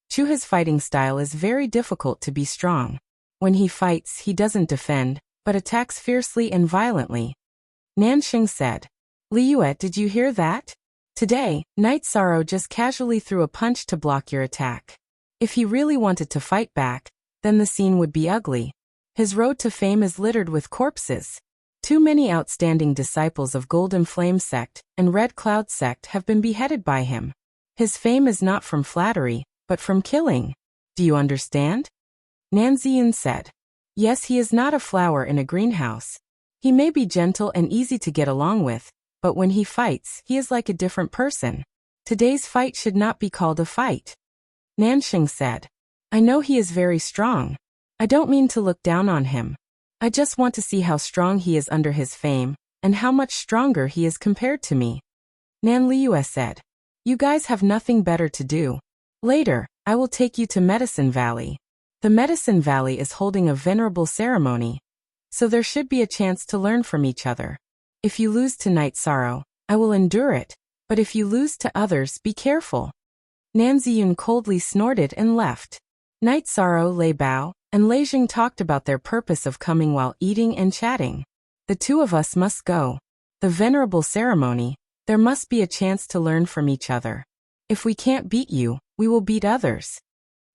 Chu. His fighting style is very difficult to be strong. When he fights, he doesn't defend, but attacks fiercely and violently. Nanxing said. Liyue, did you hear that? Today, Night Sorrow just casually threw a punch to block your attack. If he really wanted to fight back, then the scene would be ugly. His road to fame is littered with corpses. Too many outstanding disciples of Golden Flame sect and Red Cloud sect have been beheaded by him. His fame is not from flattery, but from killing. Do you understand? Nanzian said. Yes, he is not a flower in a greenhouse. He may be gentle and easy to get along with, but when he fights, he is like a different person. Today's fight should not be called a fight. Nanxing said. I know he is very strong. I don't mean to look down on him. I just want to see how strong he is under his fame, and how much stronger he is compared to me. Nan Liu said. You guys have nothing better to do. Later, I will take you to Medicine Valley. The Medicine Valley is holding a venerable ceremony, so there should be a chance to learn from each other. If you lose to Night Sorrow, I will endure it, but if you lose to others, be careful. Nan Ziyun coldly snorted and left. Night Sorrow, Lei Bao, and Lei Jing talked about their purpose of coming while eating and chatting. The two of us must go. The venerable ceremony, there must be a chance to learn from each other. If we can't beat you, we will beat others.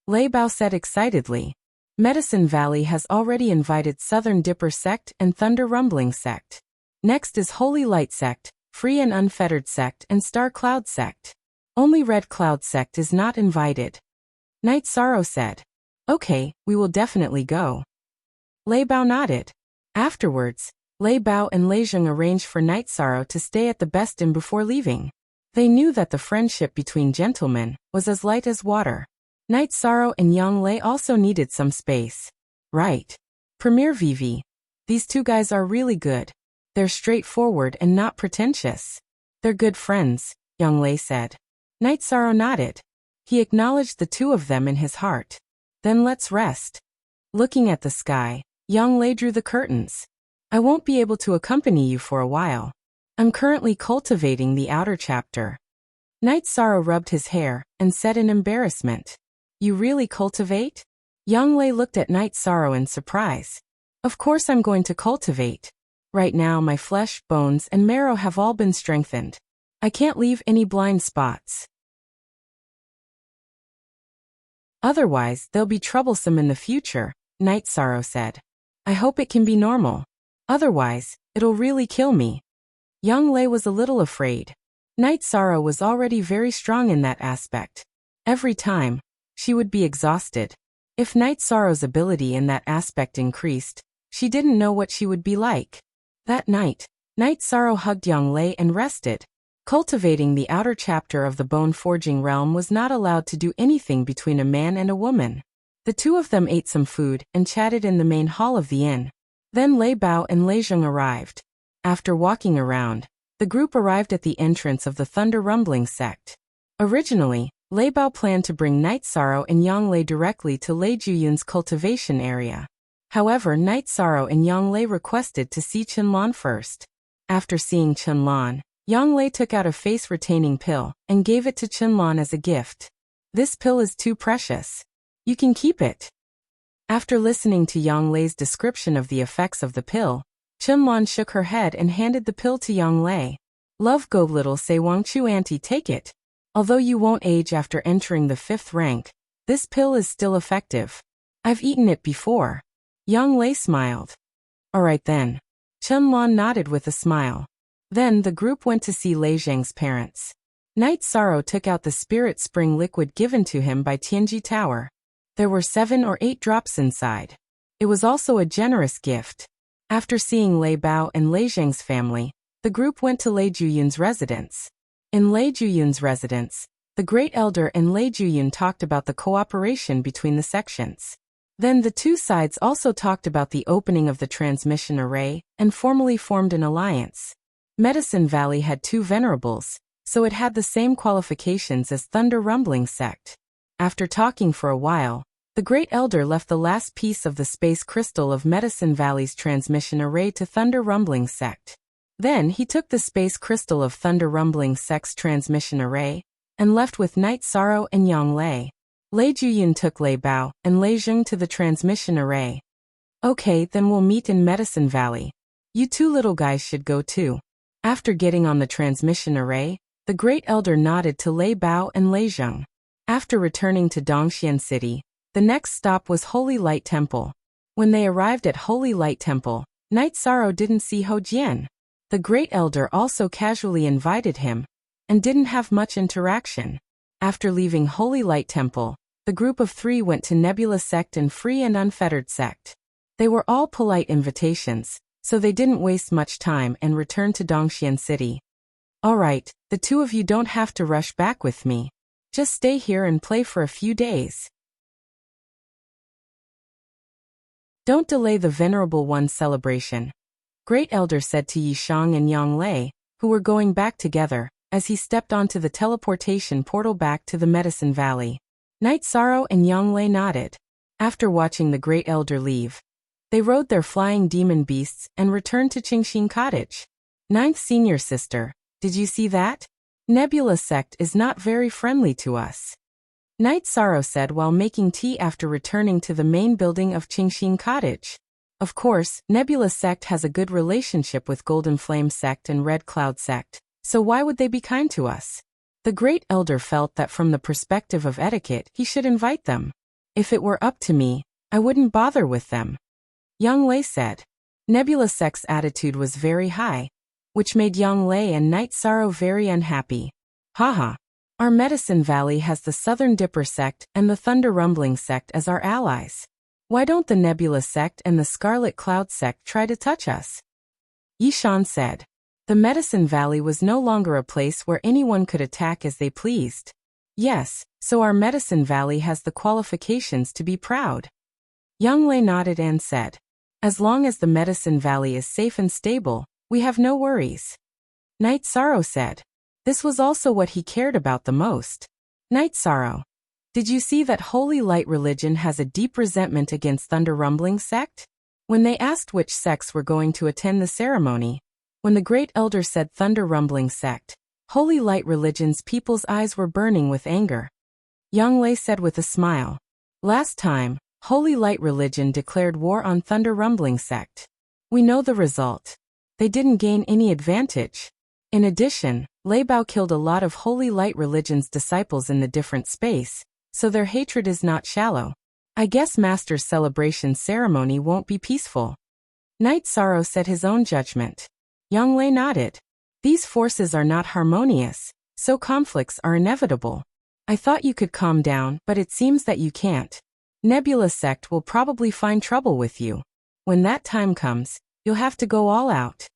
Lei Bao said excitedly. Medicine Valley has already invited Southern Dipper Sect and Thunder Rumbling Sect. Next is Holy Light Sect, Free and Unfettered Sect, and Star Cloud Sect. Only Red Cloud Sect is not invited. Night Sorrow said. Okay, we will definitely go. Lei Bao nodded. Afterwards, Lei Bao and Lei Jing arranged for Night Sorrow to stay at the Best Inn before leaving. They knew that the friendship between gentlemen was as light as water. Night Sorrow and Yang Lei also needed some space. Right. Premier Vivi. These two guys are really good. They're straightforward and not pretentious. They're good friends, Yang Lei said. Night Sorrow nodded. He acknowledged the two of them in his heart. Then let's rest. Looking at the sky, Yang Lei drew the curtains. I won't be able to accompany you for a while. I'm currently cultivating the outer chapter. Night Sorrow rubbed his hair and said in embarrassment. You really cultivate? Yang Lei looked at Night Sorrow in surprise. Of course I'm going to cultivate. Right now my flesh, bones, and marrow have all been strengthened. I can't leave any blind spots. Otherwise, they'll be troublesome in the future, Night Sorrow said. I hope it can be normal. Otherwise, it'll really kill me. Yang Lei was a little afraid. Night Sorrow was already very strong in that aspect. Every time, she would be exhausted. If Night Sorrow's ability in that aspect increased, she didn't know what she would be like. That night, Night Sorrow hugged Yang Lei and rested. Cultivating the outer chapter of the bone-forging realm was not allowed to do anything between a man and a woman. The two of them ate some food and chatted in the main hall of the inn. Then Lei Bao and Lei Jing arrived. After walking around, the group arrived at the entrance of the Thunder Rumbling Sect. Originally, Lei Bao planned to bring Night Sorrow and Yang Lei directly to Lei Juyun's cultivation area. However, Night Sorrow and Yang Lei requested to see Qinlan first. After seeing Qinlan, Yang Lei took out a face-retaining pill and gave it to Qinlan as a gift. This pill is too precious. You can keep it. After listening to Yang Lei's description of the effects of the pill, Qinlan shook her head and handed the pill to Yang Lei. Love go little say Wang Chu auntie take it. Although you won't age after entering the 5th rank, this pill is still effective. I've eaten it before. Yang Lei smiled. Alright then. Qinlan nodded with a smile. Then the group went to see Lei Zhang's parents. Night Sorrow took out the spirit spring liquid given to him by Tianji Tower. There were 7 or 8 drops inside. It was also a generous gift. After seeing Lei Bao and Lei Zhang's family, the group went to Lei Juyun's residence. In Lei Juyun's residence, the Great Elder and Lei Juyun talked about the cooperation between the sections. Then the two sides also talked about the opening of the transmission array and formally formed an alliance. Medicine Valley had 2 venerables, so it had the same qualifications as Thunder Rumbling Sect. After talking for a while, the Great Elder left the last piece of the space crystal of Medicine Valley's transmission array to Thunder Rumbling Sect. Then he took the space crystal of Thunder Rumbling Sect's transmission array and left with Night Sorrow and Yang Lei. Lei Juyun took Lei Bao and Lei Jing to the transmission array. Okay, then we'll meet in Medicine Valley. You two little guys should go too. After getting on the transmission array, the Great Elder nodded to Lei Bao and Lei Jing. After returning to Dongxian City, the next stop was Holy Light Temple. When they arrived at Holy Light Temple, Night Sorrow didn't see Ho Jian. The Great Elder also casually invited him, and didn't have much interaction. After leaving Holy Light Temple, the group of 3 went to Nebula Sect and Free and Unfettered Sect. They were all polite invitations, so they didn't waste much time and returned to Dongxian City. Alright, the two of you don't have to rush back with me. Just stay here and play for a few days. Don't delay the Venerable One's celebration. Great Elder said to Yishang and Yanglei, who were going back together, as he stepped onto the teleportation portal back to the Medicine Valley. Night Sorrow and Yanglei nodded. After watching the Great Elder leave, they rode their flying demon beasts and returned to Qingxin Cottage. Ninth Senior Sister, did you see that? Nebula sect is not very friendly to us. Night Sorrow said while making tea after returning to the main building of Qingxin Cottage. Of course, Nebula sect has a good relationship with Golden Flame sect and Red Cloud sect, so why would they be kind to us? The Great Elder felt that from the perspective of etiquette he should invite them. If it were up to me, I wouldn't bother with them. Yang Lei said. Nebula sect's attitude was very high, which made Yang Lei and Night Sorrow very unhappy. Haha. Our Medicine Valley has the Southern Dipper sect and the Thunder Rumbling sect as our allies. Why don't the Nebula sect and the Scarlet Cloud sect try to touch us? Yishan said. The Medicine Valley was no longer a place where anyone could attack as they pleased. Yes, so our Medicine Valley has the qualifications to be proud. Yang Lei nodded and said. As long as the Medicine Valley is safe and stable, we have no worries. Night Sorrow said. This was also what he cared about the most. Night Sorrow. Did you see that Holy Light religion has a deep resentment against Thunder Rumbling sect? When they asked which sects were going to attend the ceremony, when the Great Elder said Thunder Rumbling sect, Holy Light religion's people's eyes were burning with anger. Yang Lei said with a smile. Last time, Holy Light religion declared war on Thunder Rumbling sect. We know the result. They didn't gain any advantage. In addition, Lei Bao killed a lot of Holy Light religion's disciples in the different space, so their hatred is not shallow. I guess Master's celebration ceremony won't be peaceful. Night Sorrow said his own judgment. Yang Lei nodded. These forces are not harmonious, so conflicts are inevitable. I thought you could calm down, but it seems that you can't. Nebula sect will probably find trouble with you. When that time comes, you'll have to go all out.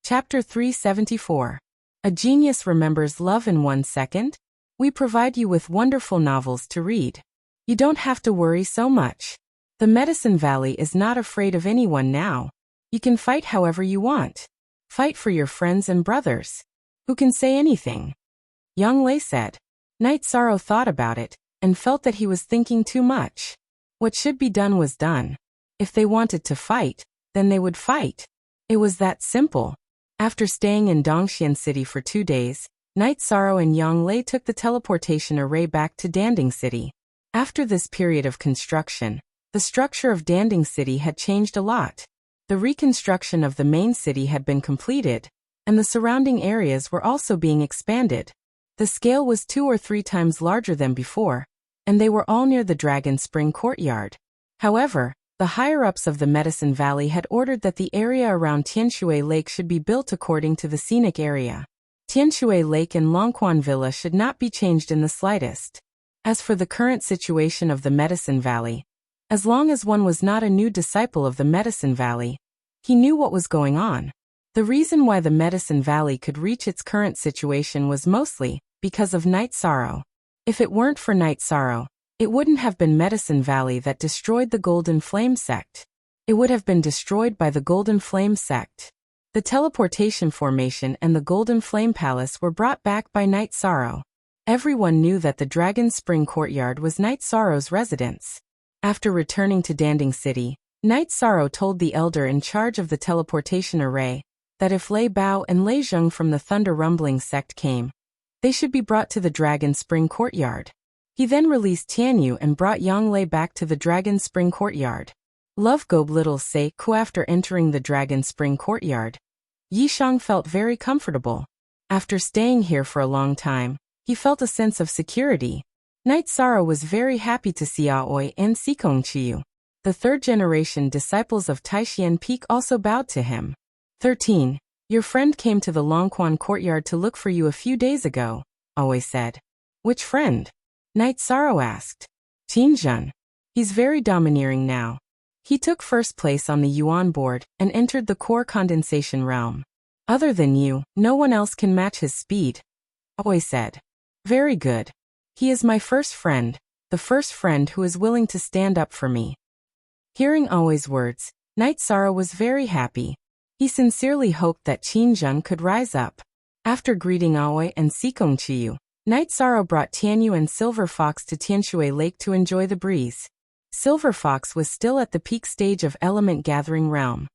Chapter 374. A Genius Remembers Love in 1 Second? We provide you with wonderful novels to read. You don't have to worry so much. The Medicine Valley is not afraid of anyone now. You can fight however you want. Fight for your friends and brothers. Who can say anything? Yang Lei said. Night Sorrow thought about it, and felt that he was thinking too much. What should be done was done. If they wanted to fight, then they would fight. It was that simple. After staying in Dongxian City for 2 days, Night Sorrow and Yang Lei took the teleportation array back to Danding City. After this period of construction, the structure of Danding City had changed a lot. The reconstruction of the main city had been completed, and the surrounding areas were also being expanded. The scale was 2 or 3 times larger than before, and they were all near the Dragon Spring Courtyard. However, the higher-ups of the Medicine Valley had ordered that the area around Tianshui Lake should be built according to the scenic area. Tianshui Lake and Longquan Villa should not be changed in the slightest. As for the current situation of the Medicine Valley, as long as one was not a new disciple of the Medicine Valley, he knew what was going on. The reason why the Medicine Valley could reach its current situation was mostly because of Night Sorrow. If it weren't for Night Sorrow, it wouldn't have been Medicine Valley that destroyed the Golden Flame sect. It would have been destroyed by the Golden Flame sect. The teleportation formation and the Golden Flame Palace were brought back by Night Sorrow. Everyone knew that the Dragon Spring Courtyard was Night Sorrow's residence. After returning to Danding City, Night Sorrow told the elder in charge of the teleportation array that if Lei Bao and Lei Zheng from the Thunder Rumbling sect came, they should be brought to the Dragon Spring Courtyard. He then released Tianyu and brought Yang Lei back to the Dragon Spring Courtyard. Love Gobe Little Sei Ku. After entering the Dragon Spring Courtyard, Yishang felt very comfortable. After staying here for a long time, he felt a sense of security. Night Sorrow was very happy to see Aoi and Sikong Chiyu. The third-generation disciples of Taishian Peak also bowed to him. 13. Your friend came to the Longquan Courtyard to look for you a few days ago, Aoi said. Which friend? Night Sorrow asked. Qinzhen. He's very domineering now. He took first place on the Yuan board and entered the core condensation realm. Other than you, no one else can match his speed, Aoi said. Very good. He is my first friend, the first friend who is willing to stand up for me. Hearing Aoi's words, Night Sorrow was very happy. He sincerely hoped that Qinzheng could rise up. After greeting Aoi and Sikongqiu, Night Sorrow brought Tianyu and Silver Fox to Tianshui Lake to enjoy the breeze. Silver Fox was still at the peak stage of element gathering realm.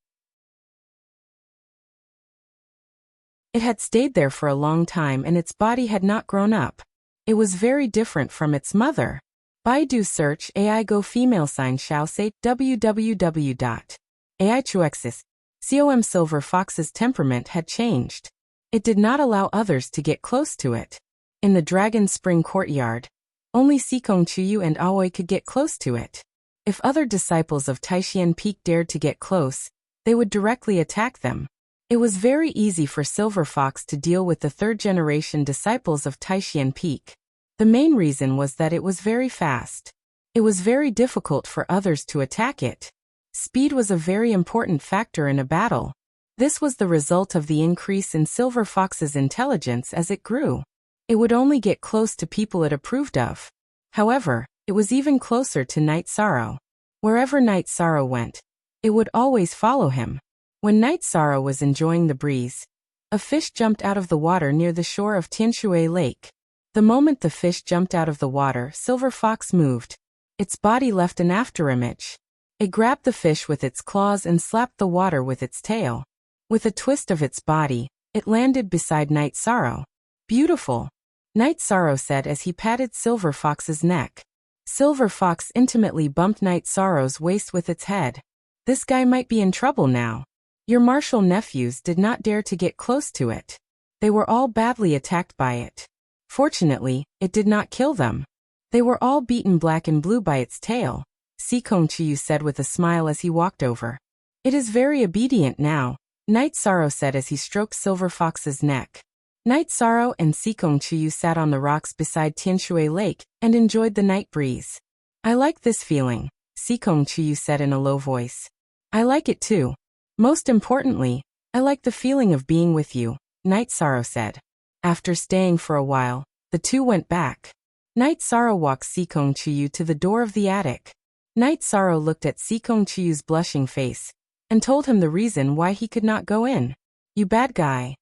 It had stayed there for a long time and its body had not grown up. It was very different from its mother. Baidu search AI Go female sign shall say www.aichuexis.com. Silver Fox's temperament had changed. It did not allow others to get close to it. In the Dragon Spring courtyard, only Sikongqiu and Aoi could get close to it. If other disciples of Taishan Peak dared to get close, they would directly attack them. It was very easy for Silver Fox to deal with the third-generation disciples of Taishan Peak. The main reason was that it was very fast. It was very difficult for others to attack it. Speed was a very important factor in a battle. This was the result of the increase in Silver Fox's intelligence as it grew. It would only get close to people it approved of. However, it was even closer to Night Sorrow. Wherever Night Sorrow went, it would always follow him. When Night Sorrow was enjoying the breeze, a fish jumped out of the water near the shore of Tianshui Lake. The moment the fish jumped out of the water, Silver Fox moved. Its body left an afterimage. It grabbed the fish with its claws and slapped the water with its tail. With a twist of its body, it landed beside Night Sorrow. Beautiful, Night Sorrow said as he patted Silver Fox's neck. Silver Fox intimately bumped Night Sorrow's waist with its head. This guy might be in trouble now. Your martial nephews did not dare to get close to it. They were all badly attacked by it. Fortunately, it did not kill them. They were all beaten black and blue by its tail, Sikongqiu said with a smile as he walked over. It is very obedient now, Night Sorrow said as he stroked Silver Fox's neck. Night Sorrow and Sikongqiu sat on the rocks beside Tianshui Lake and enjoyed the night breeze. I like this feeling, Sikongqiu said in a low voice. I like it too. Most importantly, I like the feeling of being with you, Night Sorrow said. After staying for a while, the two went back. Night Sorrow walked Sikongqiu to the door of the attic. Night Sorrow looked at Sikongqiu's blushing face and told him the reason why he could not go in. You bad guy.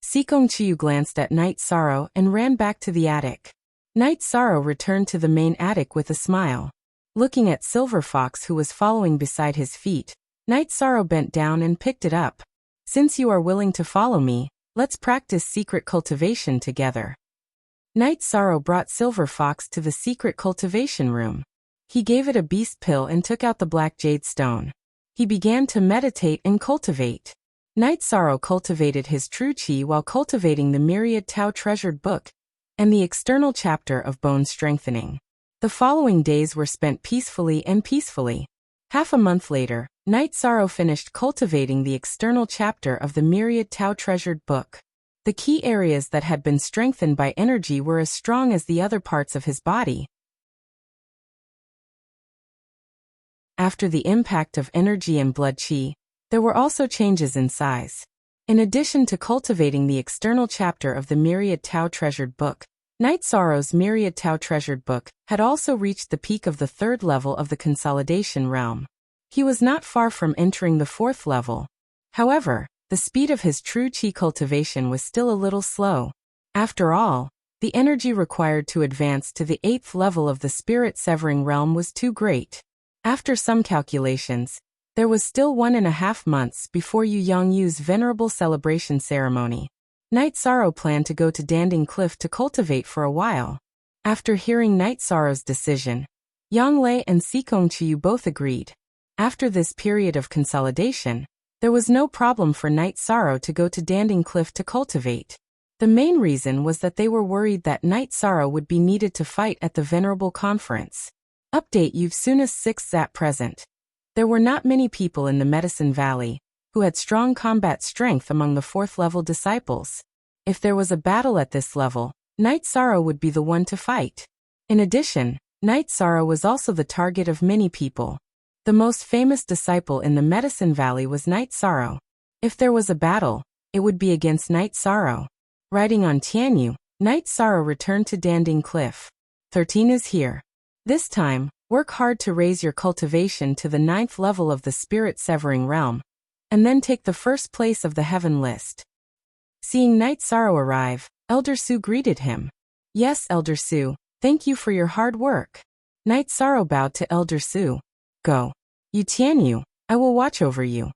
Sikongqiu glanced at Night Sorrow and ran back to the attic. Night Sorrow returned to the main attic with a smile. Looking at Silver Fox who was following beside his feet, Night Sorrow bent down and picked it up. Since you are willing to follow me, let's practice secret cultivation together. Night Sorrow brought Silver Fox to the secret cultivation room. He gave it a beast pill and took out the black jade stone. He began to meditate and cultivate. Night Sorrow cultivated his true chi while cultivating the myriad Tao treasured book and the external chapter of bone strengthening. The following days were spent peacefully. Half a month later, Night Sorrow finished cultivating the external chapter of the myriad Tao treasured book. The key areas that had been strengthened by energy were as strong as the other parts of his body. After the impact of energy and blood chi, there were also changes in size. In addition to cultivating the external chapter of the myriad Tao treasured book, Night Sorrow's myriad Tao treasured book had also reached the peak of the third level of the consolidation realm. He was not far from entering the fourth level. However, the speed of his true chi cultivation was still a little slow. After all, the energy required to advance to the eighth level of the spirit severing realm was too great. After some calculations, there was still 1.5 months before Yu Yongyu's venerable celebration ceremony. Night Sorrow planned to go to Danding Cliff to cultivate for a while. After hearing Night Sorrow's decision, Yang Lei and Sikongqiu both agreed. After this period of consolidation, there was no problem for Night Sorrow to go to Danding Cliff to cultivate. The main reason was that they were worried that Night Sorrow would be needed to fight at the Venerable Conference. Update Yuvsuna's 6th at present. There were not many people in the Medicine Valley who had strong combat strength among the 4th level disciples. If there was a battle at this level, Night Sorrow would be the one to fight. In addition, Night Sorrow was also the target of many people. The most famous disciple in the Medicine Valley was Night Sorrow. If there was a battle, it would be against Night Sorrow. Riding on Tianyu, Night Sorrow returned to Danding Cliff. 13 is here. This time, work hard to raise your cultivation to the 9th level of the spirit-severing realm, and then take the first place of the heaven list. Seeing Night Sorrow arrive, Elder Su greeted him. Yes, Elder Su, thank you for your hard work. Night Sorrow bowed to Elder Su. Go. Yu Tianyu, I will watch over you.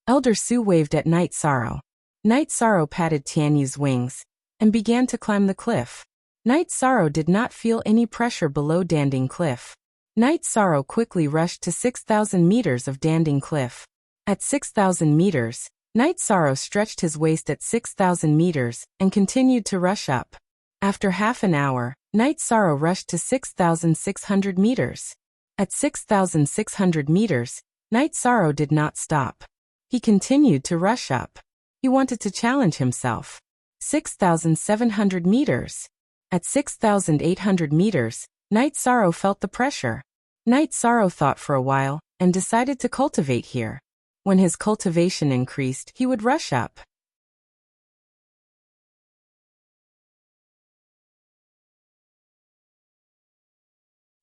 Elder Su waved at Night Sorrow. Night Sorrow patted Tianyu's wings and began to climb the cliff. Night Sorrow did not feel any pressure below Danding Cliff. Night Sorrow quickly rushed to 6,000 meters of Danding Cliff. At 6,000 meters, Night Sorrow stretched his waist at 6,000 meters and continued to rush up. After half an hour, Night Sorrow rushed to 6,600 meters. At 6,600 meters, Night Sorrow did not stop. He continued to rush up. He wanted to challenge himself. 6,700 meters. At 6,800 meters, Night Sorrow felt the pressure. Night Sorrow thought for a while and decided to cultivate here. When his cultivation increased, he would rush up.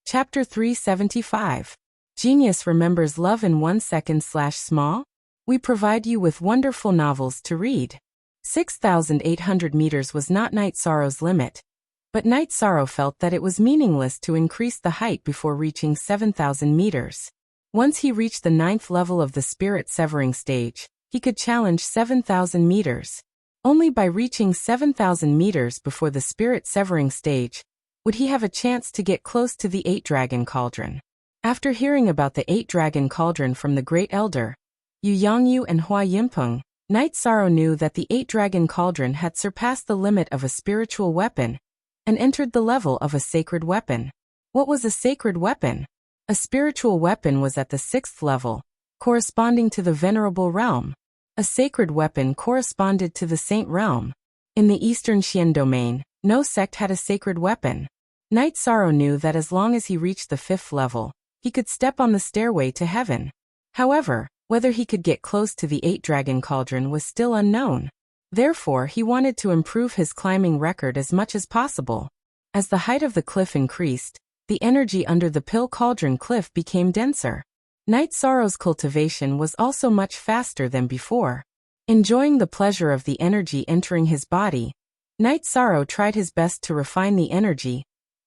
Chapter 375. Genius remembers love in 1 second/small? We provide you with wonderful novels to read. 6,800 meters was not Night Sorrow's limit, but Night Sorrow felt that it was meaningless to increase the height before reaching 7,000 meters. Once he reached the 9th level of the spirit-severing stage, he could challenge 7,000 meters. Only by reaching 7,000 meters before the spirit-severing stage would he have a chance to get close to the 8-Dragon Cauldron. After hearing about the 8-Dragon Cauldron from the Great Elder, Yu Yangyu and Hua Yinpeng, Night Sorrow knew that the 8-Dragon Cauldron had surpassed the limit of a spiritual weapon and entered the level of a sacred weapon. What was a sacred weapon? A spiritual weapon was at the 6th level, corresponding to the Venerable Realm. A sacred weapon corresponded to the Saint Realm. In the Eastern Xian domain, no sect had a sacred weapon. Night Sorrow knew that as long as he reached the 5th level, he could step on the stairway to heaven. However, whether he could get close to the 8-Dragon Cauldron was still unknown. Therefore, he wanted to improve his climbing record as much as possible. As the height of the cliff increased, the energy under the Pill Cauldron cliff became denser. Night Sorrow's cultivation was also much faster than before. Enjoying the pleasure of the energy entering his body, Night Sorrow tried his best to refine the energy,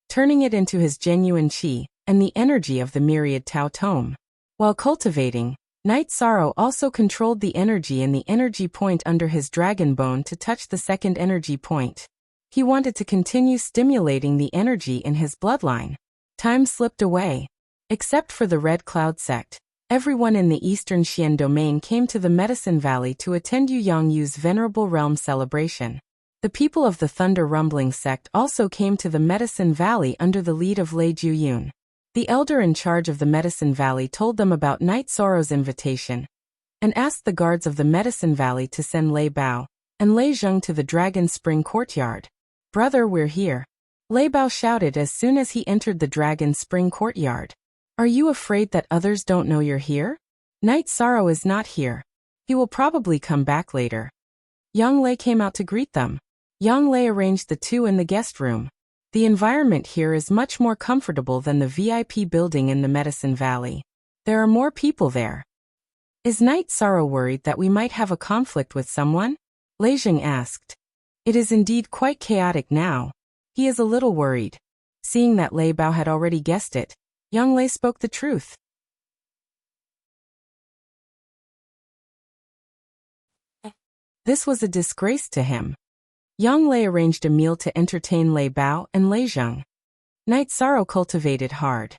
turning it into his genuine qi and the energy of the myriad Tao Tome. While cultivating, Night Sorrow also controlled the energy in the energy point under his dragon bone to touch the 2nd energy point. He wanted to continue stimulating the energy in his bloodline. Time slipped away. Except for the Red Cloud sect, everyone in the Eastern Xian domain came to the Medicine Valley to attend Yu Yangyu's Venerable Realm celebration. The people of the Thunder Rumbling sect also came to the Medicine Valley under the lead of Lei Juyun. The elder in charge of the Medicine Valley told them about Night Sorrow's invitation and asked the guards of the Medicine Valley to send Lei Bao and Lei Zheng to the Dragon Spring courtyard. Brother, we're here. Lei Bao shouted as soon as he entered the Dragon Spring courtyard. Are you afraid that others don't know you're here? Night Sorrow is not here. He will probably come back later. Yang Lei came out to greet them. Yang Lei arranged the two in the guest room. The environment here is much more comfortable than the VIP building in the Medicine Valley. There are more people there. Is Night Sorrow worried that we might have a conflict with someone? Lei Zheng asked. It is indeed quite chaotic now. He is a little worried. Seeing that Lei Bao had already guessed it, Yang Lei spoke the truth. This was a disgrace to him. Yang Lei arranged a meal to entertain Lei Bao and Lei Zheng. Night Sorrow cultivated hard.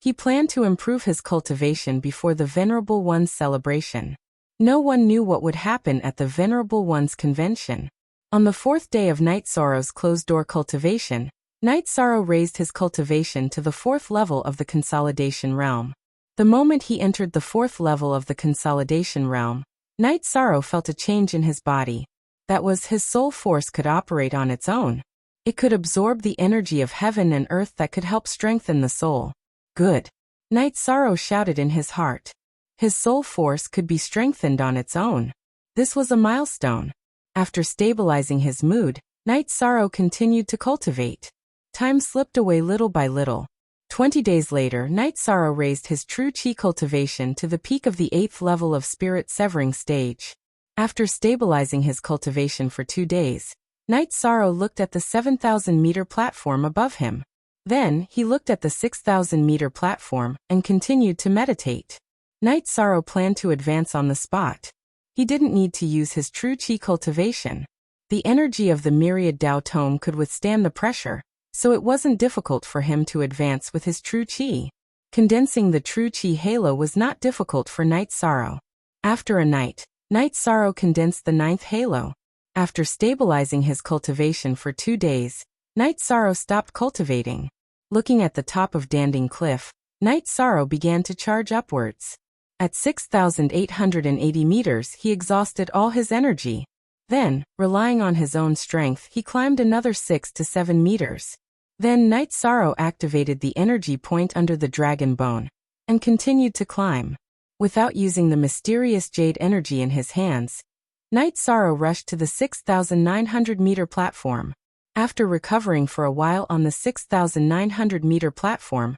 He planned to improve his cultivation before the Venerable One's celebration. No one knew what would happen at the Venerable One's convention. On the 4th day of Night Sorrow's closed-door cultivation, Night Sorrow raised his cultivation to the 4th level of the Consolidation Realm. The moment he entered the 4th level of the Consolidation Realm, Night Sorrow felt a change in his body. That was, his soul force could operate on its own. It could absorb the energy of heaven and earth that could help strengthen the soul. Good. Night Sorrow shouted in his heart. His soul force could be strengthened on its own. This was a milestone. After stabilizing his mood, Night Sorrow continued to cultivate. Time slipped away little by little. 20 days later, Night Sorrow raised his true chi cultivation to the peak of the 8th level of spirit severing stage. After stabilizing his cultivation for 2 days, Night Sorrow looked at the 7,000-meter platform above him. Then, he looked at the 6,000-meter platform and continued to meditate. Night Sorrow planned to advance on the spot. He didn't need to use his true chi cultivation. The energy of the myriad Tao tome could withstand the pressure, so it wasn't difficult for him to advance with his true chi. Condensing the true chi halo was not difficult for Night Sorrow. After a night, Night Sorrow condensed the 9th halo. After stabilizing his cultivation for 2 days, Night Sorrow stopped cultivating. Looking at the top of Danding Cliff, Night Sorrow began to charge upwards. At 6,880 meters, he exhausted all his energy. Then, relying on his own strength, he climbed another 6 to 7 meters. Then Night Sorrow activated the energy point under the dragon bone and continued to climb. Without using the mysterious jade energy in his hands, Night Sorrow rushed to the 6,900-meter platform. After recovering for a while on the 6,900-meter platform,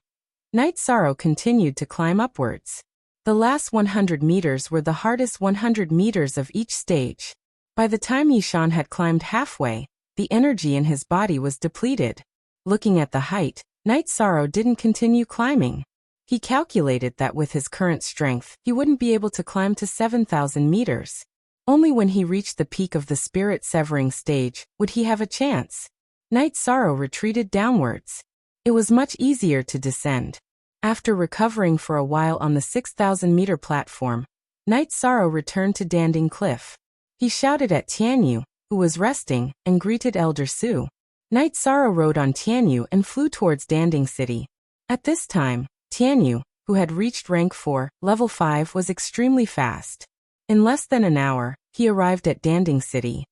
Night Sorrow continued to climb upwards. The last 100 meters were the hardest 100 meters of each stage. By the time Yishan had climbed halfway, the energy in his body was depleted. Looking at the height, Night Sorrow didn't continue climbing. He calculated that with his current strength, he wouldn't be able to climb to 7,000 meters. Only when he reached the peak of the spirit severing stage would he have a chance. Night Sorrow retreated downwards. It was much easier to descend. After recovering for a while on the 6,000-meter platform, Night Sorrow returned to Danding Cliff. He shouted at Tianyu, who was resting, and greeted Elder Su. Night Sorrow rode on Tianyu and flew towards Danding City. At this time, Tianyu, who had reached rank 4, level 5, was extremely fast. In less than an hour, he arrived at Danding City.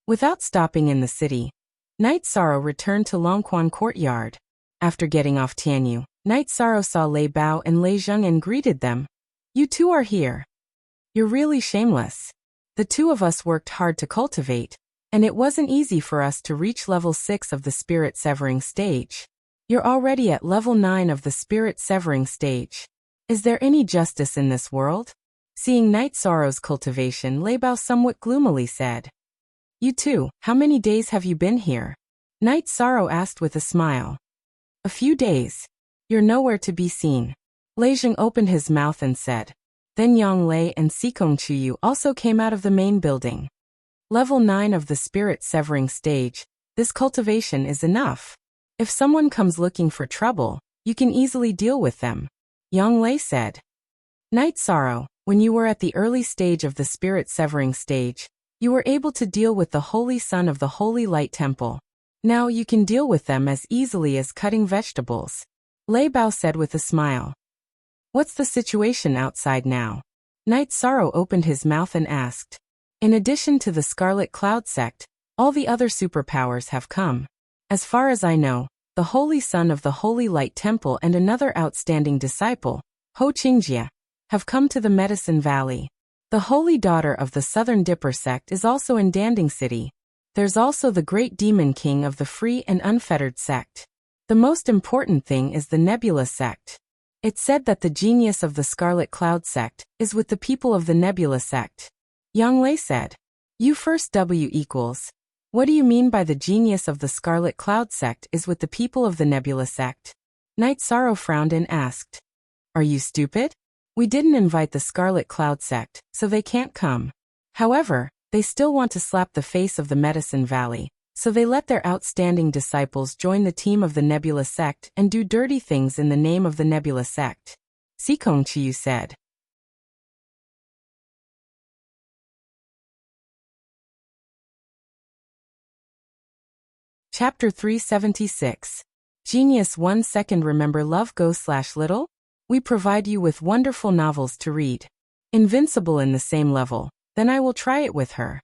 Without stopping in the city, Night Sorrow returned to Longquan Courtyard. After getting off Tianyu, Night Sorrow saw Lei Bao and Lei Zheng and greeted them. "You two are here. You're really shameless. The two of us worked hard to cultivate, and it wasn't easy for us to reach level 6 of the spirit severing stage. You're already at level 9 of the spirit severing stage. Is there any justice in this world?" Seeing Night Sorrow's cultivation, Lei Bao somewhat gloomily said. "You two, how many days have you been here?" Night Sorrow asked with a smile. "A few days. You're nowhere to be seen." Lei Zheng opened his mouth and said. Then Yang Lei and Sikong Chuyu also came out of the main building. Level 9 of the spirit severing stage, this cultivation is enough. If someone comes looking for trouble, you can easily deal with them, Yang Lei said. Night Sorrow, when you were at the early stage of the spirit severing stage, you were able to deal with the Holy Son of the Holy Light Temple. Now you can deal with them as easily as cutting vegetables, Lei Bao said with a smile. What's the situation outside now? Night Sorrow opened his mouth and asked. In addition to the Scarlet Cloud sect, all the other superpowers have come. As far as I know, the Holy Son of the Holy Light Temple and another outstanding disciple, Ho Qingjie, have come to the Medicine Valley. The Holy Daughter of the Southern Dipper sect is also in Danding City. There's also the Great Demon King of the Free and Unfettered sect. The most important thing is the Nebula sect. It's said that the genius of the Scarlet Cloud sect is with the people of the Nebula sect. Yang Lei said. You first W equals. What do you mean by the genius of the Scarlet Cloud sect is with the people of the Nebula sect? Night Sorrow frowned and asked. Are you stupid? We didn't invite the Scarlet Cloud sect, so they can't come. However, they still want to slap the face of the Medicine Valley, so they let their outstanding disciples join the team of the Nebula sect and do dirty things in the name of the Nebula sect. Sikong Chiyu said. Chapter 376. Genius 1 second. Remember love go/little? We provide you with wonderful novels to read. Invincible in the same level, then I will try it with her.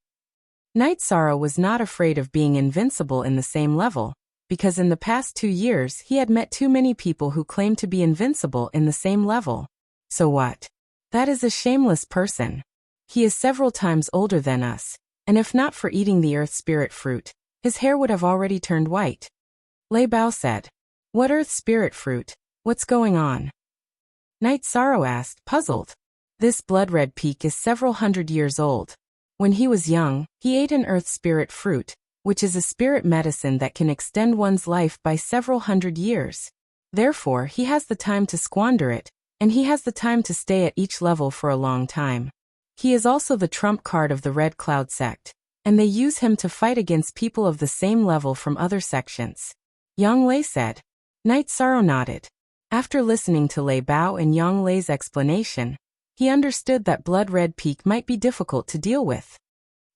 Night Sorrow was not afraid of being invincible in the same level, because in the past 2 years he had met too many people who claimed to be invincible in the same level. So what? That is a shameless person. He is several times older than us, and if not for eating the earth spirit fruit, his hair would have already turned white. Lei Bao said. What earth spirit fruit? What's going on? Night Sorrow asked, puzzled. This blood-red peak is several hundred years old. When he was young, he ate an earth spirit fruit, which is a spirit medicine that can extend one's life by several hundred years. Therefore, he has the time to squander it, and he has the time to stay at each level for a long time. He is also the trump card of the Red Cloud sect, and they use him to fight against people of the same level from other sections. Yang Lei said. Night Sorrow nodded. After listening to Lei Bao and Yang Lei's explanation, he understood that Blood Red Peak might be difficult to deal with.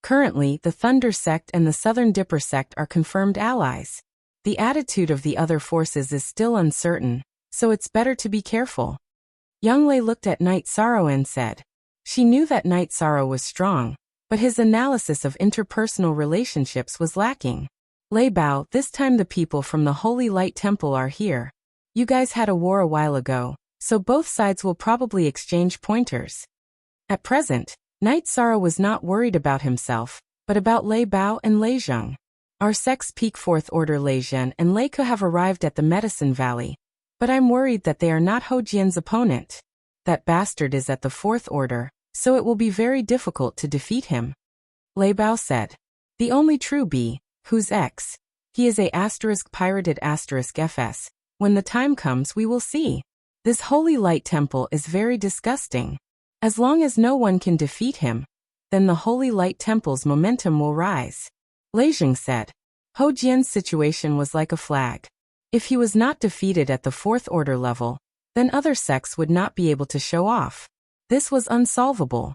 Currently, the Thunder sect and the Southern Dipper sect are confirmed allies. The attitude of the other forces is still uncertain, so it's better to be careful. Yang Lei looked at Night Sorrow and said. She knew that Night Sorrow was strong, but his analysis of interpersonal relationships was lacking. Lei Bao, this time the people from the Holy Light Temple are here. You guys had a war a while ago, so both sides will probably exchange pointers. At present, Night Sorrow was not worried about himself, but about Lei Bao and Lei Zheng. Our sect's peak 4th Order Lei Zhen and Lei Ke have arrived at the Medicine Valley, but I'm worried that they are not Ho Jian's opponent. That bastard is at the 4th Order, so it will be very difficult to defeat him. Lei Bao said. The only true B, who's X? He is a pirated FS. When the time comes we will see. This Holy Light Temple is very disgusting. As long as no one can defeat him, then the Holy Light Temple's momentum will rise. Lei Zheng said. Ho Jian's situation was like a flag. If he was not defeated at the 4th Order level, then other sects would not be able to show off. This was unsolvable.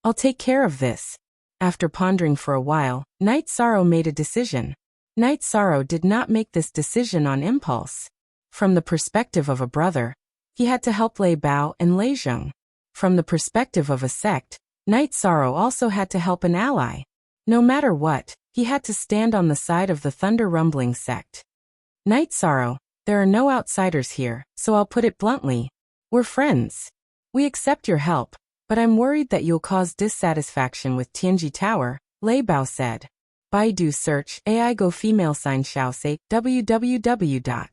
I'll take care of this. After pondering for a while, Night Sorrow made a decision. Night Sorrow did not make this decision on impulse. From the perspective of a brother, he had to help Lei Bao and Lei Zheng. From the perspective of a sect, Night Sorrow also had to help an ally. No matter what, he had to stand on the side of the Thunder Rumbling sect. Night Sorrow, there are no outsiders here, so I'll put it bluntly. We're friends. We accept your help, but I'm worried that you'll cause dissatisfaction with Tianji Tower, Lei Bao said. Baidu search AI Go female sign Xiao say www.aichuxs.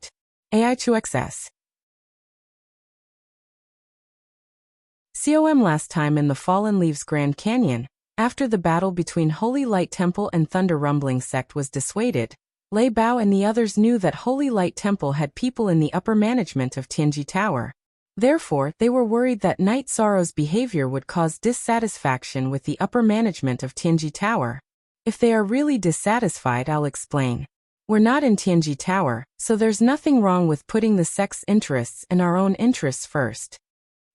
COM last time in the Fallen Leaves Grand Canyon, after the battle between Holy Light Temple and Thunder Rumbling sect was dissuaded, Lei Bao and the others knew that Holy Light Temple had people in the upper management of Tianji Tower. Therefore, they were worried that Night Sorrow's behavior would cause dissatisfaction with the upper management of Tianji Tower. If they are really dissatisfied, I'll explain. We're not in Tianji Tower, so there's nothing wrong with putting the sect's interests and our own interests first.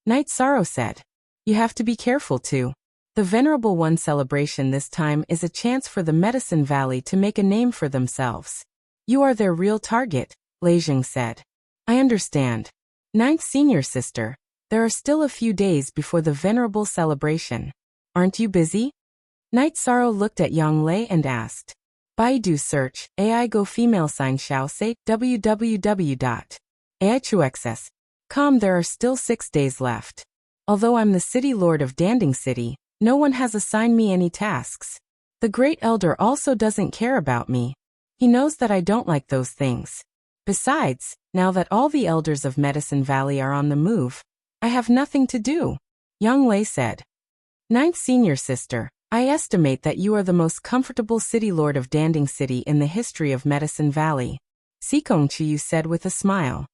Night Sorrow said. You have to be careful too. The Venerable One celebration this time is a chance for the Medicine Valley to make a name for themselves. You are their real target, Lei Zheng said. I understand. Ninth Senior Sister, there are still a few days before the Venerable celebration. Aren't you busy? Night Sorrow looked at Yang Lei and asked. Baidu search AI Go female sign Xiao say www.aichuxs.com. There are still 6 days left. Although I'm the city lord of Danding City, no one has assigned me any tasks. The Great Elder also doesn't care about me. He knows that I don't like those things. Besides, now that all the elders of Medicine Valley are on the move, I have nothing to do. Yang Lei said. Ninth Senior Sister, I estimate that you are the most comfortable city lord of Danding City in the history of Medicine Valley. Sikong Chiyu said with a smile.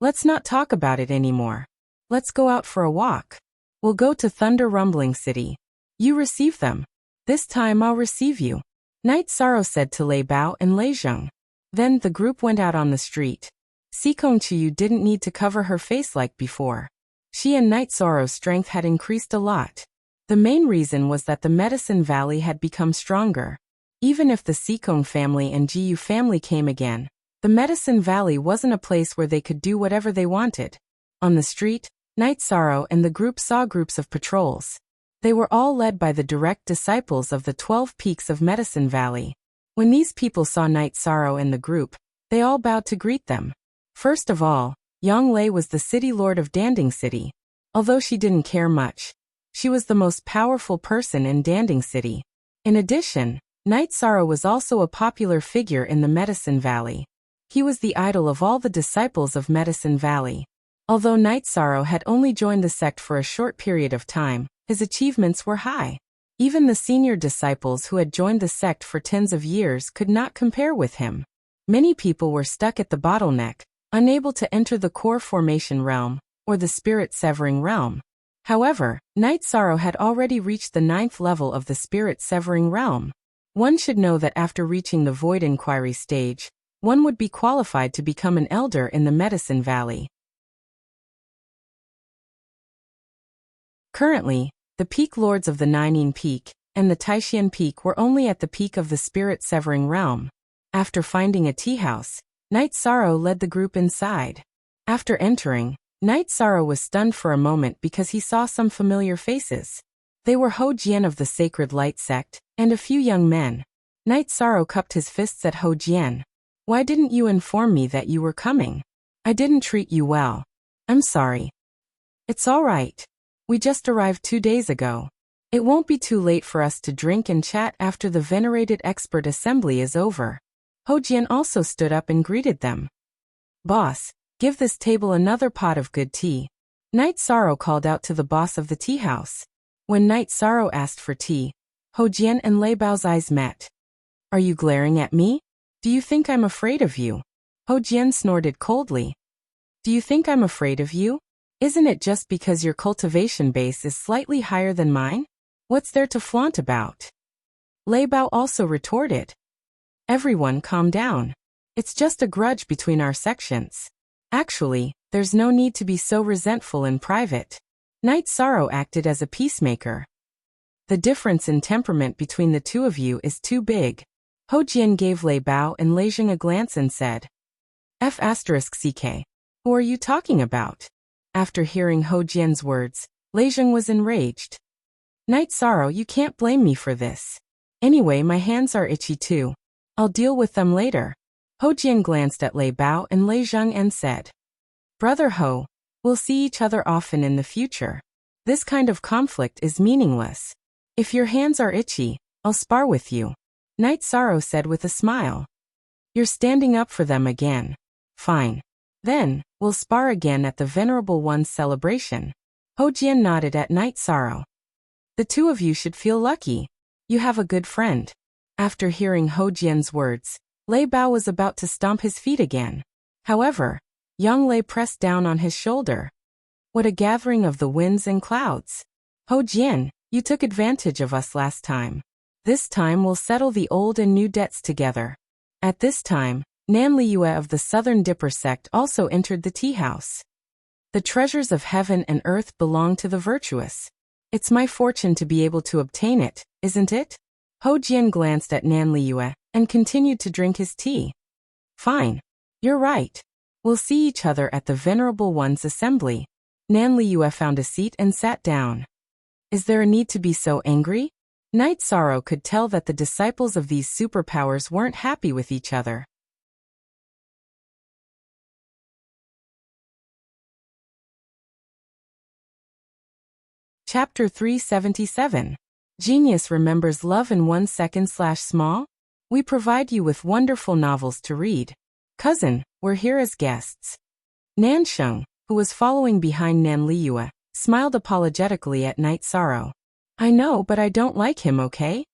Let's not talk about it anymore. Let's go out for a walk. We'll go to Thunder Rumbling City. You receive them. This time I'll receive you. Night Sorrow said to Lei Bao and Lei Zheng. Then the group went out on the street. Sikong Chiyu didn't need to cover her face like before. She and Night Sorrow's strength had increased a lot. The main reason was that the Medicine Valley had become stronger. Even if the Sikong family and Jiyu family came again, the Medicine Valley wasn't a place where they could do whatever they wanted. On the street, Night Sorrow and the group saw groups of patrols. They were all led by the direct disciples of the 12 peaks of Medicine Valley. When these people saw Night Sorrow and the group, they all bowed to greet them. First of all, Yang Lei was the city lord of Danding City. Although she didn't care much, She was the most powerful person in Danding City. In addition, Night Sorrow was also a popular figure in the Medicine Valley. He was the idol of all the disciples of Medicine Valley. Although Night Sorrow had only joined the sect for a short period of time, his achievements were high. Even the senior disciples who had joined the sect for tens of years could not compare with him. Many people were stuck at the bottleneck, unable to enter the core formation realm, or the spirit-severing realm. However, Night Sorrow had already reached the 9th level of the spirit-severing realm. One should know that after reaching the Void Inquiry stage, one would be qualified to become an elder in the Medicine Valley. Currently, the Peak Lords of the Ninein Peak and the Taishian Peak were only at the peak of the spirit-severing realm. After finding a tea house, Night Sorrow led the group inside. After entering, Night Sorrow was stunned for a moment because he saw some familiar faces. They were Ho Jian of the Sacred Light Sect, and a few young men. Night Sorrow cupped his fists at Ho Jian. "Why didn't you inform me that you were coming? I didn't treat you well. I'm sorry." "It's all right. We just arrived 2 days ago. It won't be too late for us to drink and chat after the venerated expert assembly is over." Ho Jian also stood up and greeted them. "Boss, give this table another pot of good tea." Night Sorrow called out to the boss of the tea house. When Night Sorrow asked for tea, Ho Jian and Lei Bao's eyes met. "Are you glaring at me? Do you think I'm afraid of you?" Ho Jian snorted coldly. "Do you think I'm afraid of you? Isn't it just because your cultivation base is slightly higher than mine? What's there to flaunt about?" Lei Bao also retorted. "Everyone calm down. It's just a grudge between our sections. Actually, there's no need to be so resentful in private." Night Sorrow acted as a peacemaker. "The difference in temperament between the two of you is too big." Ho Jian gave Lei Bao and Lei Zheng a glance and said, "F***CK. Who are you talking about?" After hearing Ho Jian's words, Lei Zheng was enraged. "Night Sorrow, you can't blame me for this. Anyway, my hands are itchy too. I'll deal with them later." Ho Jian glanced at Lei Bao and Lei Zheng and said, "Brother Ho, we'll see each other often in the future. This kind of conflict is meaningless. If your hands are itchy, I'll spar with you," Night Sorrow said with a smile. "You're standing up for them again. Fine. Then, we'll spar again at the Venerable One's celebration." Ho Jian nodded at Night Sorrow. "The two of you should feel lucky. You have a good friend." After hearing Ho Jian's words, Lei Bao was about to stomp his feet again. However, Yang Lei pressed down on his shoulder. "What a gathering of the winds and clouds. Ho Jian, you took advantage of us last time. This time we'll settle the old and new debts together." At this time, Nan Liyue of the Southern Dipper sect also entered the tea house. "The treasures of heaven and earth belong to the virtuous. It's my fortune to be able to obtain it, isn't it?" Ho Jian glanced at Nan Liyue and continued to drink his tea. "Fine. You're right. We'll see each other at the Venerable One's assembly." Nan Liyue found a seat and sat down. "Is there a need to be so angry?" Night Sorrow could tell that the disciples of these superpowers weren't happy with each other. Chapter 377. Genius Remembers Love in 1 Second/Small? We provide you with wonderful novels to read. Cousin, we're here as guests. Nan Sheng, who was following behind Nan Liyue, smiled apologetically at Night Sorrow. "I know, but I don't like him, okay?"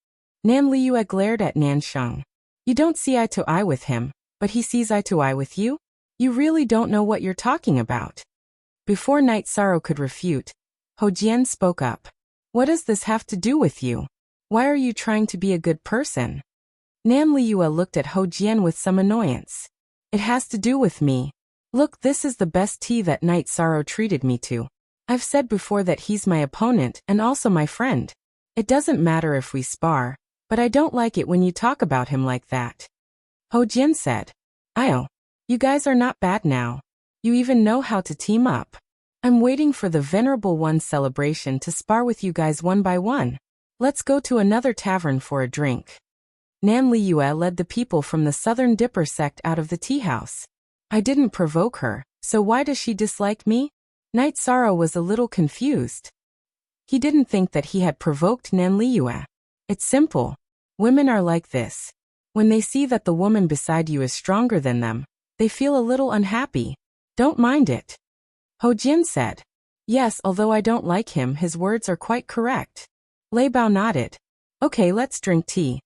Nan Liyue glared at Nan Sheng. "You don't see eye to eye with him, but he sees eye to eye with you? You really don't know what you're talking about." Before Night Sorrow could refute, Ho Jian spoke up. "What does this have to do with you? Why are you trying to be a good person?" Nan Liyue looked at Ho Jian with some annoyance. "It has to do with me. Look, this is the best tea that Night Sorrow treated me to. I've said before that he's my opponent and also my friend. It doesn't matter if we spar, but I don't like it when you talk about him like that." Ho Jian said, "Io, you guys are not bad now. You even know how to team up. I'm waiting for the Venerable One's celebration to spar with you guys one by one. Let's go to another tavern for a drink." Nan Liyue led the people from the Southern Dipper sect out of the tea house. "I didn't provoke her, so why does she dislike me?" Night Sorrow was a little confused. He didn't think that he had provoked Nanliua. It's simple. Women are like this. When they see that the woman beside you is stronger than them, they feel a little unhappy. Don't mind it. Ho Jin said. Yes, although I don't like him, his words are quite correct. Lei Bao nodded. Okay, let's drink tea.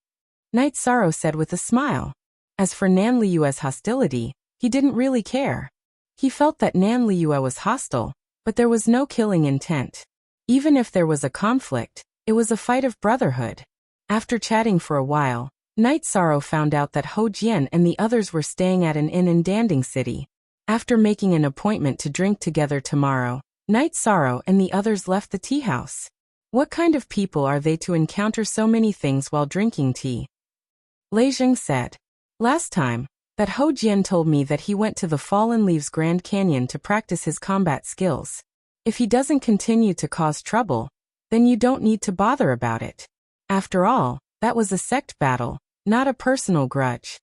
Night Sorrow said with a smile. As for Nanliua's hostility, he didn't really care. He felt that Nanliua was hostile, but there was no killing intent. Even if there was a conflict, it was a fight of brotherhood. After chatting for a while, Night Sorrow found out that Ho Jian and the others were staying at an inn in Danding City. After making an appointment to drink together tomorrow, Night Sorrow and the others left the tea house. What kind of people are they to encounter so many things while drinking tea? Lei Zheng said. Last time, that Ho Jian told me that he went to the Fallen Leaves Grand Canyon to practice his combat skills. If he doesn't continue to cause trouble, then you don't need to bother about it. After all, that was a sect battle, not a personal grudge.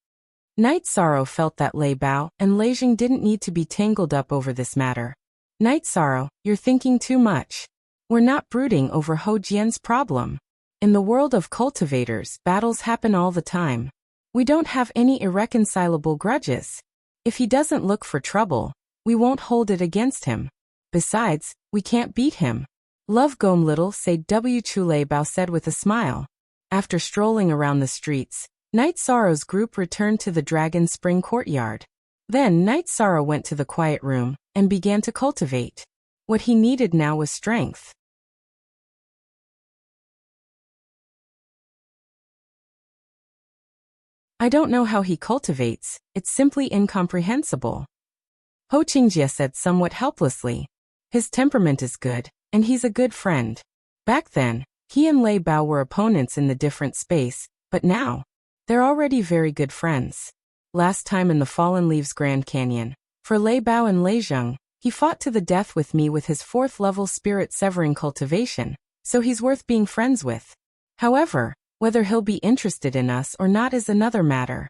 Night Sorrow felt that Lei Bao and Lei Zheng didn't need to be tangled up over this matter. Night Sorrow, you're thinking too much. We're not brooding over Ho Jian's problem. In the world of cultivators, battles happen all the time. We don't have any irreconcilable grudges. If he doesn't look for trouble, we won't hold it against him. Besides, we can't beat him. Love Gom Little say W. Chu Lei Bao said with a smile. After strolling around the streets, Night Sorrow's group returned to the Dragon Spring courtyard. Then Night Sorrow went to the quiet room and began to cultivate. What he needed now was strength. I don't know how he cultivates, it's simply incomprehensible. Ho Qingjie said somewhat helplessly. His temperament is good, and he's a good friend. Back then, he and Lei Bao were opponents in the different space, but now, they're already very good friends. Last time in the Fallen Leaves Grand Canyon, for Lei Bao and Lei Zheng, he fought to the death with me with his 4th level spirit severing cultivation, so he's worth being friends with. However, whether he'll be interested in us or not is another matter.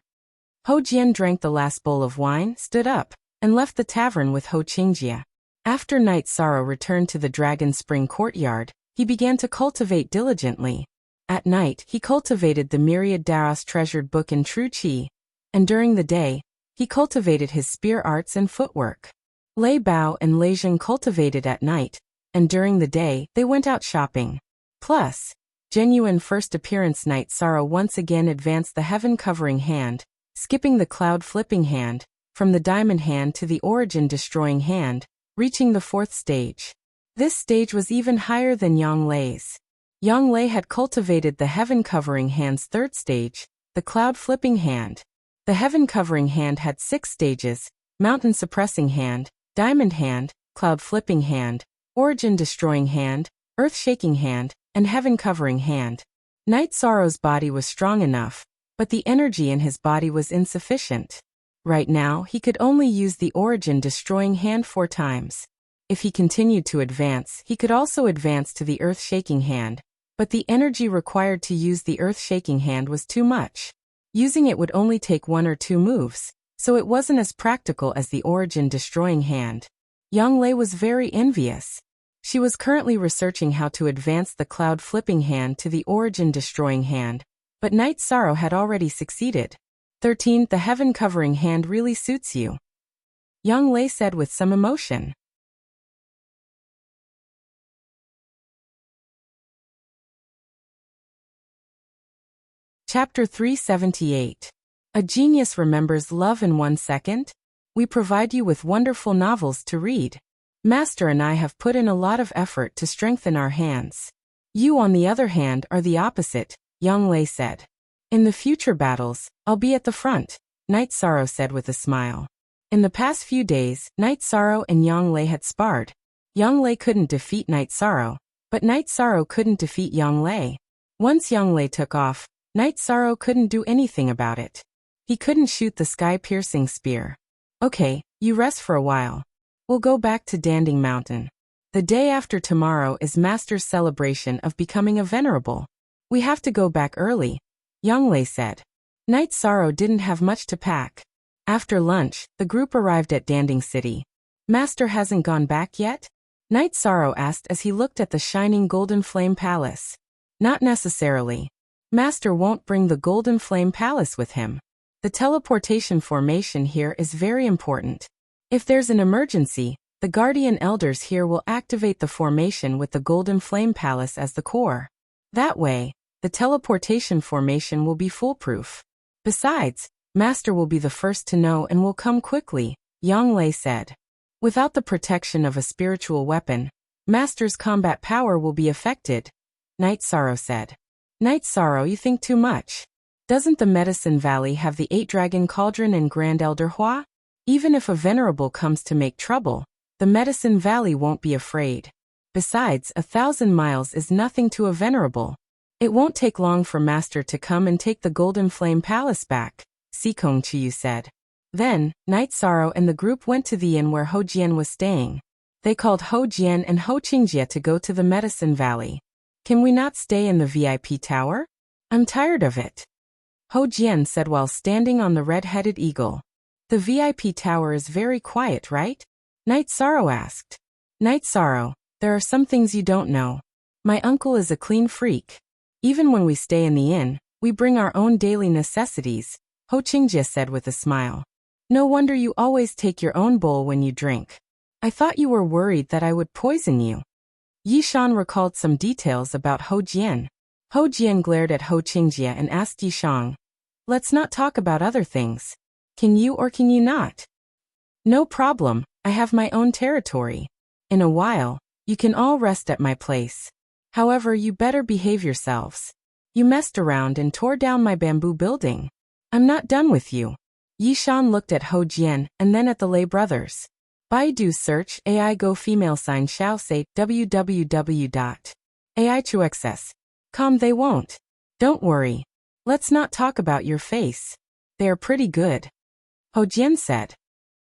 Ho Jian drank the last bowl of wine, stood up, and left the tavern with Ho Qingjie. After Night Sorrow returned to the Dragon Spring courtyard, he began to cultivate diligently. At night, he cultivated the myriad Daos treasured book in True Qi, and during the day, he cultivated his spear arts and footwork. Lei Bao and Lei Zheng cultivated at night, and during the day, they went out shopping. Plus, genuine first appearance Night Sorrow once again advanced the heaven-covering hand, skipping the cloud-flipping hand, from the diamond hand to the origin-destroying hand, reaching the 4th stage. This stage was even higher than Yang Lei's. Yang Lei had cultivated the heaven-covering hand's 3rd stage, the cloud-flipping hand. The heaven-covering hand had 6 stages: mountain-suppressing hand, diamond hand, cloud-flipping hand, origin-destroying hand, earth-shaking hand, and heaven-covering hand. Night Sorrow's body was strong enough, but the energy in his body was insufficient. Right now, he could only use the origin-destroying hand 4 times. If he continued to advance, he could also advance to the earth-shaking hand, but the energy required to use the earth-shaking hand was too much. Using it would only take 1 or 2 moves, so it wasn't as practical as the origin-destroying hand. Yang Lei was very envious. She was currently researching how to advance the cloud-flipping hand to the origin-destroying hand, but Night Sorrow had already succeeded. 13. The heaven-covering hand really suits you, Yang Lei said with some emotion. Chapter 378. A Genius Remembers Love in 1 Second? We provide you with wonderful novels to read. Master and I have put in a lot of effort to strengthen our hands. You, on the other hand, are the opposite, Yang Lei said. In the future battles, I'll be at the front, Night Sorrow said with a smile. In the past few days, Night Sorrow and Yang Lei had sparred. Yang Lei couldn't defeat Night Sorrow, but Night Sorrow couldn't defeat Yang Lei. Once Yang Lei took off, Night Sorrow couldn't do anything about it. He couldn't shoot the sky-piercing spear. Okay, you rest for a while. We'll go back to Danding Mountain. The day after tomorrow is Master's celebration of becoming a venerable. We have to go back early, Yang Lei said. Night Sorrow didn't have much to pack. After lunch, the group arrived at Danding City. Master hasn't gone back yet? Night Sorrow asked as he looked at the shining golden flame palace. Not necessarily. Master won't bring the golden flame palace with him. The teleportation formation here is very important. If there's an emergency, the guardian elders here will activate the formation with the golden flame palace as the core. That way, the teleportation formation will be foolproof. Besides, Master will be the first to know and will come quickly, Yang Lei said. Without the protection of a spiritual weapon, Master's combat power will be affected, Night Sorrow said. Night Sorrow, you think too much. Doesn't the Medicine Valley have the 8-Dragon Cauldron and Grand Elder Hua? Even if a venerable comes to make trouble, the Medicine Valley won't be afraid. Besides, 1,000 miles is nothing to a venerable. It won't take long for Master to come and take the Golden Flame Palace back, Sikong Chiyu said. Then, Night Sorrow and the group went to the inn where Ho Jian was staying. They called Ho Jian and Ho Qingjie to go to the Medicine Valley. Can we not stay in the VIP tower? I'm tired of it, Ho Jian said while standing on the red-headed eagle. The VIP tower is very quiet, right? Night Sorrow asked. Night Sorrow, there are some things you don't know. My uncle is a clean freak. Even when we stay in the inn, we bring our own daily necessities, Ho Qingjie said with a smile. No wonder you always take your own bowl when you drink. I thought you were worried that I would poison you. Yishan recalled some details about Ho Jian. Ho Jian glared at Ho Qingjie and asked Yishang, let's not talk about other things. Can you or can you not? No problem, I have my own territory. In a while, you can all rest at my place. However, you better behave yourselves. You messed around and tore down my bamboo building. I'm not done with you. Yishan looked at Ho Jian and then at the Lei brothers. Baidu search AI Go female sign shall say www.aichuxs.com. They won't. Don't worry. Let's not talk about your face. They are pretty good. Ho Jian said.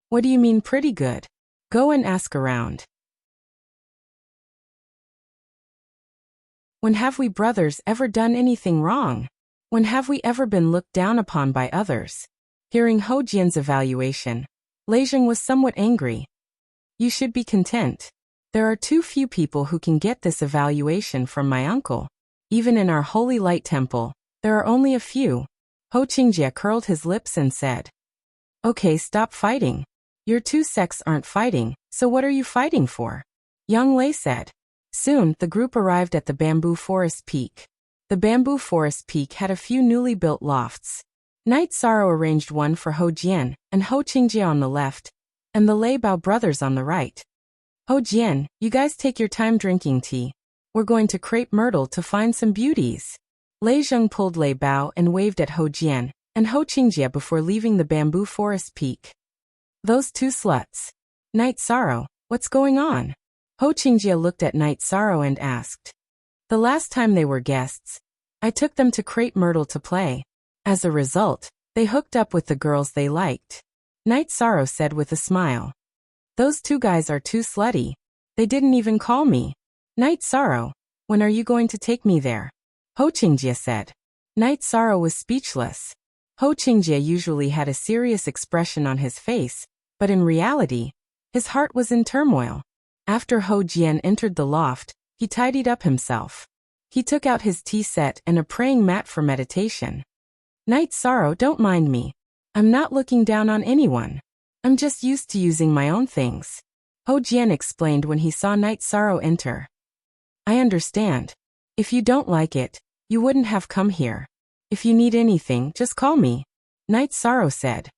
What do you mean pretty good? Go and ask around. When have we brothers ever done anything wrong? When have we ever been looked down upon by others? Hearing Ho Jian's evaluation, Lei Zheng was somewhat angry. You should be content. There are too few people who can get this evaluation from my uncle. Even in our holy light temple, there are only a few. Ho Qingjie curled his lips and said. Okay, stop fighting. Your two sects aren't fighting, so what are you fighting for? Yang Lei said. Soon, the group arrived at the bamboo forest peak. The bamboo forest peak had a few newly built lofts. Night Sorrow arranged one for Ho Jian and Ho Qingjie on the left, and the Lei Bao brothers on the right. Ho Jian, you guys take your time drinking tea. We're going to Crepe Myrtle to find some beauties. Lei Zheng pulled Lei Bao and waved at Ho Jian and Ho Qingjie before leaving the bamboo forest peak. Those two sluts. Night Sorrow, what's going on? Ho Qingjie looked at Night Sorrow and asked. The last time they were guests, I took them to Crepe Myrtle to play. As a result, they hooked up with the girls they liked. Night Sorrow said with a smile. Those two guys are too slutty. They didn't even call me. Night Sorrow, when are you going to take me there? Ho Qingjie said. Night Sorrow was speechless. Ho Qingjie usually had a serious expression on his face, but in reality, his heart was in turmoil. After Ho Jian entered the loft, he tidied up himself. He took out his tea set and a praying mat for meditation. Night Sorrow, don't mind me. I'm not looking down on anyone. I'm just used to using my own things. Ho Jian explained when he saw Night Sorrow enter. I understand. If you don't like it, you wouldn't have come here. If you need anything, just call me. Night Sorrow said.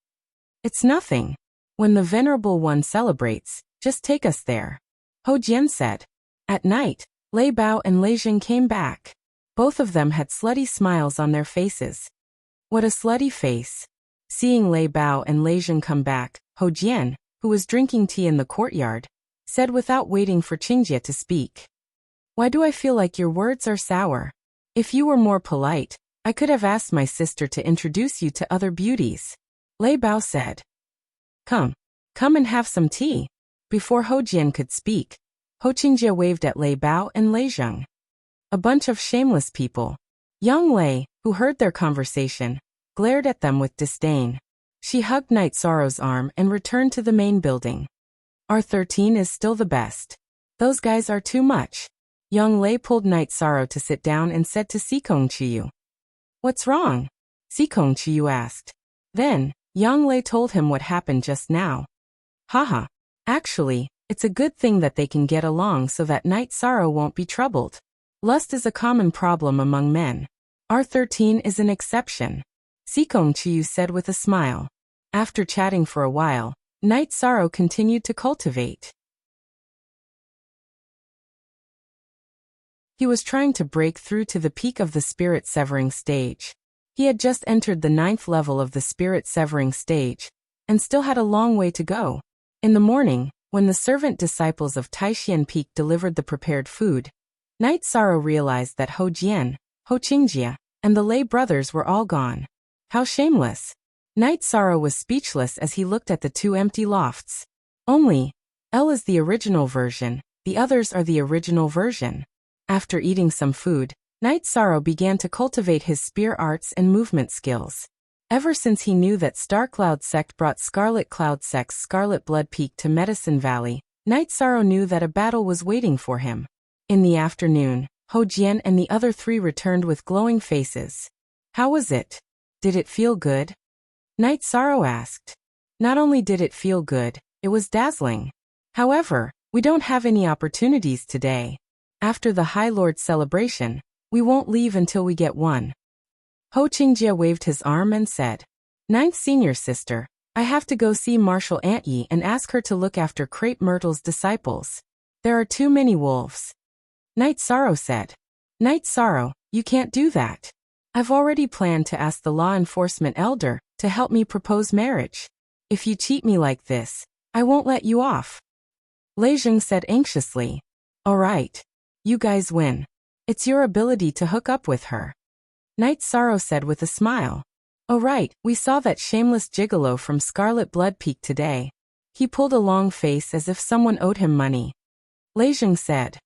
It's nothing. When the Venerable One celebrates, just take us there. Ho Jian said. At night, Lei Bao and Lei Zheng came back. Both of them had slutty smiles on their faces. What a slutty face. Seeing Lei Bao and Lei Zheng come back, Ho Jian, who was drinking tea in the courtyard, said without waiting for Qingjie to speak. Why do I feel like your words are sour? If you were more polite, I could have asked my sister to introduce you to other beauties. Lei Bao said. Come and have some tea. Before Ho Jian could speak, Ho Qingjie waved at Lei Bao and Lei Zheng. A bunch of shameless people. Young Lei, who heard their conversation, glared at them with disdain. She hugged Night Sorrow's arm and returned to the main building. R13 is still the best. Those guys are too much. Young Lei pulled Night Sorrow to sit down and said to Sikong Chiyu. What's wrong? Sikong Chiyu asked. Then, Yang Lei told him what happened just now. Haha. Actually, it's a good thing that they can get along so that Night Sorrow won't be troubled. Lust is a common problem among men. R13 is an exception. Sikong Chiyu said with a smile. After chatting for a while, Night Sorrow continued to cultivate. He was trying to break through to the peak of the spirit severing stage. He had just entered the 9th level of the spirit severing stage, and still had a long way to go. In the morning, when the servant disciples of Taishian Peak delivered the prepared food, Night Sorrow realized that Ho Jian, Ho Qingjia, and the Lei brothers were all gone. How shameless! Night Sorrow was speechless as he looked at the 2 empty lofts. Only, L is the original version, the others are the original version. After eating some food, Night Sorrow began to cultivate his spear arts and movement skills. Ever since he knew that Star Cloud Sect brought Scarlet Cloud Sect's Scarlet Blood Peak to Medicine Valley, Night Sorrow knew that a battle was waiting for him. In the afternoon, Ho Jian and the other 3 returned with glowing faces. How was it? Did it feel good? Night Sorrow asked. Not only did it feel good, it was dazzling. However, we don't have any opportunities today. After the High Lord celebration, we won't leave until we get one. Ho Qingjia waved his arm and said, 9th senior sister, I have to go see Marshal Aunt Yi and ask her to look after Crepe Myrtle's disciples. There are too many wolves. Night Sorrow said. Night Sorrow, you can't do that. I've already planned to ask the law enforcement elder to help me propose marriage. If you cheat me like this, I won't let you off. Lei Zheng said anxiously. All right. You guys win. It's your ability to hook up with her. Night Sorrow said with a smile. Oh right, we saw that shameless gigolo from Scarlet Blood Peak today. He pulled a long face as if someone owed him money. Lei Zheng said.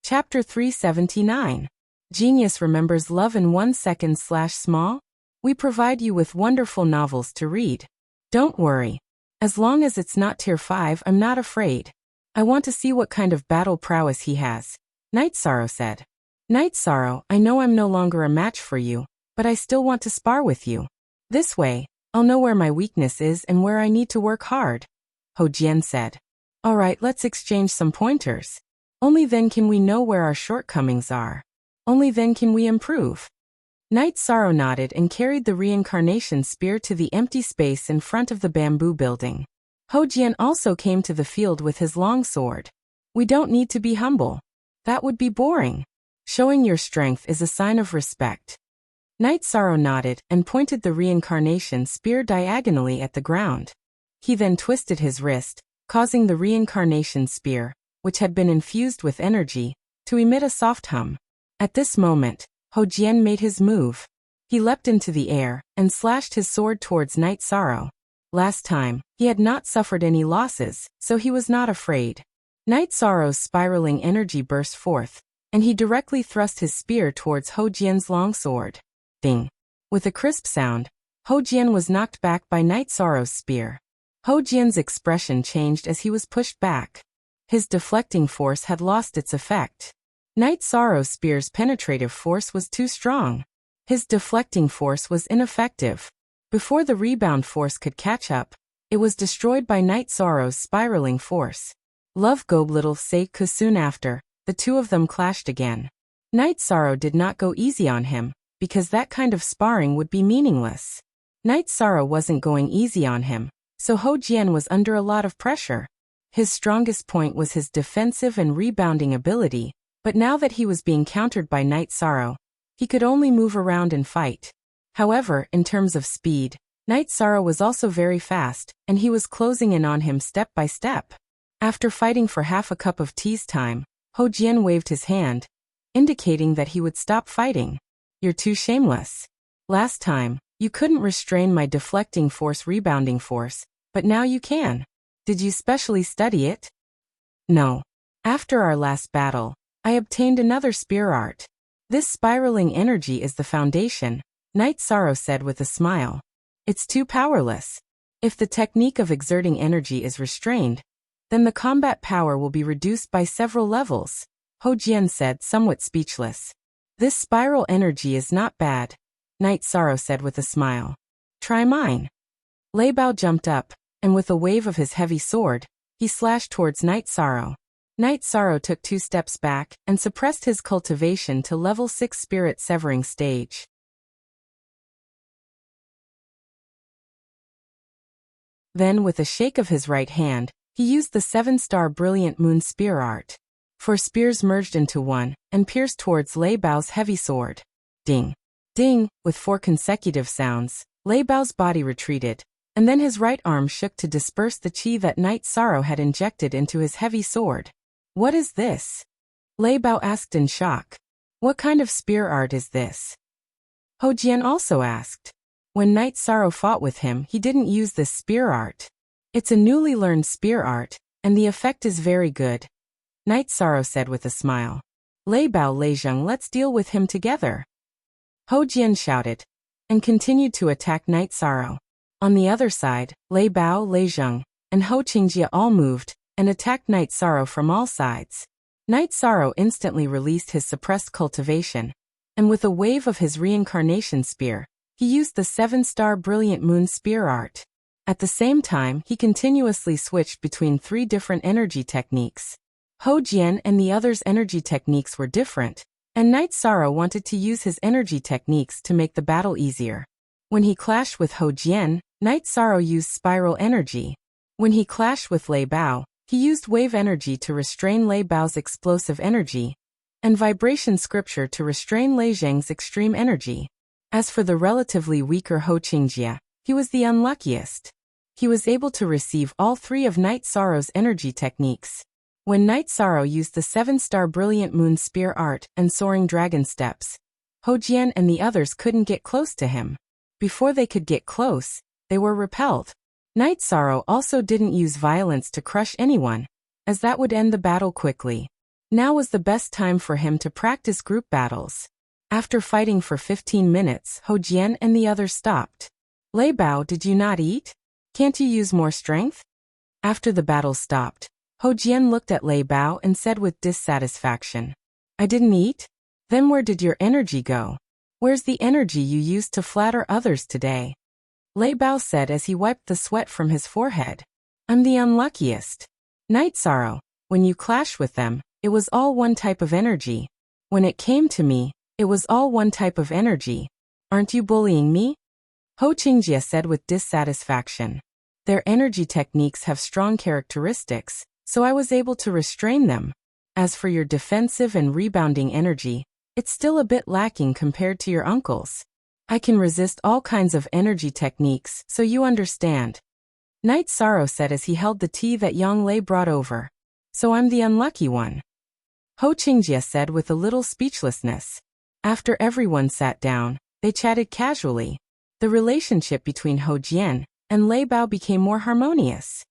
Chapter 379. Genius remembers love in 1 second / small? We provide you with wonderful novels to read. Don't worry. As long as it's not tier 5, I'm not afraid. I want to see what kind of battle prowess he has. Night Sorrow said. Night Sorrow, I know I'm no longer a match for you, but I still want to spar with you. This way, I'll know where my weakness is and where I need to work hard. Ho Jian said. Alright, let's exchange some pointers. Only then can we know where our shortcomings are. Only then can we improve. Night Sorrow nodded and carried the reincarnation spear to the empty space in front of the bamboo building. Ho Jian also came to the field with his long sword. We don't need to be humble. That would be boring. Showing your strength is a sign of respect. Night Sorrow nodded and pointed the reincarnation spear diagonally at the ground. He then twisted his wrist, causing the reincarnation spear, which had been infused with energy, to emit a soft hum. At this moment, Ho Jian made his move. He leapt into the air and slashed his sword towards Night Sorrow. Last time, he had not suffered any losses, so he was not afraid. Night Sorrow's spiraling energy burst forth, and he directly thrust his spear towards Ho Jian's long sword. Ding! With a crisp sound, Ho Jian was knocked back by Night Sorrow's spear. Ho Jian's expression changed as he was pushed back. His deflecting force had lost its effect. Night Sorrow's spear's penetrative force was too strong. His deflecting force was ineffective. Before the rebound force could catch up, it was destroyed by Night Sorrow's spiraling force. Love go little say soon after, the 2 of them clashed again. Night Sorrow did not go easy on him, because that kind of sparring would be meaningless. Night Sorrow wasn't going easy on him, so Ho Jian was under a lot of pressure. His strongest point was his defensive and rebounding ability, but now that he was being countered by Night Sorrow, he could only move around and fight. However, in terms of speed, Night Sorrow was also very fast, and he was closing in on him step by step. After fighting for half a cup of tea's time, Ho Jian waved his hand, indicating that he would stop fighting. You're too shameless. Last time, you couldn't restrain my deflecting force rebounding force, but now you can. Did you specially study it? No. After our last battle, I obtained another spear art. This spiraling energy is the foundation, Night Sorrow said with a smile. It's too powerless. If the technique of exerting energy is restrained, then the combat power will be reduced by several levels, Ho Jian said, somewhat speechless. This spiral energy is not bad, Night Sorrow said with a smile. Try mine. Lei Bao jumped up, and with a wave of his heavy sword, he slashed towards Night Sorrow. Night Sorrow took 2 steps back and suppressed his cultivation to level 6 spirit severing stage. Then with a shake of his right hand, he used the 7-star brilliant moon spear art. 4 spears merged into one and pierced towards Lei Bao's heavy sword. Ding! Ding! With 4 consecutive sounds, Lei Bao's body retreated, and then his right arm shook to disperse the qi that Night Sorrow had injected into his heavy sword. What is this? Lei Bao asked in shock. What kind of spear art is this? Ho Jian also asked. When Night Sorrow fought with him, he didn't use this spear art. It's a newly learned spear art, and the effect is very good, Night Sorrow said with a smile. Lei Bao, Lei Zheng, let's deal with him together. Ho Jian shouted, and continued to attack Night Sorrow. On the other side, Lei Bao, Lei Zheng, and Ho Qingjie all moved, and attacked Night Sorrow from all sides. Night Sorrow instantly released his suppressed cultivation, and with a wave of his reincarnation spear, he used the 7-star brilliant moon spear art. At the same time, he continuously switched between 3 different energy techniques. Ho Jian and the others' energy techniques were different, and Night Sorrow wanted to use his energy techniques to make the battle easier. When he clashed with Ho Jian, Night Sorrow used spiral energy. When he clashed with Lei Bao, he used wave energy to restrain Lei Bao's explosive energy, and vibration scripture to restrain Lei Zheng's extreme energy. As for the relatively weaker Ho Qingjie, he was the unluckiest. He was able to receive all 3 of Night Sorrow's energy techniques. When Night Sorrow used the 7-star brilliant moon spear art and soaring dragon steps, Ho Jian and the others couldn't get close to him. Before they could get close, they were repelled. Night Sorrow also didn't use violence to crush anyone, as that would end the battle quickly. Now was the best time for him to practice group battles. After fighting for 15 minutes, Ho Jian and the others stopped. Lei Bao, did you not eat? Can't you use more strength? After the battle stopped, Ho Jian looked at Lei Bao and said with dissatisfaction, I didn't eat? Then where did your energy go? Where's the energy you used to flatter others today? Lei Bao said as he wiped the sweat from his forehead. I'm the unluckiest. Night Sorrow, when you clashed with them, it was all one type of energy. When it came to me, it was all one type of energy. Aren't you bullying me? Ho Qingjie said with dissatisfaction. Their energy techniques have strong characteristics, so I was able to restrain them. As for your defensive and rebounding energy, it's still a bit lacking compared to your uncle's. I can resist all kinds of energy techniques, so you understand. Night Sorrow said as he held the tea that Yang Lei brought over. So I'm the unlucky one. Ho Qingjie said with a little speechlessness. After everyone sat down, they chatted casually. The relationship between Ho Jian and Lei Bao became more harmonious.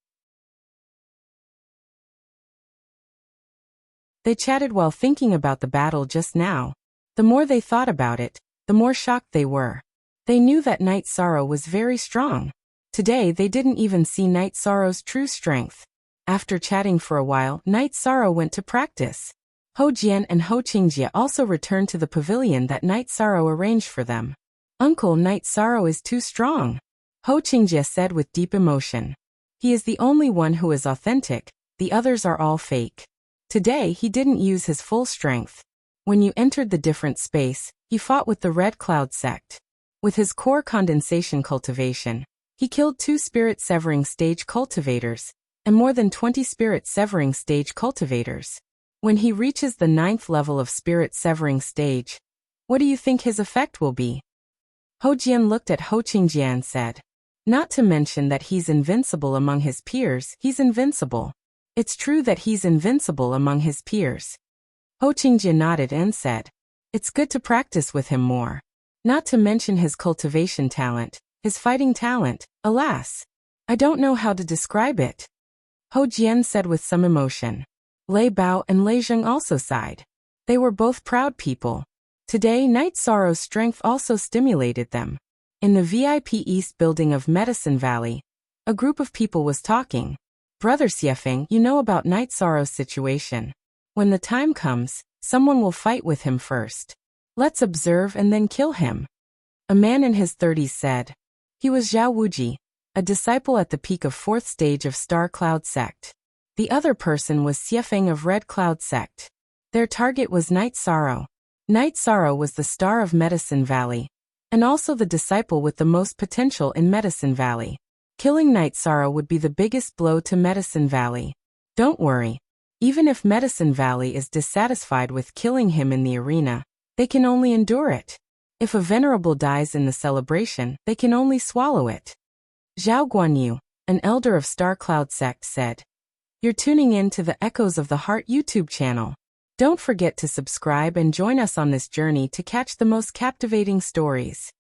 They chatted while thinking about the battle just now. The more they thought about it, the more shocked they were. They knew that Night Sorrow was very strong. Today they didn't even see Night Sorrow's true strength. After chatting for a while, Night Sorrow went to practice. Ho Jian and Ho Qingjie also returned to the pavilion that Night Sorrow arranged for them. Uncle, Night Sorrow is too strong, Ho Qingjie said with deep emotion. He is the only one who is authentic, the others are all fake. Today he didn't use his full strength. When you entered the different space, he fought with the Red Cloud sect. With his core condensation cultivation, he killed 2 spirit severing stage cultivators, and more than 20 spirit severing stage cultivators. When he reaches the 9th level of spirit severing stage, what do you think his effect will be? Ho Jian looked at Ho Qingjie and said, not to mention that he's invincible among his peers, he's invincible. It's true that he's invincible among his peers. Ho Qingjie nodded and said, it's good to practice with him more. Not to mention his cultivation talent, his fighting talent, alas. I don't know how to describe it. Ho Jian said with some emotion. Lei Bao and Lei Zheng also sighed. They were both proud people. Today, Night Sorrow's strength also stimulated them. In the VIP East building of Medicine Valley, a group of people was talking. Brother Xiefeng, you know about Night Sorrow's situation. When the time comes, someone will fight with him first. Let's observe and then kill him. A man in his 30s said. He was Zhao Wuji, a disciple at the peak of 4th stage of Star Cloud Sect. The other person was Xiefeng of Red Cloud Sect. Their target was Night Sorrow. Night Sorrow was the star of Medicine Valley, and also the disciple with the most potential in Medicine Valley. Killing Night Sorrow would be the biggest blow to Medicine Valley. Don't worry. Even if Medicine Valley is dissatisfied with killing him in the arena, they can only endure it. If a venerable dies in the celebration, they can only swallow it. Zhao Guanyu, an elder of Star Cloud Sect, said. You're tuning in to the Echoes of the Heart YouTube channel. Don't forget to subscribe and join us on this journey to catch the most captivating stories.